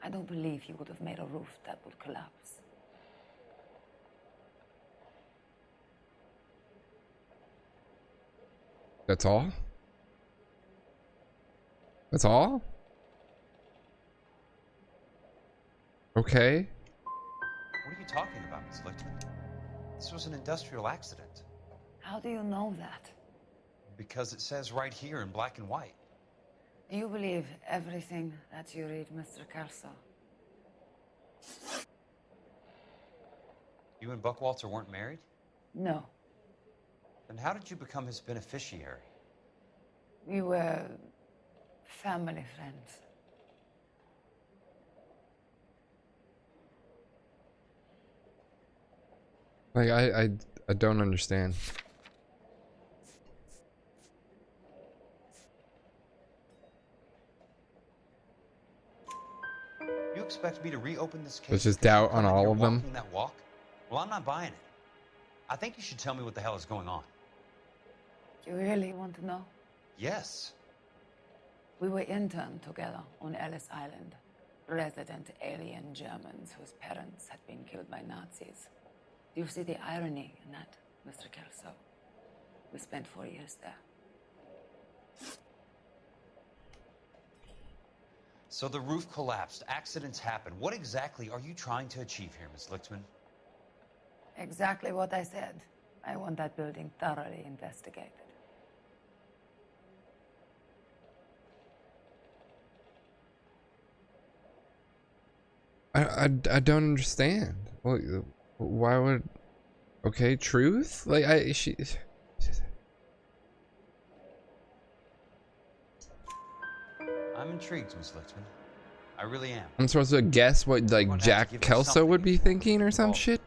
I don't believe he would have made a roof that would collapse. That's all? That's all? Okay. What are you talking about, Miss Lichtman? This was an industrial accident. How do you know that? Because it says right here in black and white. Do you believe everything that you read, Mr. Kelso? You and Buckwalter weren't married? No. Then how did you become his beneficiary? We were family friends. Like I don't understand. You expect me to reopen this case? There's just because you doubt on come in all here of them. walking that walk? Well, I'm not buying it. I think you should tell me what the hell is going on. You really want to know? Yes. We were interned together on Ellis Island. Resident alien Germans whose parents had been killed by Nazis. Do you see the irony in that, Mr. Kelso? We spent 4 years there. So the roof collapsed, accidents happen. What exactly are you trying to achieve here, Miss Lichtman? Exactly what I said. I want that building thoroughly investigated. I don't understand. Well, why would? Okay, truth. Like I'm intrigued, Miss Lichtman. I really am. I'm supposed to guess what like Jack Kelso would be thinking or some shit.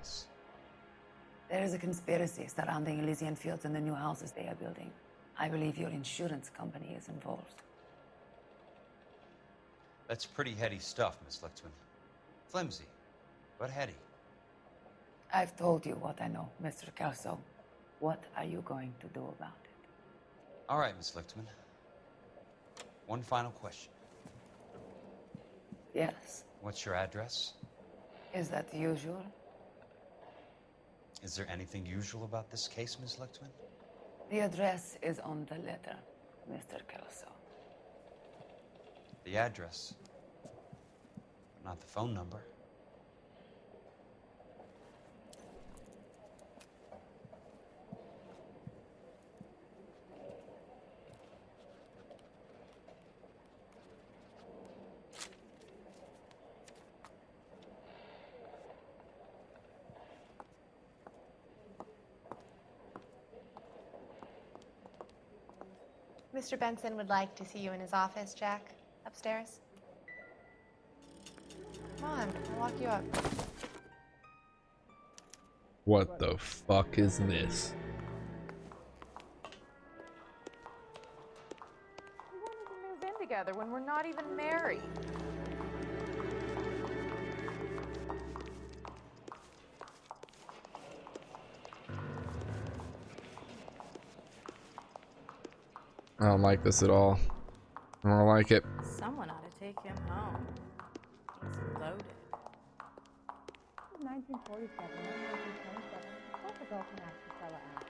There is a conspiracy surrounding Elysian Fields and the new houses they are building. I believe your insurance company is involved. That's pretty heady stuff, Miss Lichtman. Flimsy, but heady. I've told you what I know, Mr. Kelso. What are you going to do about it? All right, Miss Lichtman. One final question. Yes. What's your address? Is that usual? Is there anything usual about this case, Miss Lichtman? The address is on the letter, Mr. Kelso. The address, not the phone number. Mr. Benson would like to see you in his office, Jack. Upstairs. Come on, I'll walk you up. What the fuck is this? We wanted to move in together when we're not even married. I don't like this at all. I don't like it. Someone ought to take him home. He's loaded. 1947, 1927. Of course a girl can ask a fella out.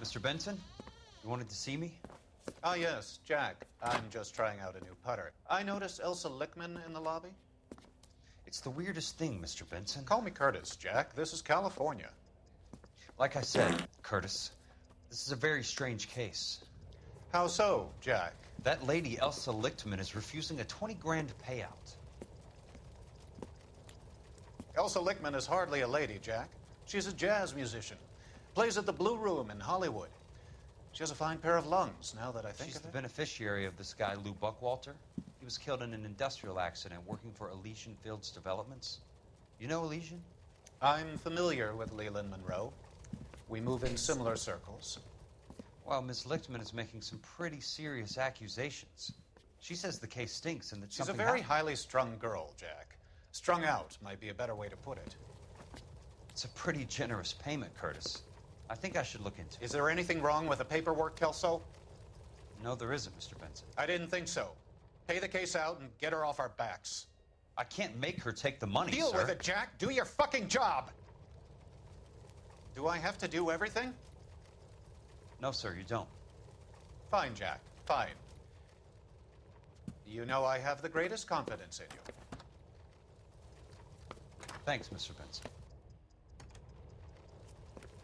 Mr. Benson, you wanted to see me? Ah, yes, Jack. I'm just trying out a new putter. I noticed Elsa Lichtman in the lobby. It's the weirdest thing, Mr. Benson. Call me Curtis, Jack. This is California. Like I said, Curtis, this is a very strange case. How so, Jack? That lady, Elsa Lichtman, is refusing a 20 grand payout. Elsa Lichtman is hardly a lady, Jack. She's a jazz musician. Plays at the Blue Room in Hollywood. She has a fine pair of lungs, now that I think She's of the it. beneficiary of this guy, Lou Buckwalter. He was killed in an industrial accident working for Elysian Fields Developments. You know Elysian? I'm familiar with Leland Monroe. We move in similar circles. Well, Miss Lichtman is making some pretty serious accusations. She says the case stinks and that She's a something very happened. highly strung girl, Jack. Strung out might be a better way to put it. It's a pretty generous payment, Curtis. I think I should look into it. Is there anything wrong with the paperwork, Kelso? No, there isn't, Mr. Benson. I didn't think so. Pay the case out and get her off our backs. I can't make her take the money, Deal sir. with it, Jack. Do your fucking job. Do I have to do everything? No, sir, you don't. Fine, Jack. Fine. You know I have the greatest confidence in you. Thanks, Mr. Benson.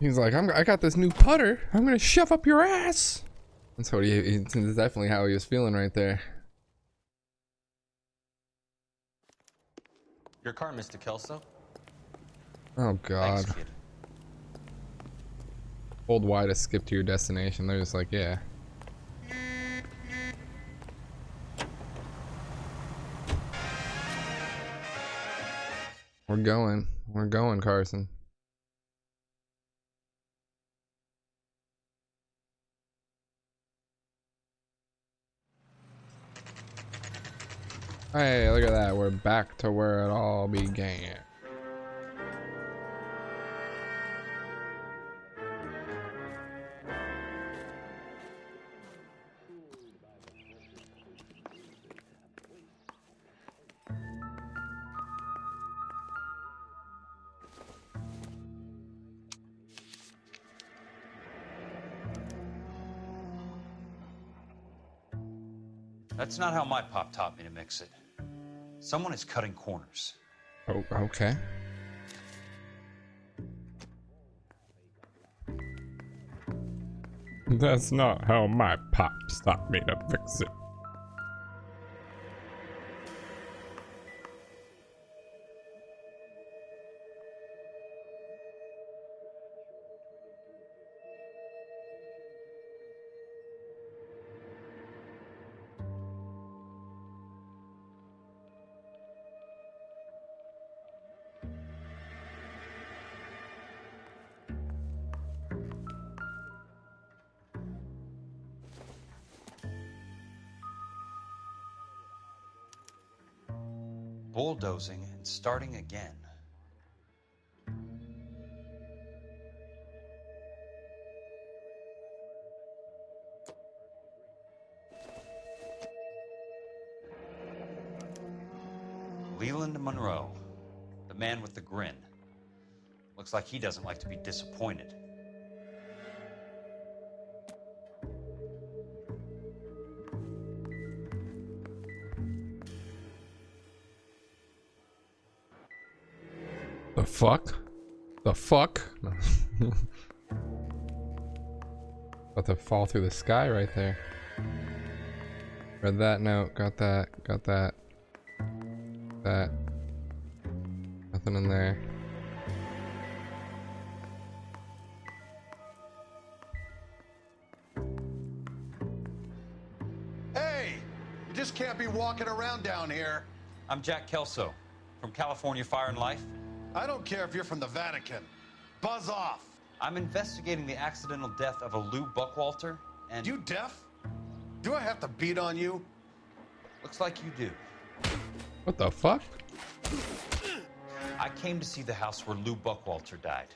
He's like, I got this new putter. I'm gonna shove up your ass. That's what that's definitely how he was feeling right there. Your car, Mr. Kelso? Oh God. Thanks, kid. Hold Y to skip to your destination. They're just like, yeah. We're going. We're going, Carson. Hey, look at that. We're back to where it all began. That's not how my pop taught me to mix it. Someone is cutting corners. Oh, okay. That's not how my pops taught me to fix it. Bulldozing and starting again. Leland Monroe, the man with the grin. Looks like he doesn't like to be disappointed. The fuck? The fuck? No. About to fall through the sky right there. Read that note. Got that. Got that. That. Nothing in there. Hey! You just can't be walking around down here. I'm Jack Kelso from California Fire and Life. I don't care if you're from the Vatican. Buzz off. I'm investigating the accidental death of a Lou Buckwalter, and... You deaf? Do I have to beat on you? Looks like you do. What the fuck? I came to see the house where Lou Buckwalter died.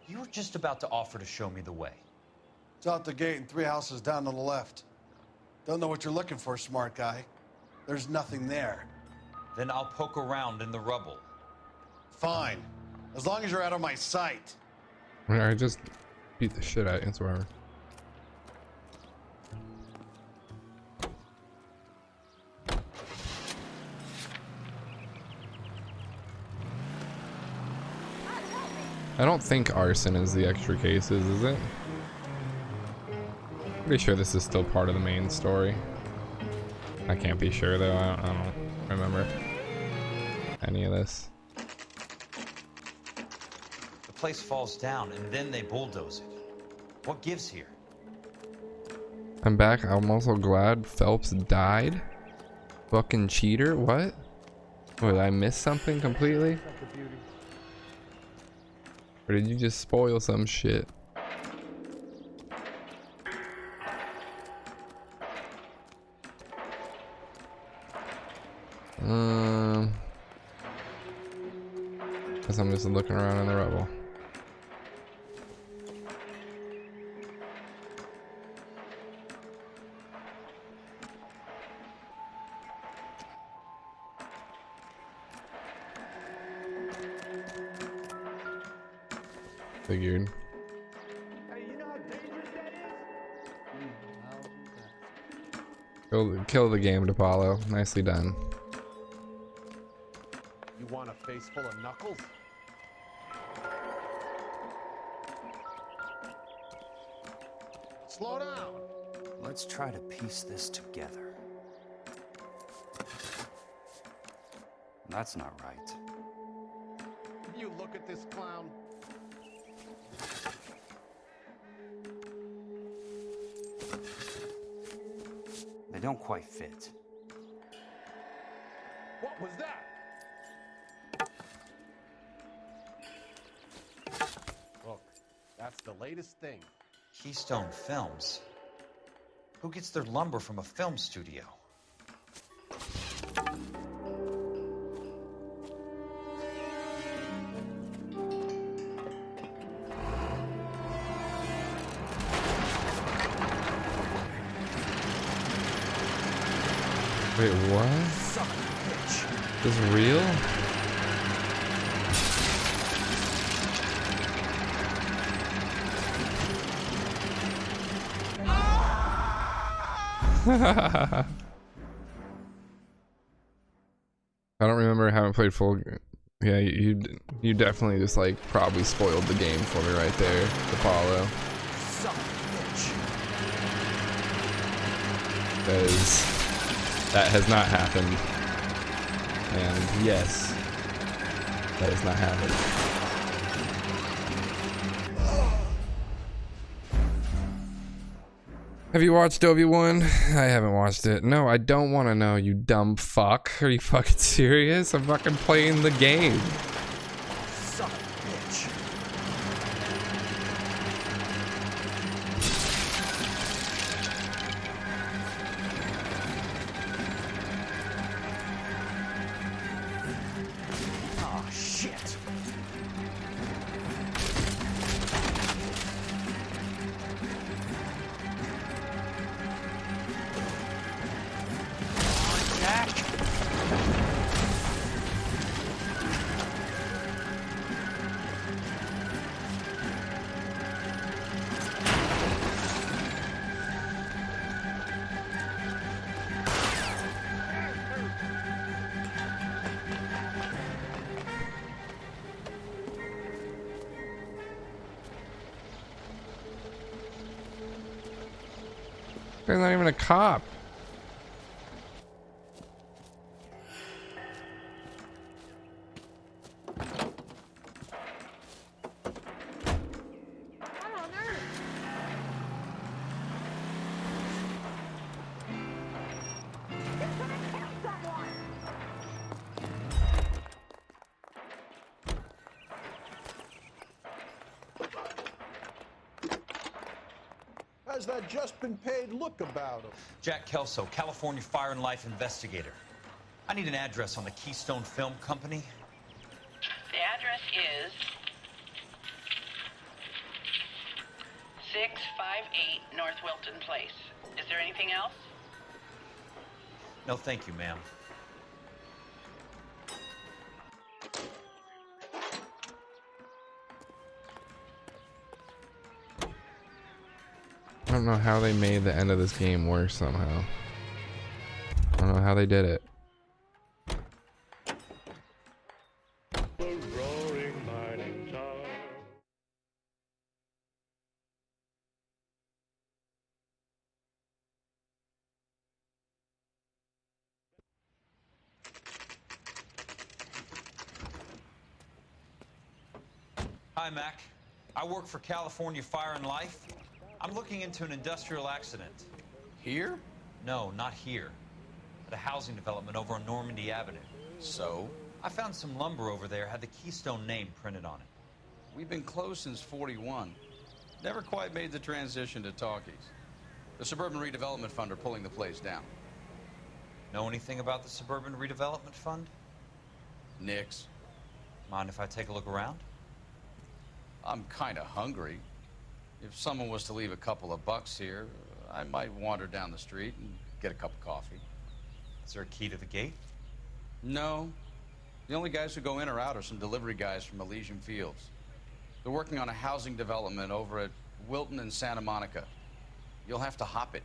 You were just about to offer to show me the way. It's out the gate and 3 houses down on the left. Don't know what you're looking for, smart guy. There's nothing there. Then I'll poke around in the rubble. Fine. As long as you're out of my sight. I just beat the shit out of it, whatever. I don't think arson is the extra cases, is it? Pretty sure this is still part of the main story. I can't be sure though. I don't remember any of this. The place falls down and then they bulldoze it. What gives here? I'm back. I'm also glad Phelps died. Fucking cheater. What? Did I miss something completely? Or did you just spoil some shit? Guess I'm just looking around in the rubble. Figured. Kill the game, DePaulo. Nicely done. You want a face full of knuckles? Slow down. Let's try to piece this together. That's not right. You look at this clown. They don't quite fit. What was that? That's the latest thing. Keystone Films? Who gets their lumber from a film studio? Wait, what? This is real? I don't remember. Haven't played full. Yeah, you definitely just like probably spoiled the game for me right there, Apollo. Because that has not happened. And yes, that has not happened. Have you watched Obi-Wan? I haven't watched it. No, I don't want to know, you dumb fuck. Are you fucking serious? I'm fucking playing the game. Son of a bitch. Oh, shit. He's not even a cop. How's that just been paid look about him? Jack Kelso, California Fire and Life investigator. I need an address on the Keystone Film Company. The address is 658 North Wilton Place. Is there anything else? No, thank you, ma'am. I don't know how they made the end of this game worse somehow. I don't know how they did it. The roaring mining town. Hi, Mac. I work for California Fire and Life. I'm looking into an industrial accident. Here? No, not here. At a housing development over on Normandy Avenue. So? I found some lumber over there, had the Keystone name printed on it. We've been closed since 41. Never quite made the transition to talkies. The Suburban Redevelopment Fund are pulling the place down. Know anything about the Suburban Redevelopment Fund? Nix. Mind if I take a look around? I'm kind of hungry. If someone was to leave a couple of bucks here, I might wander down the street and get a cup of coffee. Is there a key to the gate? No. The only guys who go in or out are some delivery guys from Elysian Fields. They're working on a housing development over at Wilton and Santa Monica. You'll have to hop it.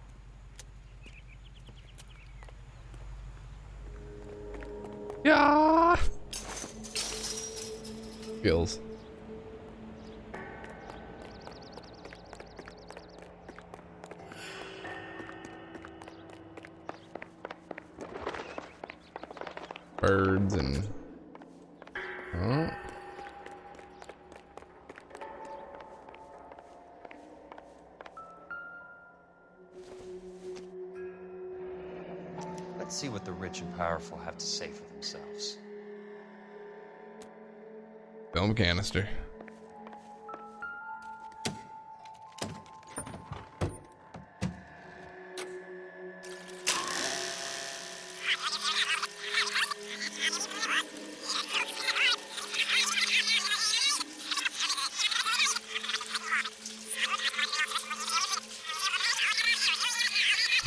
Yeah. Skills. Birds and oh. Let's see what the rich and powerful have to say for themselves. Film canister.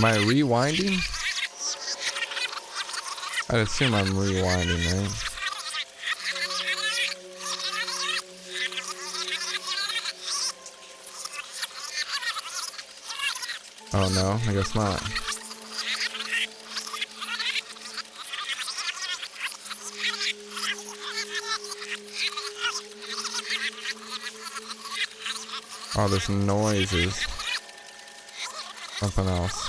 Am I rewinding? I'd assume I'm rewinding, right? Oh no, I guess not. Oh, this noise is something else.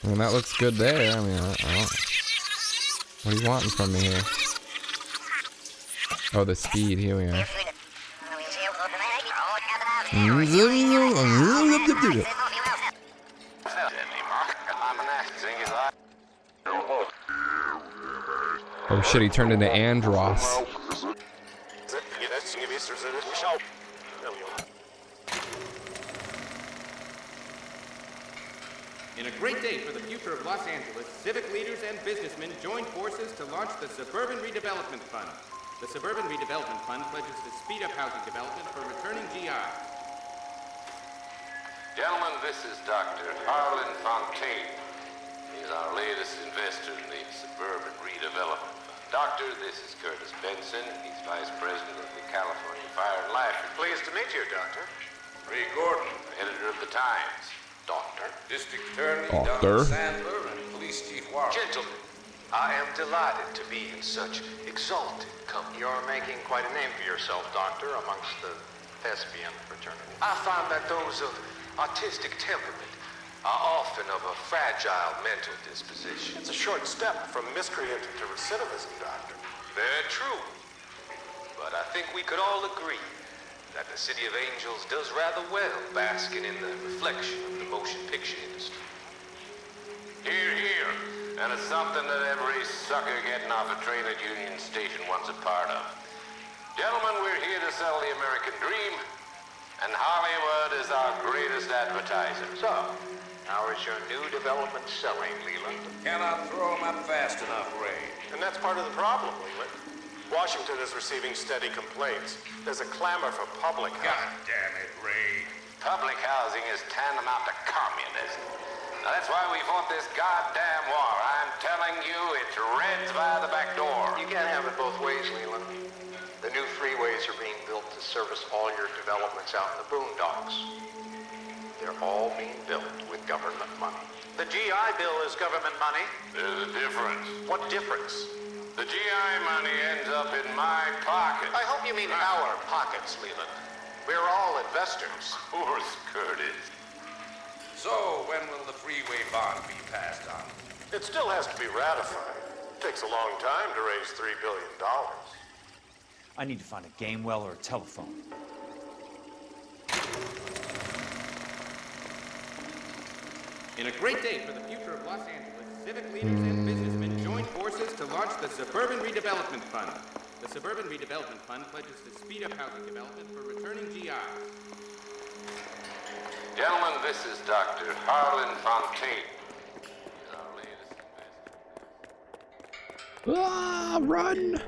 I mean, that looks good there. I mean, I don't... What are you wanting from me here? Oh, the speed. Here we are. Oh shit, he turned into Andros. In a great day for the future of Los Angeles, civic leaders and businessmen joined forces to launch the Suburban Redevelopment Fund. The Suburban Redevelopment Fund pledges to speed up housing development for returning GIs. Gentlemen, this is Dr. Harlan Fontaine. He's our latest investor in the Suburban Redevelopment Fund. Doctor, this is Curtis Benson. He's Vice President of the California Fire and Life. Pleased to meet you, Doctor. Ray Gordon, editor of the Times. Doctor. District Attorney Don Sandler and Police Chief Warren. Gentlemen, I am delighted to be in such exalted company. You're making quite a name for yourself, Doctor, amongst the thespian fraternity. I find that those of artistic temperament are often of a fragile mental disposition. It's a short step from miscreant to recidivism, Doctor. Very true. But I think we could all agree that the City of Angels does rather well basking in the reflection of the motion picture industry. Hear, hear. And it's something that every sucker getting off a train at Union Station wants a part of. Gentlemen, we're here to sell the American dream, and Hollywood is our greatest advertiser. So, how is your new development selling, Leland? Cannot throw them up fast enough, Ray. And that's part of the problem, Leland. Washington is receiving steady complaints. There's a clamor for public housing. God damn it, Ray. Public housing is tantamount to communism. Now, that's why we fought this goddamn war. I'm telling you, it's Reds by the back door. You can't have it both ways, Leland. The new freeways are being built to service all your developments out in the boondocks. They're all being built with government money. The GI Bill is government money. There's a difference. What difference? The GI money ends up in my pocket. I hope you mean our pockets, Leland. We're all investors. Of course, Curtis. So, when will the freeway bond be passed on? It still has to be ratified. It takes a long time to raise $3 billion. I need to find a game well or a telephone. In a great day for the future of Los Angeles, civic leaders and businessmen joined forces to launch the Suburban Redevelopment Fund. The Suburban Redevelopment Fund pledges to speed up housing development for returning GIs. Gentlemen, this is Dr. Harlan Fontaine. Ah, run!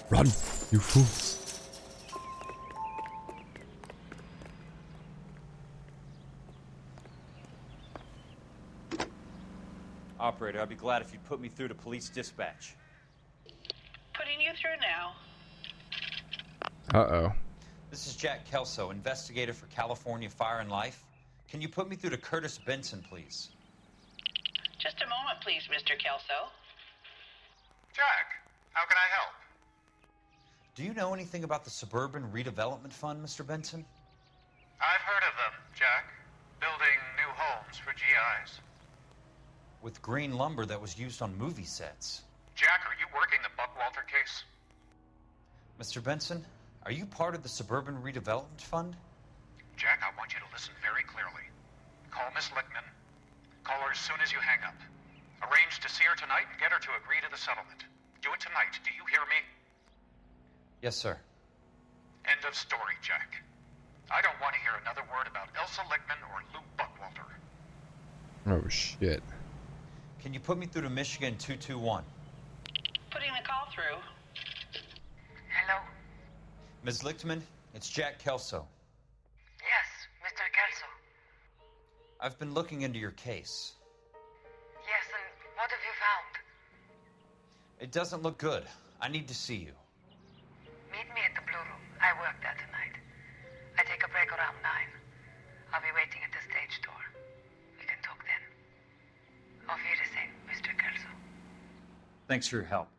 Run, you fools. Operator, I'd be glad if you'd put me through to police dispatch. Putting you through now. Uh-oh. This is Jack Kelso, investigator for California Fire and Life. Can you put me through to Curtis Benson, please? Just a moment, please, Mr. Kelso. Jack, how can I help? Do you know anything about the Suburban Redevelopment Fund, Mr. Benson? I've heard of them, Jack. Building new homes for GIs. With green lumber that was used on movie sets. Jack, are you working the Buckwalter case? Mr. Benson, are you part of the Suburban Redevelopment Fund? Jack, I want you to listen very clearly. Call Miss Lickman. Call her as soon as you hang up. Arrange to see her tonight and get her to agree to the settlement. Do it tonight. Do you hear me? Yes, sir. End of story, Jack. I don't want to hear another word about Elsa Lickman or Lou Buckwalter. Oh, shit. Can you put me through to Michigan 221? Putting the call through. Ms. Lichtman, it's Jack Kelso. Yes, Mr. Kelso. I've been looking into your case. Yes, and what have you found? It doesn't look good. I need to see you. Meet me at the Blue Room. I work there tonight. I take a break around 9. I'll be waiting at the stage door. We can talk then. Auf Wiedersehen, Mr. Kelso. Thanks for your help.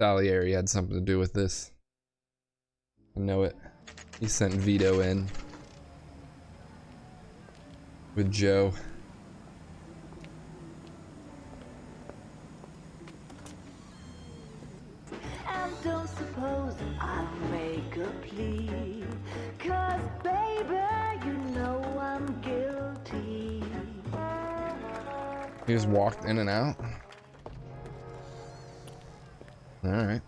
Salieri had something to do with this. I know it. He sent Vito in with Joe. And don't suppose I'll make a plea, 'cause baby, you know I'm guilty. He just walked in and out. All right.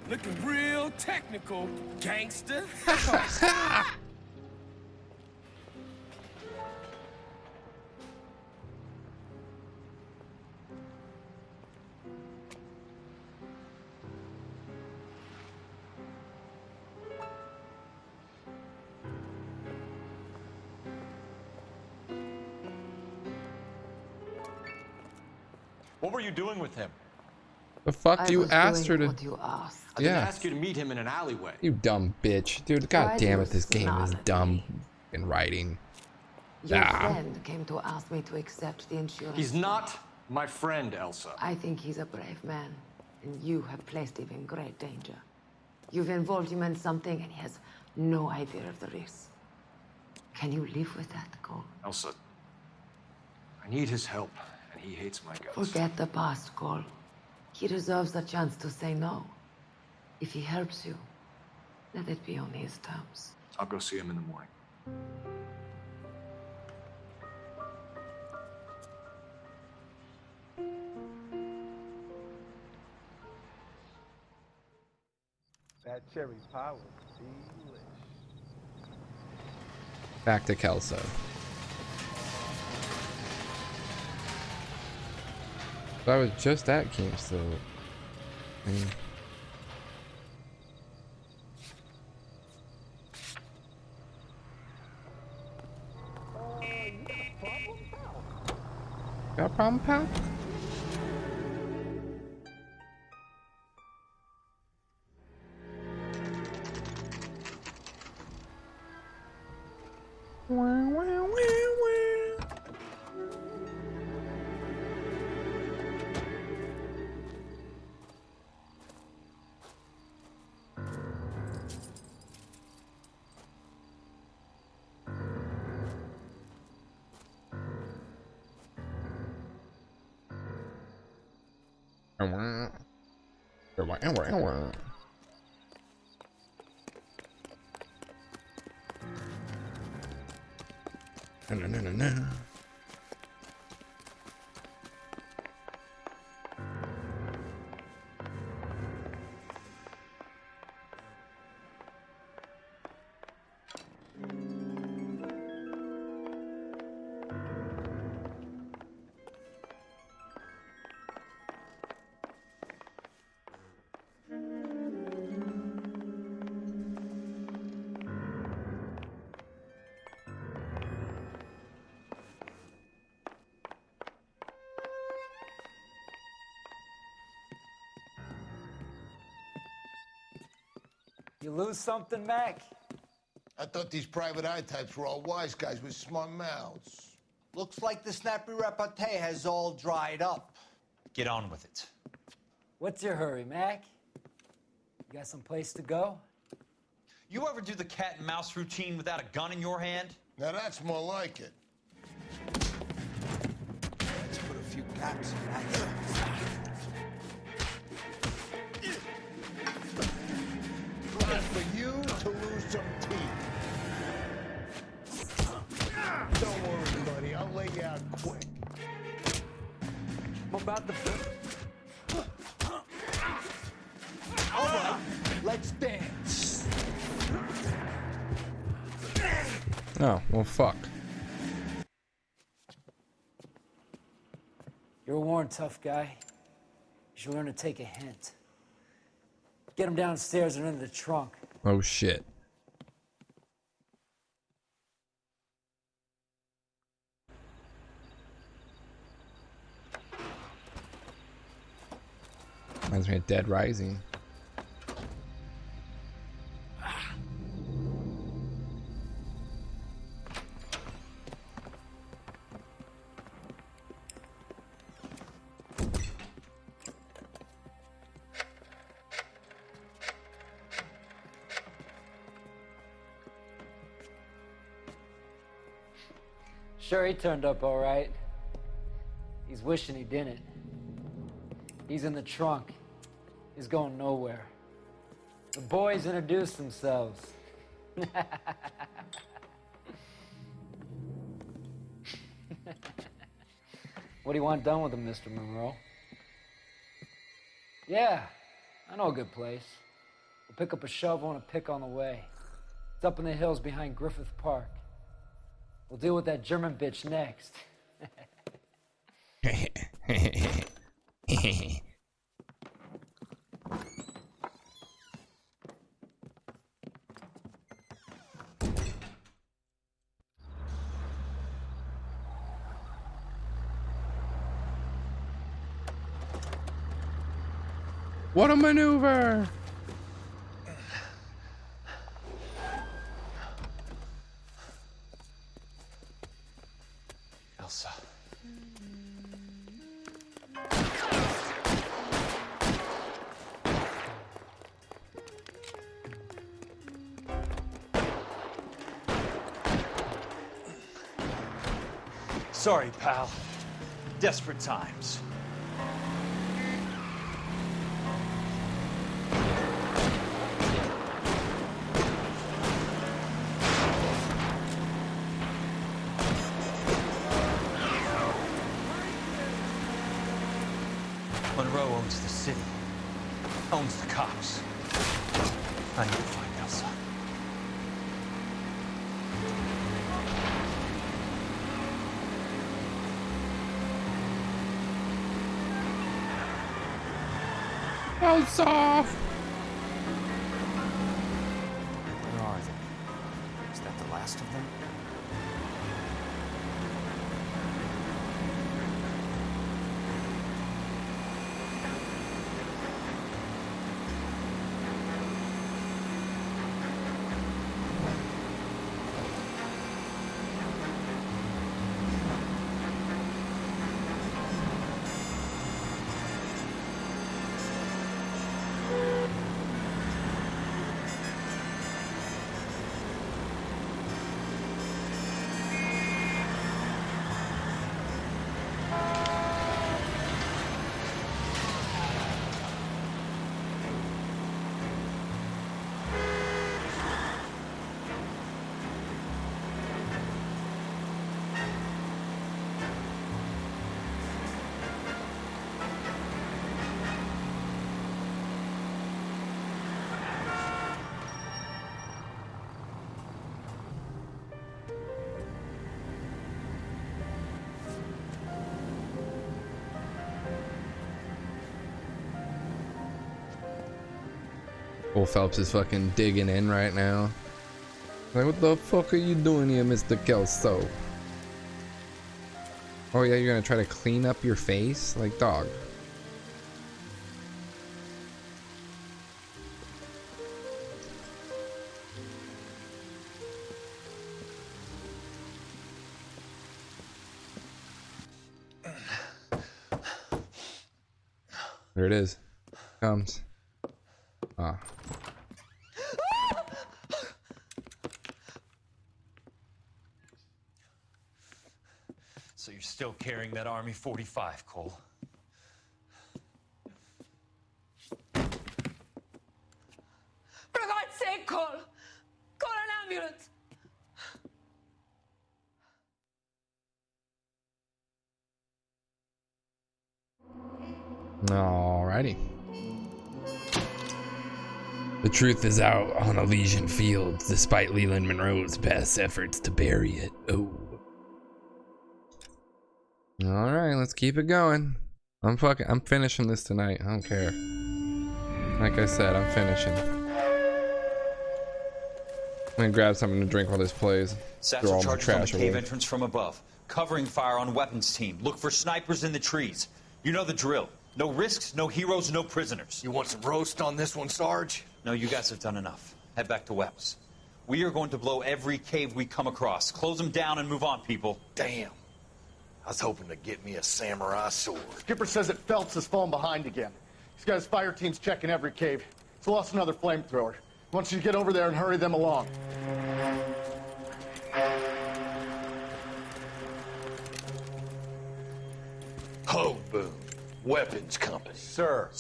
Looking real technical, gangster. What were you doing with him? The fuck you asked her to? What you asked. I didn't ask you to meet him in an alleyway. You dumb bitch, dude. God damn it, this game is dumb in writing. Your friend came to ask me to accept the insurance. He's not my friend, Elsa. I think he's a brave man, and you have placed him in great danger. You've involved him in something, and he has no idea of the risk. Can you live with that, Cole? Elsa, I need his help, and he hates my guts. Forget the past, Cole. He deserves a chance to say no. If he helps you, let it be on his terms. I'll go see him in the morning. That cherry pie was delish. Back to Kelso. I was just at Kingsville. Got a problem, pal? No. You lose something, Mac? I thought these private eye types were all wise guys with smart mouths. Looks like the snappy repartee has all dried up. Get on with it. What's your hurry, Mac? You got some place to go? You ever do the cat and mouse routine without a gun in your hand? Now that's more like it. Let's put a few gaps in that. Time for you to lose some teeth. Don't worry, buddy. I'll thing out quick. I'm about to... All right, let's dance. Oh, well, fuck. You're a worn, tough guy. You should learn to take a hint. Get him downstairs and into the trunk. Oh, shit. Reminds me of Dead Rising. Sure, he turned up all right. He's wishing he didn't. He's in the trunk. He's going nowhere. The boys introduced themselves. What do you want done with him, Mr. Monroe? Yeah, I know a good place. We'll pick up a shovel and a pick on the way. It's up in the hills behind Griffith Park. We'll deal with that German bitch next. What a maneuver! Elsa. Sorry, pal. Desperate times. Monroe owns the city, owns the cops. I need to find Elsa. Elsa! Where are they? Is that the last of them? Old Phelps is fucking digging in right now. Like, what the fuck are you doing here, Mr. Kelso? Oh yeah, you're gonna try to clean up your face? Like, dog. There it is. Comes. Ah. So you're still carrying that Army 45, Cole? For God's sake, Cole! Call an ambulance! Alrighty. The truth is out on Elysian Fields, despite Leland Monroe's best efforts to bury it. Oh. Alright, let's keep it going. I'm finishing this tonight. I don't care. Like I said, I'm finishing. I'm gonna grab something to drink while this plays. Throw all my trash away. Cave entrance from above. Covering fire on weapons team. Look for snipers in the trees. You know the drill. No risks, no heroes, no prisoners. You want some roast on this one, Sarge? No, you guys have done enough. Head back to Webb's. We are going to blow every cave we come across. Close them down and move on, people. Damn. I was hoping to get me a samurai sword. Skipper says that Phelps has fallen behind again. He's got his fire teams checking every cave. He's lost another flamethrower. He wants you to get over there and hurry them along. Ho, boom. Weapons company. Sir.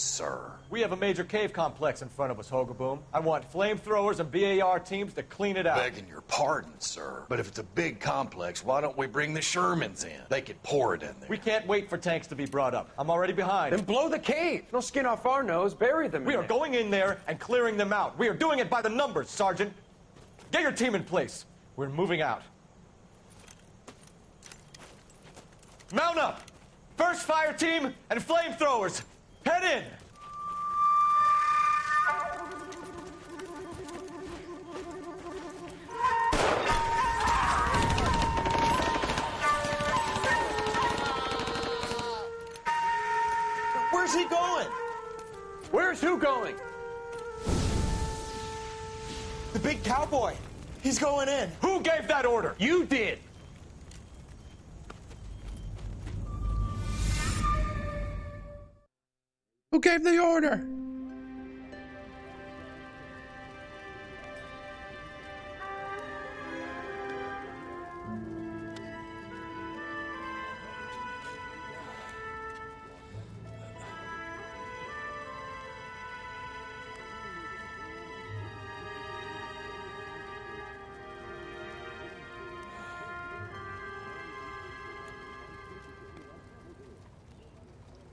We have a major cave complex in front of us, Hogaboom. I want flamethrowers and BAR teams to clean it out. Begging your pardon, sir. But if it's a big complex, why don't we bring the Shermans in? They could pour it in there. We can't wait for tanks to be brought up. I'm already behind. Then blow the cave. No skin off our nose. Bury them. We are going in there and clearing them out. We are doing it by the numbers, Sergeant. Get your team in place. We're moving out. Mount up! First fire team and flamethrowers. Head in! Where's he going? Where's who going? The big cowboy. He's going in. Who gave that order? You did. Who gave the order?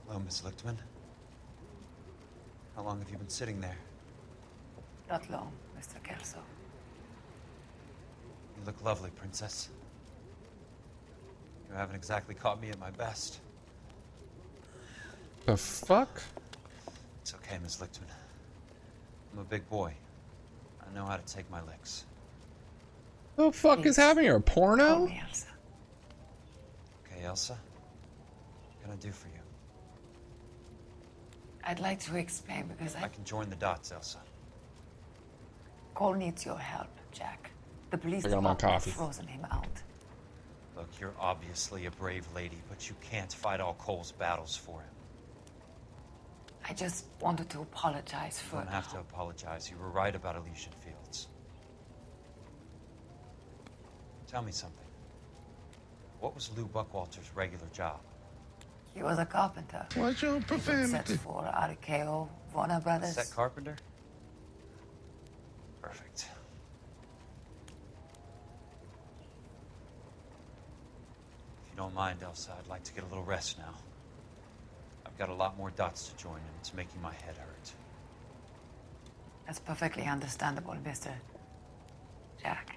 Hello, Miss Lichtman. How long have you been sitting there? Not long, Mr. Kelso. You look lovely, Princess. You haven't exactly caught me at my best. The fuck? It's okay, Miss Lichtman. I'm a big boy. I know how to take my licks. The fuck is happening here? A porno? Call me Elsa. Okay, Elsa. What can I do for you? I'd like to explain because I can join the dots, Elsa. Cole needs your help, Jack. The police I got my department coffee. has frozen him out. Look, you're obviously a brave lady, but you can't fight all Cole's battles for him. I just wanted to apologize You for... don't have to apologize. You were right about Elysian Fields. Tell me something. What was Lou Buckwalter's regular job? He was a carpenter. What's your He did sets for RKO, Warner Brothers. Set carpenter? Perfect. If you don't mind, Elsa, I'd like to get a little rest now. I've got a lot more dots to join, and it's making my head hurt. That's perfectly understandable, Mr. Jack.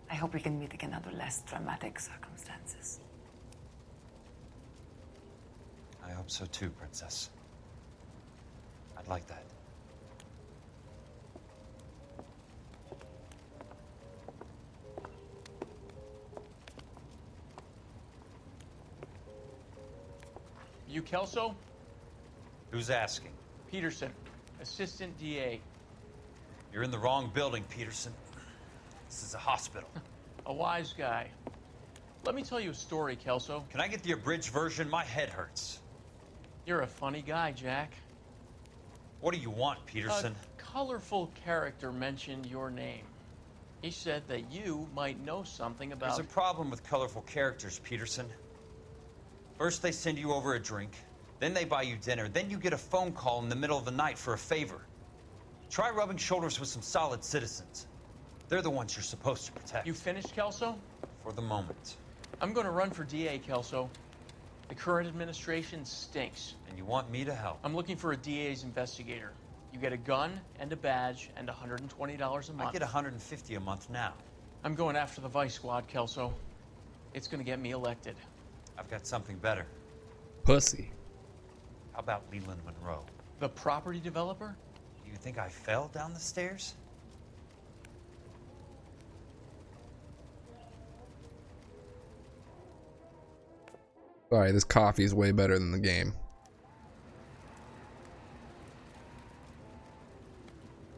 I hope we can meet again under less dramatic circumstances. I hope so too, Princess. I'd like that. You Kelso? Who's asking? Peterson, Assistant DA. You're in the wrong building, Peterson. This is a hospital. A wise guy. Let me tell you a story, Kelso. Can I get the abridged version? My head hurts. You're a funny guy, Jack. What do you want, Peterson? A colorful character mentioned your name. He said that you might know something about... There's a problem with colorful characters, Peterson. First they send you over a drink, then they buy you dinner, then you get a phone call in the middle of the night for a favor. Try rubbing shoulders with some solid citizens. They're the ones you're supposed to protect. You finished, Kelso? For the moment. I'm going to run for DA, Kelso. The current administration stinks. And you want me to help? I'm looking for a DA's investigator. You get a gun and a badge and $120 a month. I get $150 a month now. I'm going after the Vice Squad, Kelso. It's gonna get me elected. I've got something better. Pussy. How about Leland Monroe? The property developer? Do you think I fell down the stairs? Sorry, this coffee is way better than the game.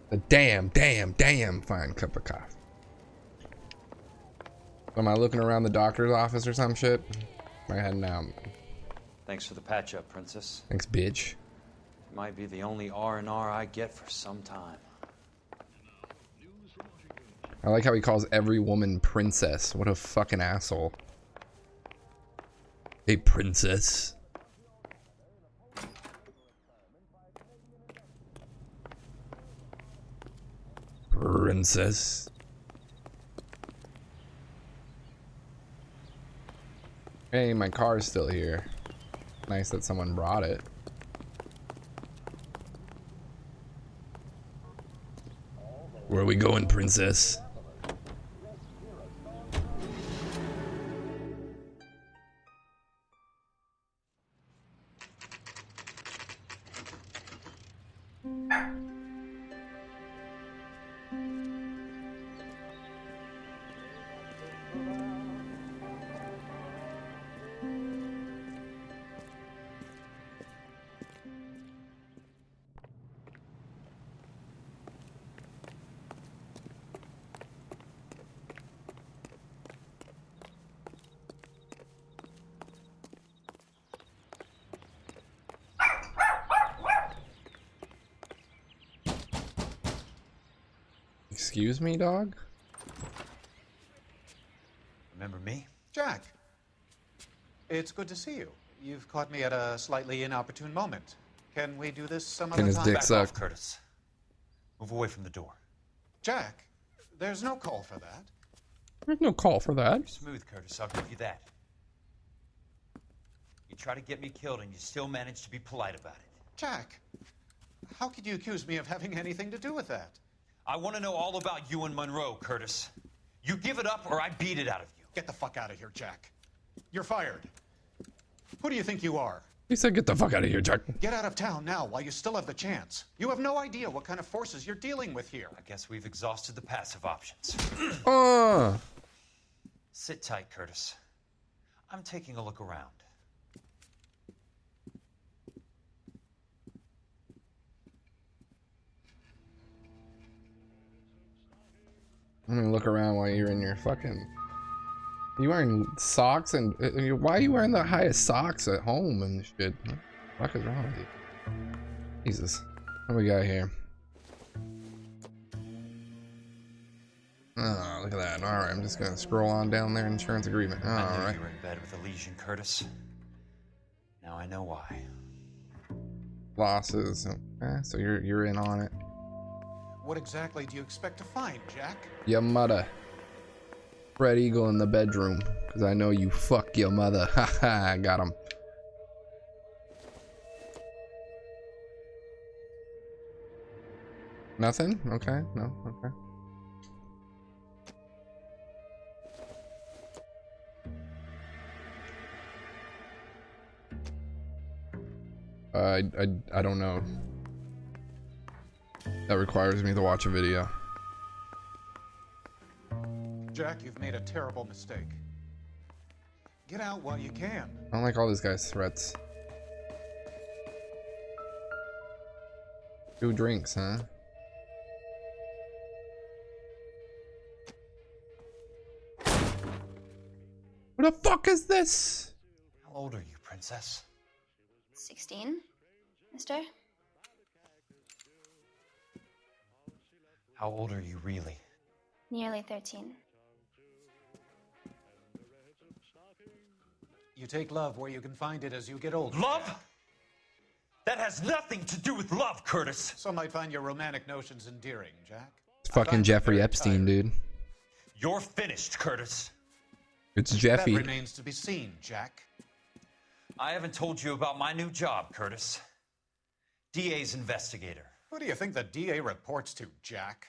A damn fine cup of coffee. Am I looking around the doctor's office or some shit? Am I heading out? Thanks for the patch-up, Princess. Thanks, bitch. Might be the only R&R I get for some time. I like how he calls every woman princess. What a fucking asshole. Hey, princess. Princess. Hey, my car is still here. Nice that someone brought it. Where are we going, princess? Excuse me, dog? Remember me? Jack. It's good to see you. You've caught me at a slightly inopportune moment. Can we do this some other time? Back off, Curtis. Move away from the door. Jack, there's no call for that. There's no call for that. You're smooth, Curtis. I'll give you that. You try to get me killed and you still manage to be polite about it. Jack, how could you accuse me of having anything to do with that? I want to know all about you and Monroe, Curtis. You give it up or I beat it out of you. Get the fuck out of here, Jack. You're fired. Who do you think you are? He said, get the fuck out of here, Jack. Get out of town now while you still have the chance. You have no idea what kind of forces you're dealing with here. I guess we've exhausted the passive options. Sit tight, Curtis. I'm taking a look around. I'm gonna look around while you're in your fucking... You wearing socks and... why are you wearing the highest socks at home and shit? What the fuck is wrong with you? Jesus. What do we got here? Oh, look at that. Alright, I'm just gonna scroll on down there. Insurance agreement. I knew Alright. you were in bed with a lesion, Curtis. Now I know why. Losses. Okay, so you're in on it. What exactly do you expect to find, Jack? Your mother. Fred Eagle in the bedroom. Because I know you fuck your mother. Haha, I got him. Nothing? Okay, no, okay. I don't know. That requires me to watch a video. Jack, you've made a terrible mistake. Get out while you can. I don't like all this guy's threats. 2 drinks, huh? What the fuck is this? How old are you, Princess? 16, mister? How old are you really? Nearly 13. You take love where you can find it as you get older. Love? That has nothing to do with love, Curtis. Some might find your romantic notions endearing, Jack. It's fucking Jeffrey Epstein, dude. You're finished, Curtis. It's Jeffy. That remains to be seen, Jack. I haven't told you about my new job, Curtis. DA's investigator. Who do you think the DA reports to, Jack?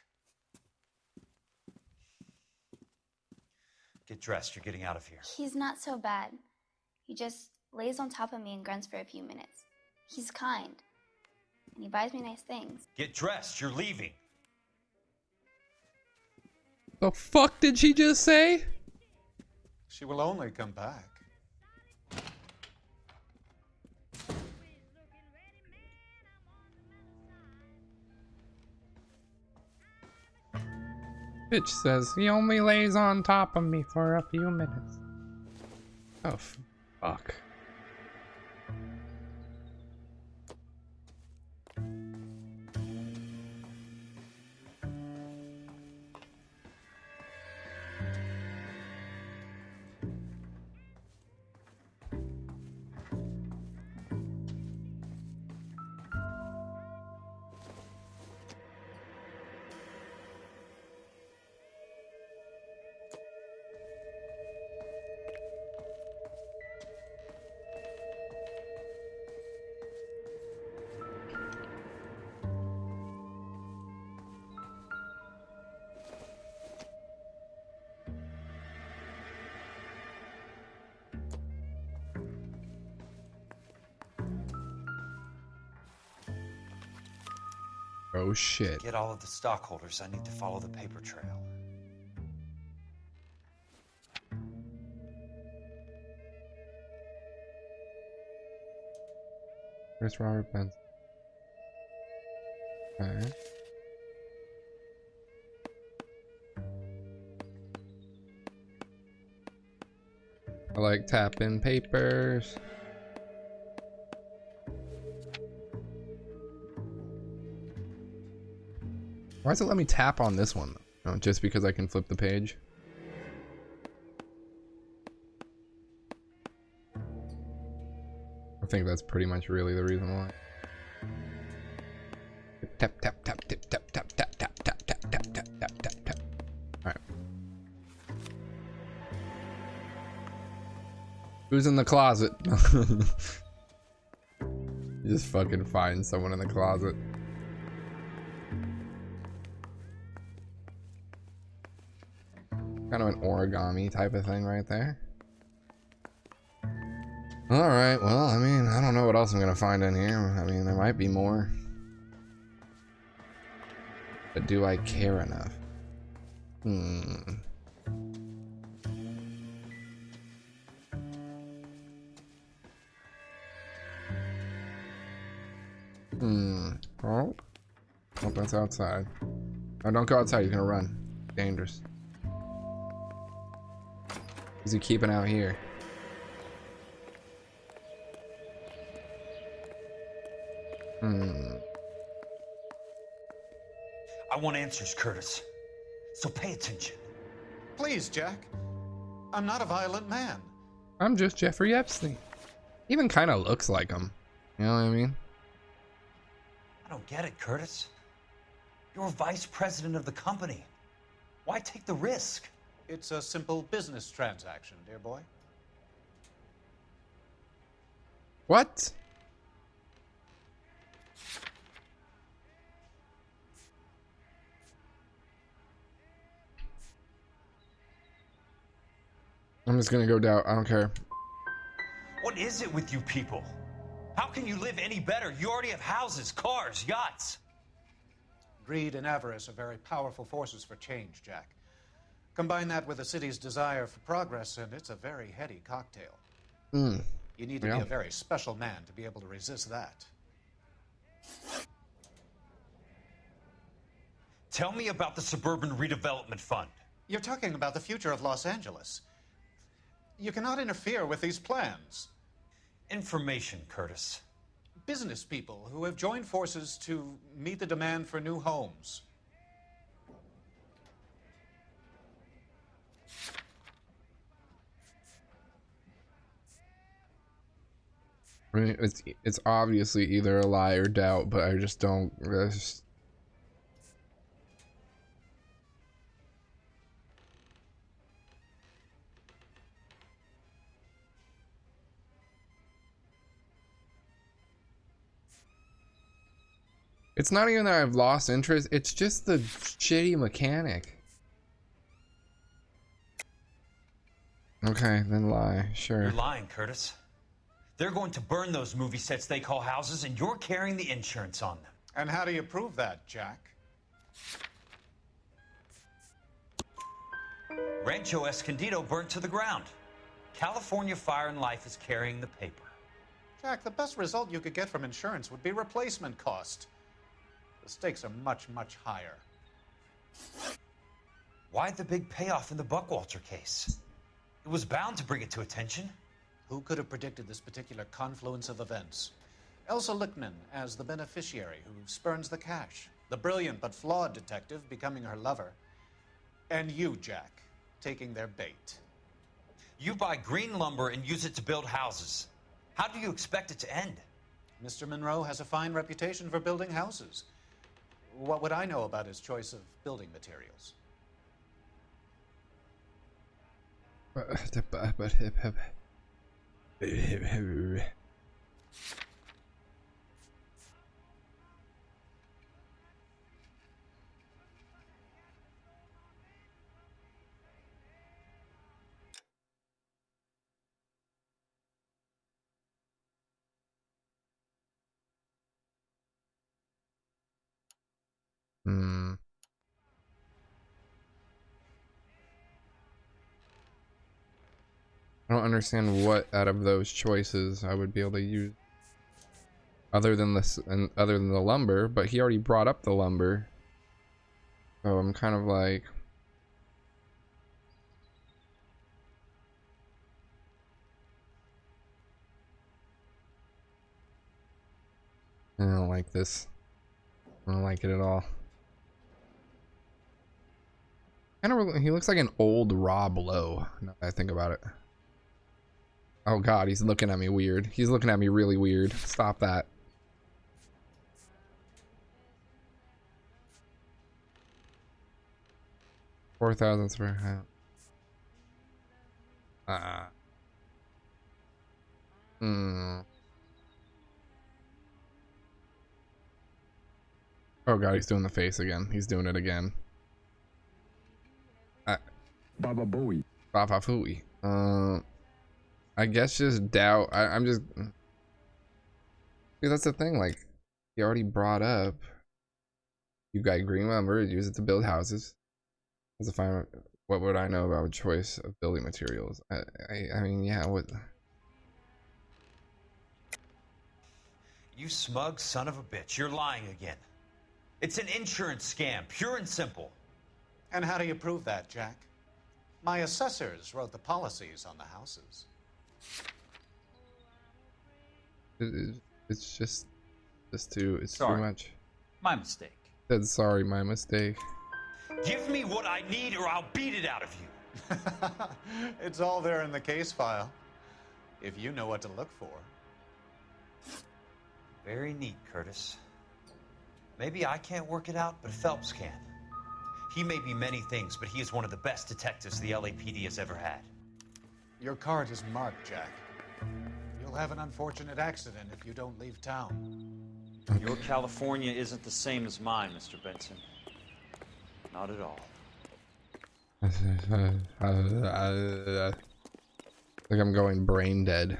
Get dressed, you're getting out of here. He's not so bad. He just lays on top of me and grunts for a few minutes. He's kind. And he buys me nice things. Get dressed, you're leaving. The fuck did she just say? She will only come back. Bitch says he only lays on top of me for a few minutes. Oh, fuck. Oh shit. Get all of the stockholders. I need to follow the paper trail. Where's Robert Benz? Okay. I like tapping papers. Why does it let me tap on this one? Oh, just because I can flip the page? I think that's pretty much really the reason why. Tap tap tap tap tap tap tap tap tap tap tap tap tap tap tap. Alright. Who's in the closet? You just fucking find someone in the closet. Kind of an origami type of thing right there. Alright, well, I mean, I don't know what else I'm gonna find in here. I mean, there might be more. But do I care enough? Oh, that's outside. Oh, don't go outside, he's gonna run. Dangerous. Who's he keeping out here? I want answers, Curtis. So pay attention. Please, Jack. I'm not a violent man. I'm just Jeffrey Epstein. Even kind of looks like him. You know what I mean? I don't get it, Curtis. You're vice president of the company. Why take the risk? It's a simple business transaction, dear boy. What? I'm just gonna go down. I don't care. What is it with you people? How can you live any better? You already have houses, cars, yachts. Greed and avarice are very powerful forces for change, Jack. Combine that with the city's desire for progress, and it's a very heady cocktail. You need to be a very special man to be able to resist that. Tell me about the Suburban Redevelopment Fund. You're talking about the future of Los Angeles. You cannot interfere with these plans. Information, Curtis. Business people who have joined forces to meet the demand for new homes. I mean, it's obviously either a lie or doubt, but I just don't. It's not even that I've lost interest, it's just the shitty mechanic. Okay, then lie, sure. You're lying, Curtis. They're going to burn those movie sets they call houses, and you're carrying the insurance on them. And how do you prove that, Jack? Rancho Escondido burnt to the ground. California Fire and Life is carrying the paper. Jack, the best result you could get from insurance would be replacement cost. The stakes are much, much higher. Why the big payoff in the Buckwalter case? It was bound to bring it to attention. Who could have predicted this particular confluence of events? Elsa Lichtman as the beneficiary who spurns the cash. The brilliant but flawed detective becoming her lover. And you, Jack, taking their bait. You buy green lumber and use it to build houses. How do you expect it to end? Mr. Monroe has a fine reputation for building houses. What would I know about his choice of building materials? I don't understand what out of those choices I would be able to use other than this and other than the lumber, but he already brought up the lumber. So I'm kind of like, I don't like this. I don't like it at all. Kind of, he looks like an old Rob Lowe, now that I think about it. Oh god, he's looking at me weird. He's looking at me really weird. Stop that. $4,000 for a house. Oh god, he's doing the face again. He's doing it again. Baba Booey. Baba Fooey. I guess just doubt. I'm just. See, that's the thing. Like, he already brought up. You got green lumber. Use it to build houses. As a final, what would I know about choice of building materials? I mean, yeah. What? You smug son of a bitch! You're lying again. It's an insurance scam, pure and simple. And how do you prove that, Jack? My assessors wrote the policies on the houses. It's just too. It's Sorry. too much. My mistake. Said sorry, my mistake. Give me what I need, or I'll beat it out of you. It's all there in the case file, if you know what to look for. Very neat, Curtis. Maybe I can't work it out, but Phelps can. He may be many things, but he is one of the best detectives the LAPD has ever had. Your card is marked, Jack. You'll have an unfortunate accident if you don't leave town. Your California isn't the same as mine, Mr. Benson. Not at all. Like I'm going brain dead.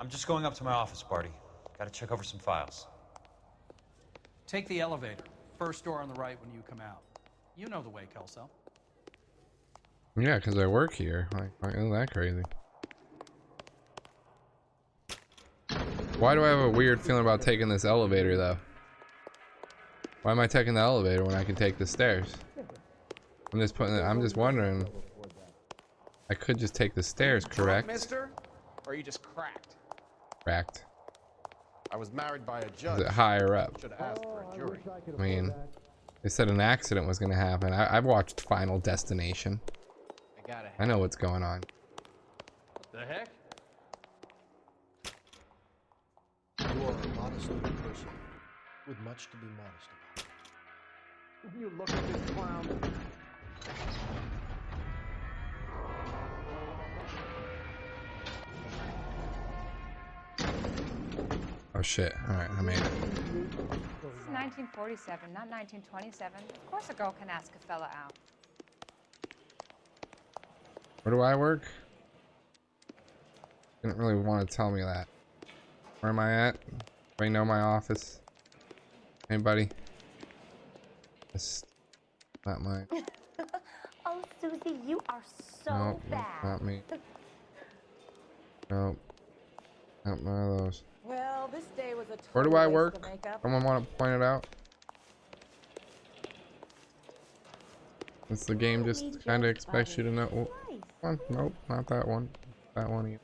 I'm just going up to my office, Barty. Gotta check over some files. Take the elevator. First door on the right when you come out. You know the way, Kelso. Yeah, because I work here. Like, isn't that crazy? Why do I have a weird feeling about taking this elevator, though? Why am I taking the elevator when I can take the stairs? I'm just wondering. I could just take the stairs, correct? Mister? Or are you just cracked? Cracked. I was married by a judge. Is it higher up? Should have asked for a jury. I mean, they said an accident was gonna happen. I've watched Final Destination. I know what's going on. What the heck? You are a modest little person with much to be modest about. You look at this clown. Oh shit! All right, I made it. This is 1947, not 1927. Of course a girl can ask a fella out. Where do I work? Didn't really want to tell me that. Where am I at? Do I know my office? Anybody? It's not mine. Oh, Susie, you are so Nope, bad. not me. Nope. Not one of those. Well, this day was a total Where do I waste work? of makeup. Someone want to point it out? Since the game just kind of expects you to know. Oh, one. Nope, not that one. That one either.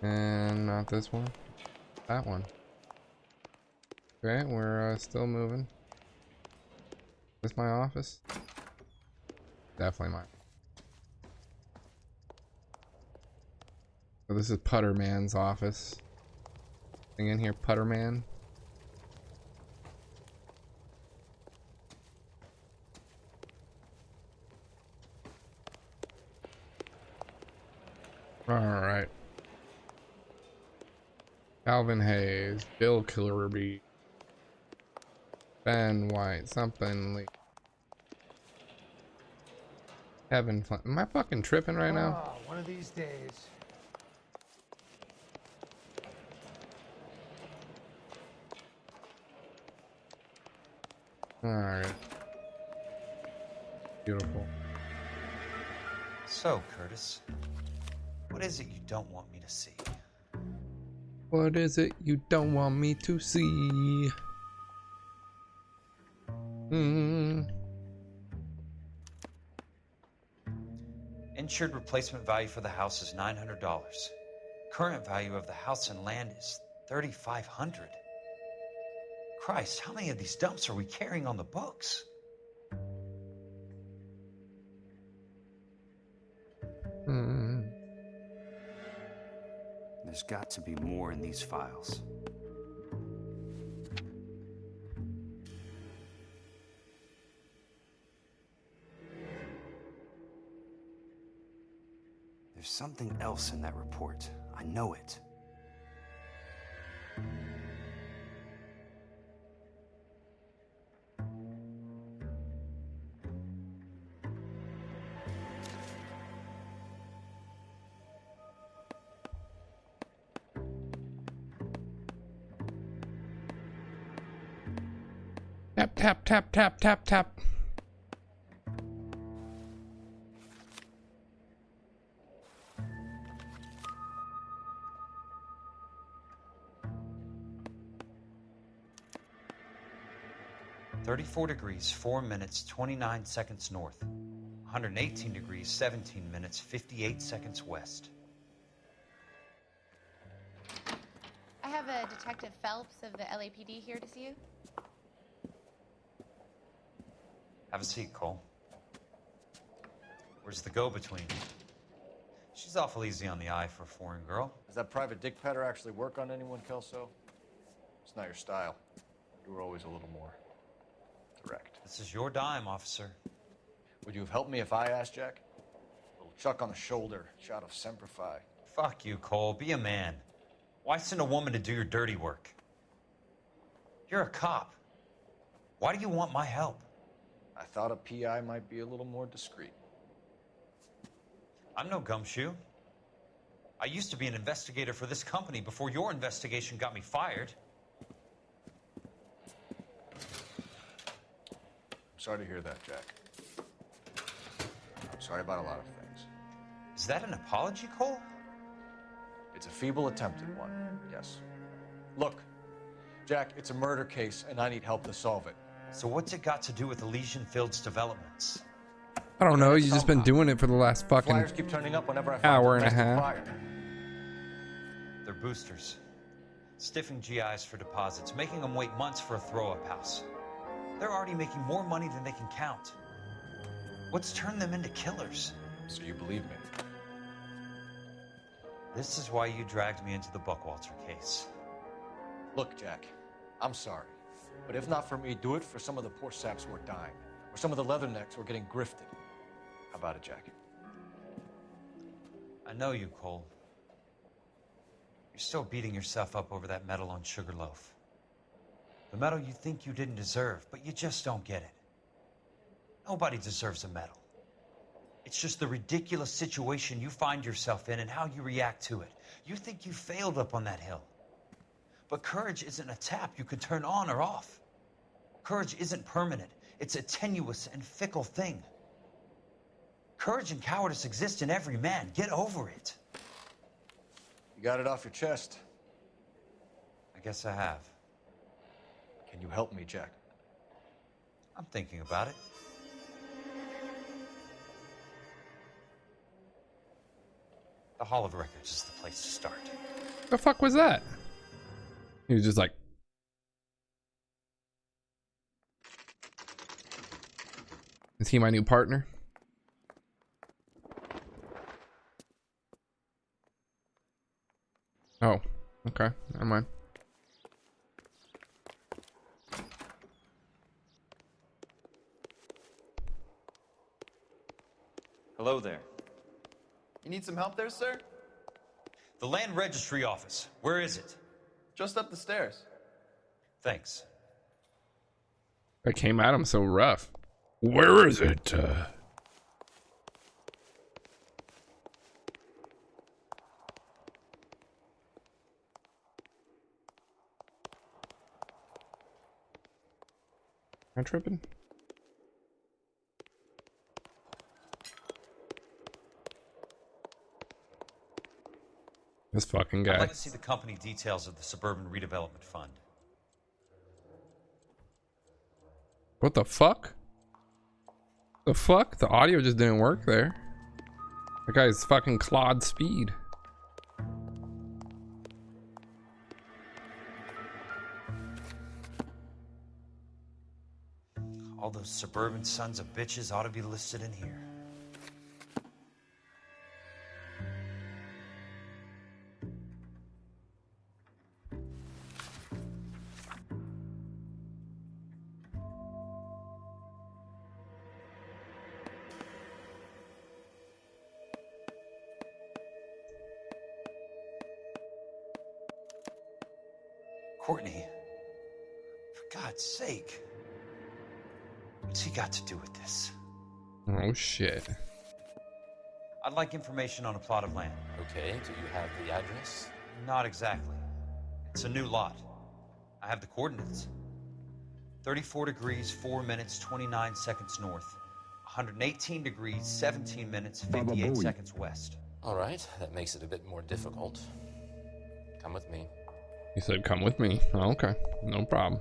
And not this one. That one. Okay, we're still moving. Is this my office? Definitely mine. So this is Putterman's office. Thing in here, Putterman. Alright. Calvin Hayes, Bill Killerby, Ben White, something like Kevin Flynn. Am I fucking tripping right now? Oh, one of these days. Alright. Beautiful. So, Curtis, what is it you don't want me to see? What is it you don't want me to see? Insured replacement value for the house is $900. Current value of the house and land is $3,500. Christ, how many of these dumps are we carrying on the books? There's got to be more in these files. There's something else in that report. I know it. Tap, tap, tap, tap, tap, tap. $34 4 minutes 29 seconds north. 118 degrees 17 minutes 58 seconds west. I have a Detective Phelps of the LAPD here to see you. Have a seat, Cole. Where's the go-between? She's awful easy on the eye for a foreign girl. Does that private dick petter actually work on anyone, Kelso? It's not your style. You were always a little more direct. This is your dime, officer. Would you have helped me if I asked, Jack? A little chuck on the shoulder, shot of Semper Fi. Fuck you, Cole. Be a man. Why send a woman to do your dirty work? You're a cop. Why do you want my help? I thought a PI might be a little more discreet. I'm no gumshoe. I used to be an investigator for this company before your investigation got me fired. I'm sorry to hear that, Jack. I'm sorry about a lot of things. Is that an apology, Cole? It's a feeble attempt at one, yes. Look, Jack, it's a murder case, and I need help to solve it. So what's it got to do with Elysian Fields developments? I don't know. You just been doing it for the last fucking Flyers keep turning up whenever I find hour and a domestic half. fire. They're boosters. Stiffing GIs for deposits, making them wait months for a throw-up house. They're already making more money than they can count. What's turned them into killers? So you believe me? This is why you dragged me into the Buckwalter case. Look, Jack, I'm sorry. But if not for me, do it for some of the poor saps who are dying. Or some of the leathernecks who are getting grifted. How about it, Jack? I know you, Cole. You're still beating yourself up over that medal on Sugarloaf. The medal you think you didn't deserve, but you just don't get it. Nobody deserves a medal. It's just the ridiculous situation you find yourself in and how you react to it. You think you failed up on that hill. But courage isn't a tap you can turn on or off. Courage isn't permanent. It's a tenuous and fickle thing. Courage and cowardice exist in every man. Get over it. You got it off your chest. I guess I have. Can you help me, Jack? I'm thinking about it. The Hall of Records is the place to start. The fuck was that? He was just like, is he my new partner? Oh, okay, never mind. Hello there. You need some help there, sir? The Land Registry Office. Where is it? Just up the stairs. Thanks. I came at him so rough. Where is it? Am I tripping? This fucking guy. I'd like to see the company details of the Suburban Redevelopment Fund. What the fuck? The fuck? The audio just didn't work there. That guy's fucking Claude speed. All those suburban sons of bitches ought to be listed in here. Courtney, for God's sake, what's he got to do with this? Oh shit. I'd like information on a plot of land. Okay, do you have the address? Not exactly. It's a new lot. I have the coordinates. 34 degrees, 4 minutes, 29 seconds north. 118 degrees, 17 minutes, 58 seconds west. All right, that makes it a bit more difficult. Come with me. He said, come with me. Oh, okay, no problem.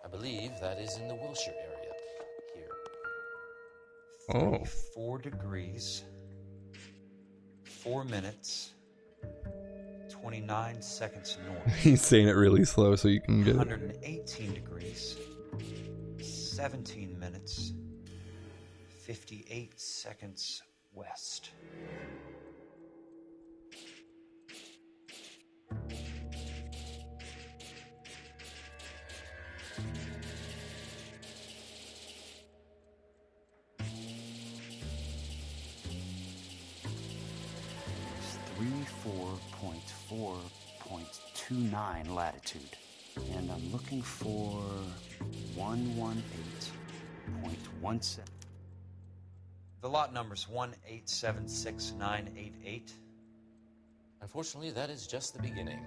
I believe that is in the Wilshire area. Here. Oh. 4 degrees, 4 minutes, 29 seconds north. He's saying it really slow so you can get it. 118 degrees, 17 minutes, 58 seconds west. It's 34.4.29 latitude. And I'm looking for 118.17. The lot number's 1876988. Unfortunately, that is just the beginning.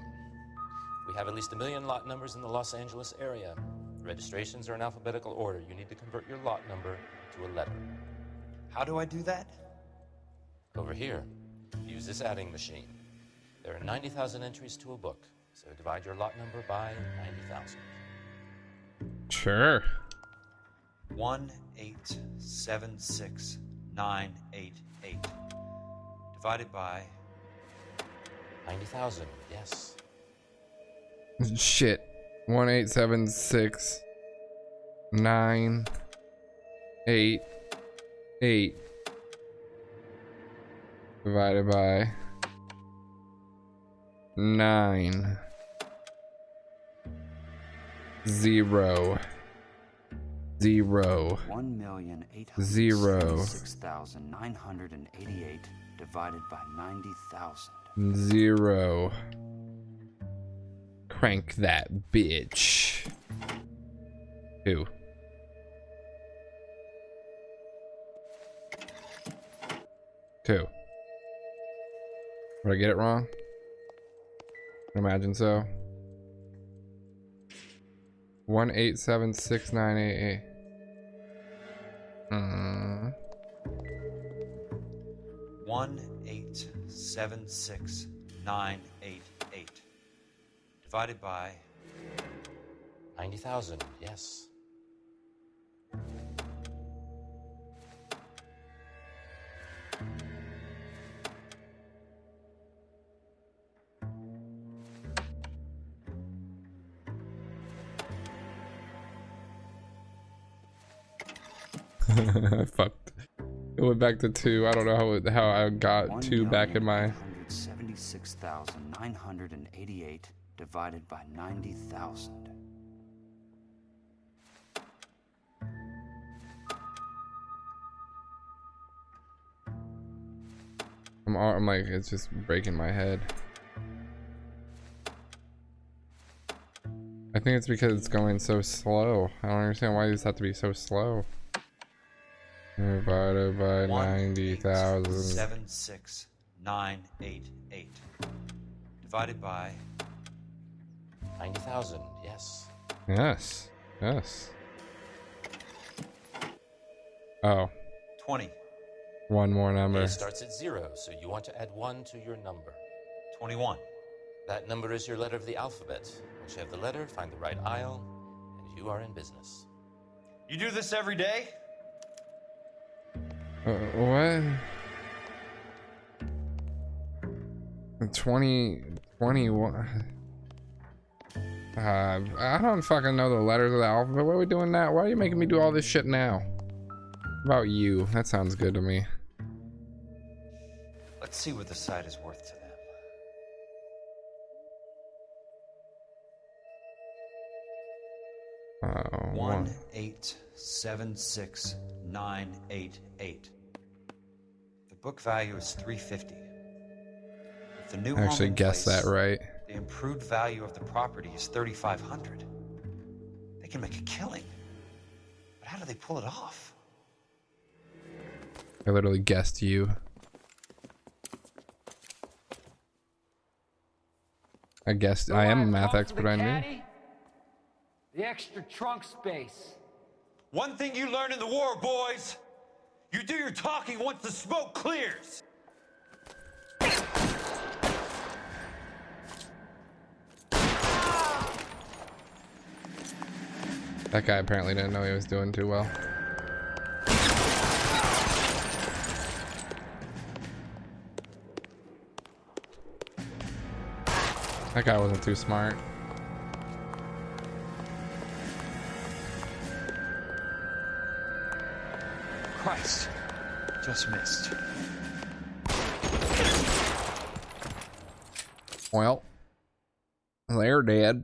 We have at least 1 million lot numbers in the Los Angeles area. Registrations are in alphabetical order. You need to convert your lot number to a letter. How do I do that? Over here, use this adding machine. There are 90,000 entries to a book, so divide your lot number by 90,000. Sure. 1876988 divided by 90,000, yes. Shit. 1876988 divided by 9 0 0 1,876,988 divided by 90,000. 0. Crank that bitch. 2. Did I get it wrong? I imagine so. 1876988. 1876988 divided by 90,000, yes. I fucked. It went back to 2. I don't know how I got 2 back in my. 1,876,988 divided by 90,000. I'm like, it's just breaking my head. I think it's because it's going so slow. I don't understand why these have to be so slow. Divided by 90,000. 1,877,988 divided by 90,000, yes. Yes. Yes. Oh. 20. One more number. It starts at 0, so you want to add 1 to your number. 21. That number is your letter of the alphabet. Once you have the letter, find the right aisle, and you are in business. You do this every day? What? 21. I don't fucking know the letters of the alphabet. Why are we doing that? Why are you making me do all this shit now? About you. That sounds good to me. Let's see what the site is worth to them. Oh, 1,876,988. The book value is $350. If the new I actually home in guessed place, that right. The improved value of the property is $3,500. They can make a killing. But how do they pull it off? I literally guessed you. I guessed. I am a math expert, I knew. The extra trunk space. One thing you learn in the war, boys. You do your talking once the smoke clears. That guy apparently didn't know he was doing too well. That guy wasn't too smart. Christ. Just missed. Well, they're dead.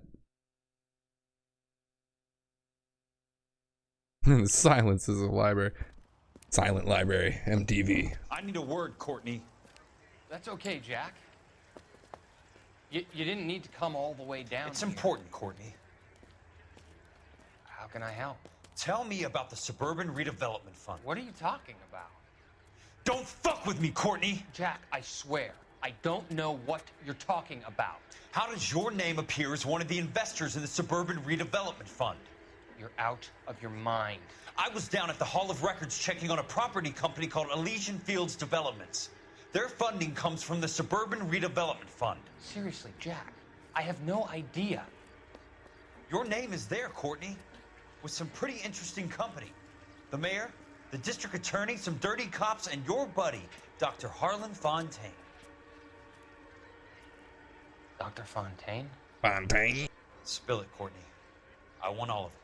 The silence is a library. Silent library. MTV. I need a word, Courtney. That's okay, Jack. You didn't need to come all the way down. It's important, Courtney. How can I help? Tell me about the Suburban Redevelopment Fund. What are you talking about? Don't fuck with me, Courtney! Jack, I swear, I don't know what you're talking about. How does your name appear as one of the investors in the Suburban Redevelopment Fund? You're out of your mind. I was down at the Hall of Records checking on a property company called Elysian Fields Developments. Their funding comes from the Suburban Redevelopment Fund. Seriously, Jack, I have no idea. Your name is there, Courtney, with some pretty interesting company. The mayor, the district attorney, some dirty cops, and your buddy, Dr. Harlan Fontaine. Dr. Fontaine? Fontaine? Spill it, Courtney. I want all of it.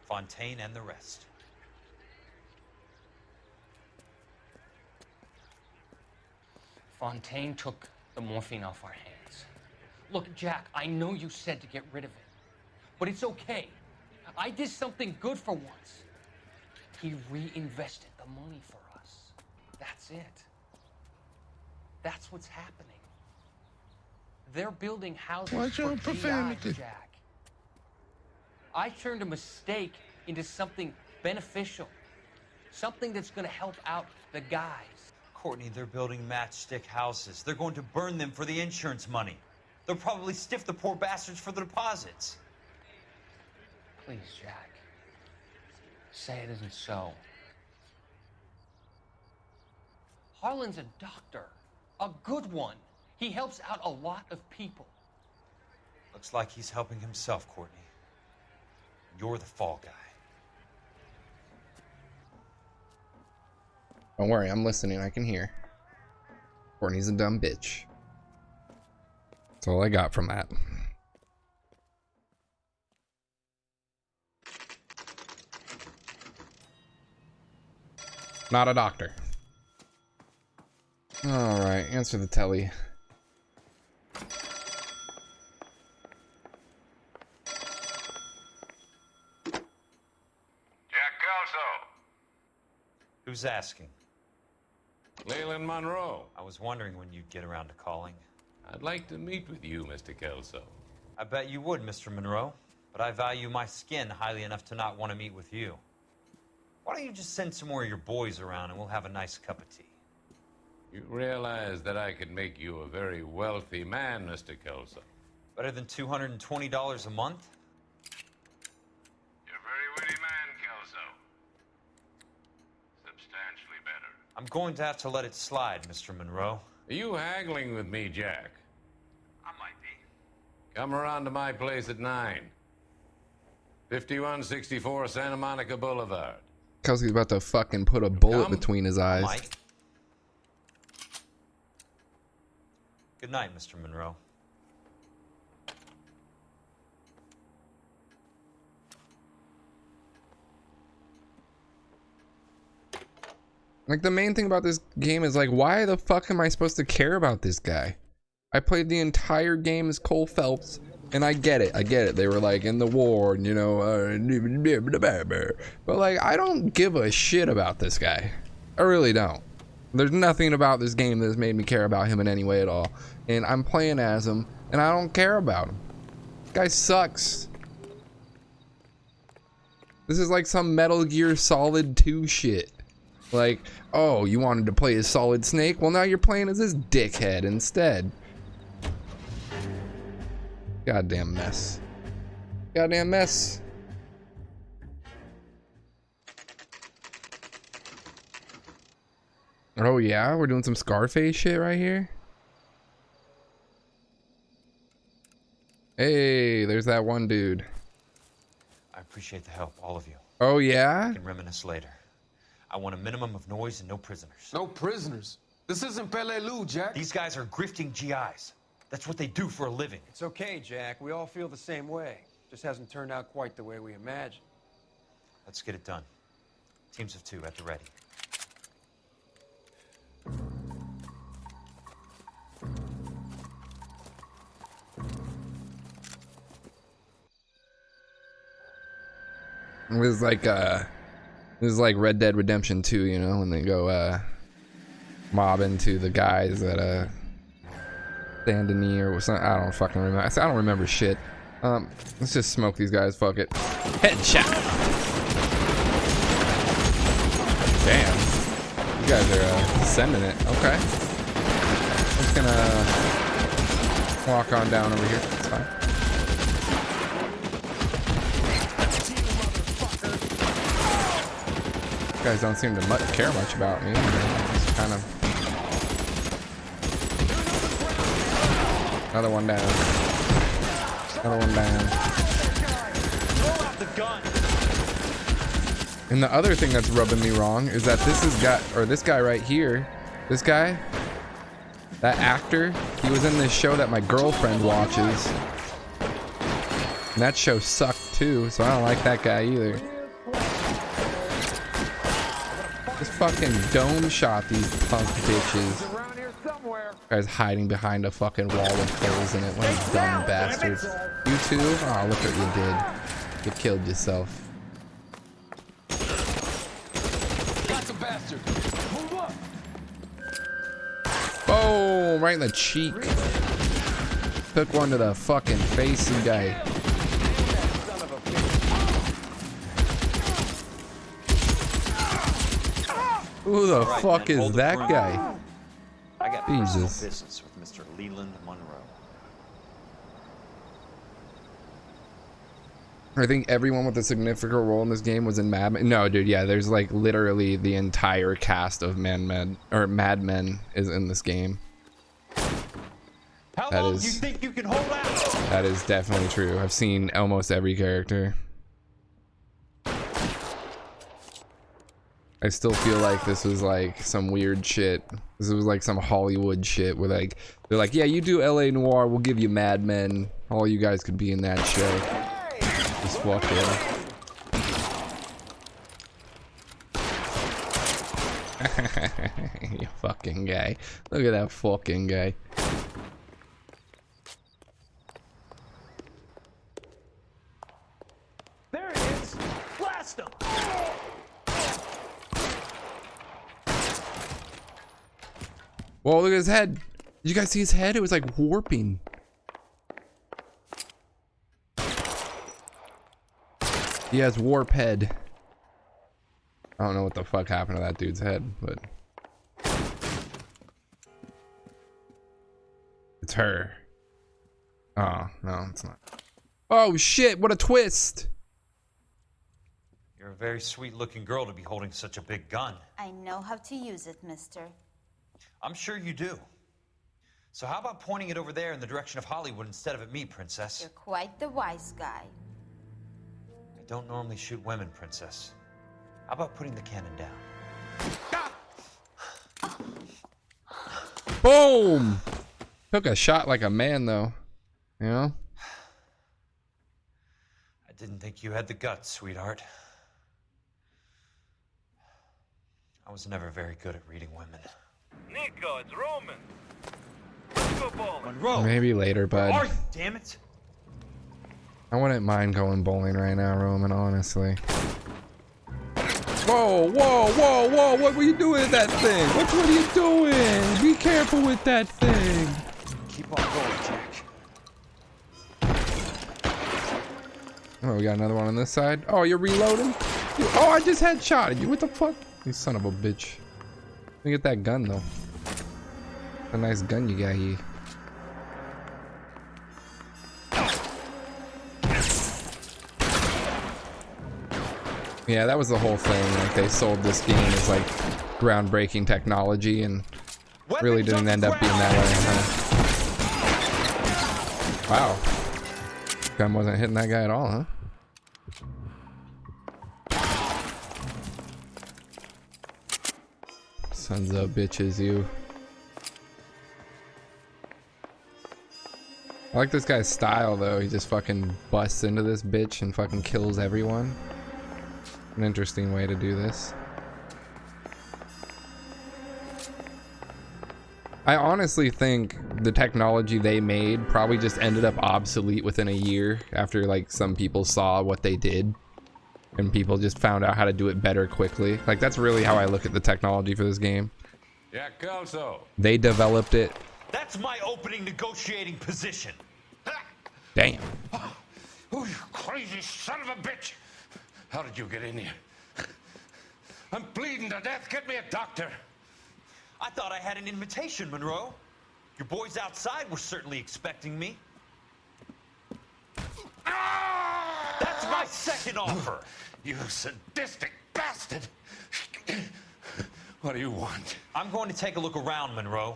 Fontaine and the rest. Fontaine took the morphine off our hands. Look, Jack, I know you said to get rid of it, but it's okay. I did something good for once. He reinvested the money for us. That's it. That's what's happening. They're building houses Watch for your profanity. Jack. I turned a mistake into something beneficial. Something that's gonna help out the guys. Courtney, they're building matchstick houses. They're going to burn them for the insurance money. They'll probably stiff the poor bastards for the deposits. Please, Jack. Say it isn't so. Harlan's a doctor. A good one. He helps out a lot of people. Looks like he's helping himself, Courtney. You're the fall guy. Don't worry, I'm listening. I can hear. Courtney's a dumb bitch. That's all I got from that. Not a doctor. Alright, answer the telly. Who's asking? Leland Monroe. I was wondering when you'd get around to calling. I'd like to meet with you, Mr. Kelso. I bet you would, Mr. Monroe. But I value my skin highly enough to not want to meet with you. Why don't you just send some more of your boys around and we'll have a nice cup of tea? You realize that I could make you a very wealthy man, Mr. Kelso. Better than $220 a month? You're a very witty man, Kelso. Substantially better. I'm going to have to let it slide, Mr. Monroe. Are you haggling with me, Jack? I might be. Come around to my place at 9. 5164 Santa Monica Boulevard. Kelsey's about to fucking put a bullet between his eyes. Mike. Good night, Mr. Monroe. Like, the main thing about this game is, like, why the fuck am I supposed to care about this guy? I played the entire game as Cole Phelps, and I get it. They were, like, in the war, and, you know, but, like, I don't give a shit about this guy. I really don't. There's nothing about this game that's made me care about him in any way at all. And I'm playing as him, and I don't care about him. This guy sucks. This is like some Metal Gear Solid 2 shit. Like, oh, you wanted to play as Solid Snake? Well, now you're playing as this dickhead instead. Goddamn mess. Goddamn mess. Oh yeah, we're doing some Scarface shit right here. Hey, there's that one dude. I appreciate the help, all of you. Oh yeah? We can reminisce later. I want a minimum of noise and no prisoners. No prisoners? This isn't Peleliu, Jack. These guys are grifting GIs. That's what they do for a living. It's okay, Jack. We all feel the same way. Just hasn't turned out quite the way we imagined. Let's get it done. Teams of 2 at the ready. It was like Red Dead Redemption 2, you know, when they go mob into the guys at Saint Denis or something. I don't fucking remember. I don't remember shit. Let's just smoke these guys. Fuck it. Headshot. Damn. You guys are sending it. Okay. I'm just gonna walk on down over here. It's fine. You guys don't seem to care much about me. Just kind of. Another one down. Another one down. Throw out the gun. And the other thing that's rubbing me wrong is that this guy right here, this guy, that actor, he was in this show that my girlfriend watches. And that show sucked too, so I don't like that guy either. Just fucking dome shot these punk bitches. Guy's hiding behind a fucking wall with holes in it. What a dumb bastards. You too? Oh, look what you did. You killed yourself. That's a bastard. Move up. Boom! Right in the cheek. Took one to the fucking face, you guy. Who the fuck is that guy? I got Jesus. business with Mr. Leland Monroe. I think everyone with a significant role in this game was in Mad Men. No, dude, yeah, there's like literally the entire cast of Mad Men is in this game. How long do you think you can hold out? That is definitely true. I've seen almost every character. I still feel like this was like some weird shit. This was like some Hollywood shit where like they're like, yeah, you do LA Noire, we'll give you Mad Men. All you guys could be in that show. Just fucking. You fucking guy. Look at that fucking guy. There it is. Blast him. Whoa, look at his head. Did you guys see his head? It was like warping. He has warp head. I don't know what the fuck happened to that dude's head, but it's her. Oh, no, it's not. Oh shit, what a twist. You're a very sweet-looking girl to be holding such a big gun. I know how to use it, mister. I'm sure you do. So how about pointing it over there in the direction of Hollywood instead of at me, Princess? You're quite the wise guy. I don't normally shoot women, Princess. How about putting the cannon down? Boom! Took a shot like a man, though. You know? I didn't think you had the guts, sweetheart. I was never very good at reading women. Nico, it's Roman. Let's go bowling. Monroe. Maybe later, bud. Where are you, damn it? I wouldn't mind going bowling right now, Roman, honestly. Whoa, whoa, whoa, whoa, what were you doing with that thing? What are you doing? Be careful with that thing. Keep on going, Jack. Oh, we got another one on this side. Oh, you're reloading? Oh, I just headshotted you. What the fuck? You son of a bitch. Let me get that gun, though. A nice gun you got here. Yeah, that was the whole thing. Like, they sold this game as like groundbreaking technology and really didn't end up being that way, huh? Wow. Gun wasn't hitting that guy at all, huh? Sons of bitches, you. I like this guy's style, though. He just fucking busts into this bitch and fucking kills everyone. An interesting way to do this. I honestly think the technology they made probably just ended up obsolete within a year after like some people saw what they did and people just found out how to do it better quickly. Like, that's really how I look at the technology for this game. Yeah, Kelso. They developed it. That's my opening negotiating position. Damn. Oh, you crazy son of a bitch. How did you get in here? I'm bleeding to death. Get me a doctor. I thought I had an invitation, Monroe. Your boys outside were certainly expecting me. That's my second offer. You sadistic bastard. What do you want? I'm going to take a look around, Monroe.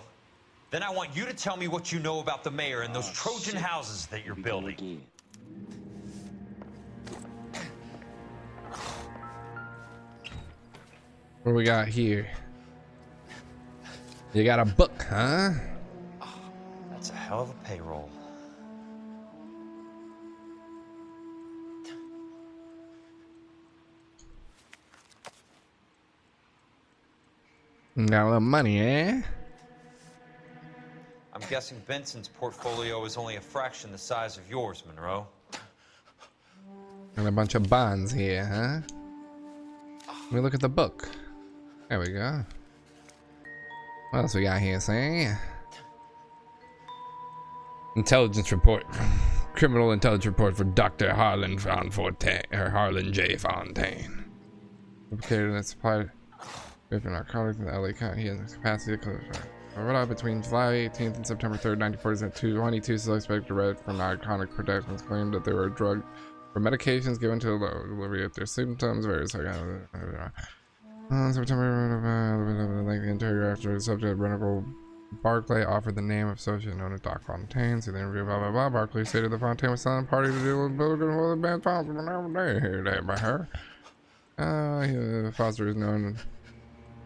Then I want you to tell me what you know about the mayor and those Trojan houses that you're building. What we got here? You got a book, huh? That's a hell of a payroll. Got a little money, eh? I'm guessing Benson's portfolio is only a fraction the size of yours, Monroe. And a bunch of bonds here, huh? Let me look at the book. There we go. What else we got here, say? Intelligence report. Criminal intelligence report for Dr. Harlan J. Fontaine. Implicated in supply of narcotics in the LA County. He has the capacity to between July 18th and September 3rd, 1947, 22 suspects arrested for narcotic protections claimed that they were drugged for medications given to low delivery if their symptoms vary. On September, like the interior after the subject, Renical Barclay offered the name of associate known as Doc Fontaine. See the interview, blah blah blah. Barclay stated that Fontaine was selling party to deal with Bill and the band possible every day here by her. Foster is known.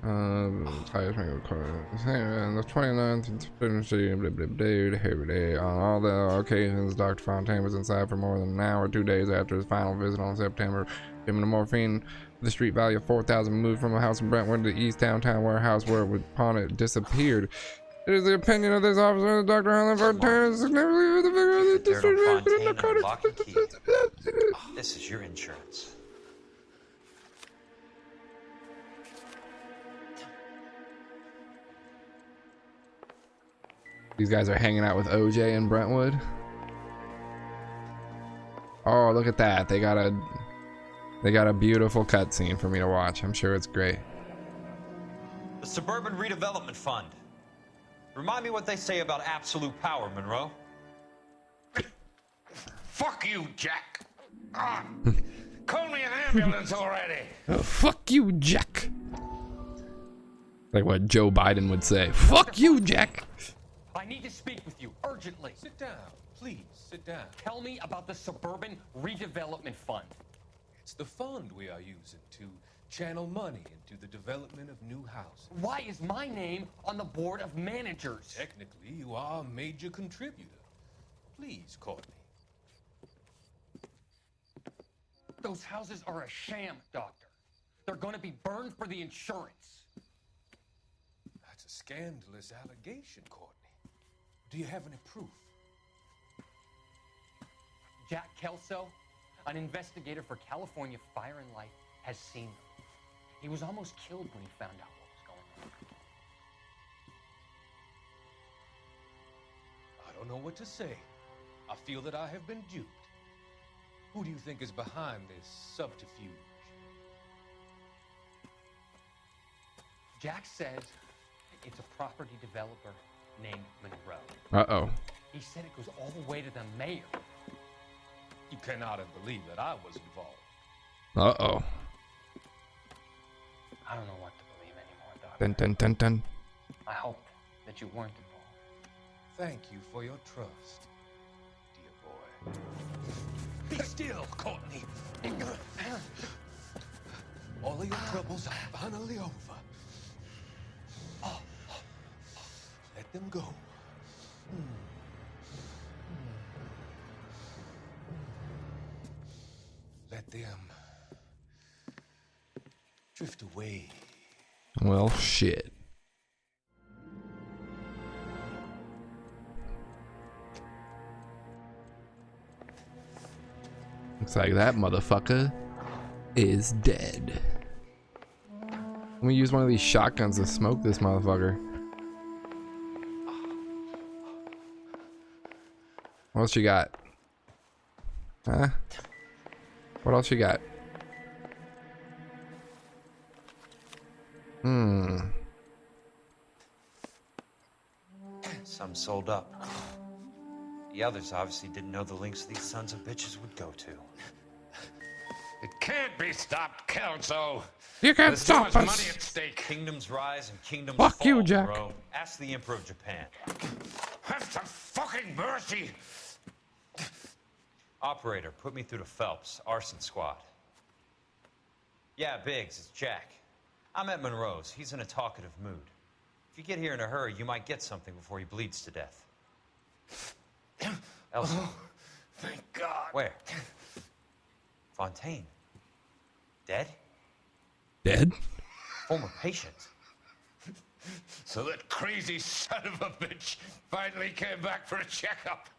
The 29th, on all the occasions, Dr. Fontaine was inside for more than an hour, 2 days after his final visit on September. Given the morphine, the street value of $4,000 moved from a house in Brentwood to the East Downtown warehouse where upon it disappeared. It is the opinion of this officer that Dr. Harlan Fontaine is significantly the figure of the distribution. This is your insurance. These guys are hanging out with OJ in Brentwood. Oh, look at that. They got a beautiful cutscene for me to watch. I'm sure it's great. The Suburban Redevelopment Fund. Remind me what they say about absolute power, Monroe. Fuck you, Jack. Call me an ambulance already. Oh, fuck you, Jack. Like what Joe Biden would say. Fuck you, Jack. I need to speak with you urgently. Sit down, please, sit down. Tell me about the Suburban Redevelopment Fund. It's the fund we are using to channel money into the development of new houses. Why is my name on the board of managers? Technically, you are a major contributor. Please, Courtney. Those houses are a sham, Doctor. They're going to be burned for the insurance. That's a scandalous allegation, Courtney. Do you have any proof? Jack Kelso, an investigator for California Fire and Life, has seen them. He was almost killed when he found out what was going on. I don't know what to say. I feel that I have been duped. Who do you think is behind this subterfuge? Jack says it's a property developer named Monroe. Uh-oh. He said it goes all the way to the mayor. You cannot have believed that I was involved. Uh-oh. I don't know what to believe anymore, Doctor. Dun dun dun dun. I hope that you weren't involved. Thank you for your trust, dear boy. Be still, Courtney. All of your troubles are finally over. Let them go. Let them drift away. Well, shit. Looks like that motherfucker is dead. Let me use one of these shotguns to smoke this motherfucker. What else you got? Huh? What else you got? Some sold up. The others obviously didn't know the links these sons of bitches would go to. It can't be stopped, Kelso. You can't There's stop too much us. money at stake. Kingdoms rise and kingdoms Fuck fall, you, Jack. Monroe. Ask the Emperor of Japan. Have some fucking mercy. Operator, put me through to Phelps, arson squad. Yeah, Biggs, it's Jack. I'm at Monroe's. He's in a talkative mood. If you get here in a hurry, you might get something before he bleeds to death. Elsa. Oh, thank God. Where? Fontaine. Dead? Dead? Former patient. So that crazy son of a bitch finally came back for a checkup.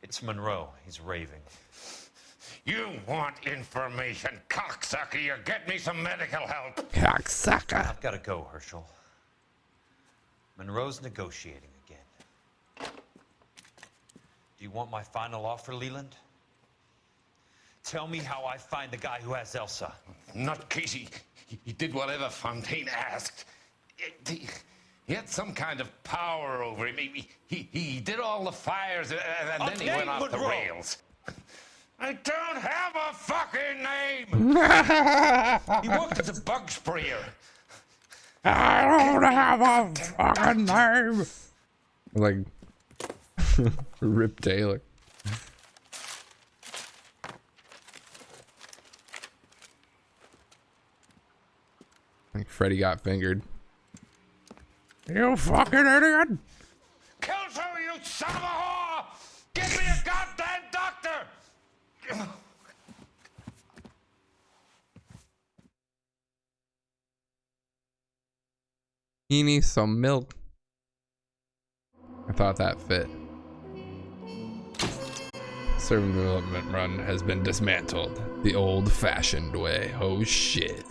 It's Monroe. He's raving. You want information, cocksucker. You get me some medical help. Cocksucker. I've got to go, Herschel. Monroe's negotiating again. Do you want my final offer, Leland? Tell me how I find the guy who has Elsa. Not Casey. He did whatever Fontaine asked. He had some kind of power over him. He did all the fires, and then he went off the rails. I don't have a fucking name! He worked as a bug sprayer. I don't have a fucking name! Like, Rip Taylor. I think Freddy got fingered. You fucking idiot! Kill her, you son of a whore! Give me a goddamn doctor! He needs some milk. I thought that fit. Servant development run has been dismantled the old-fashioned way. Oh shit.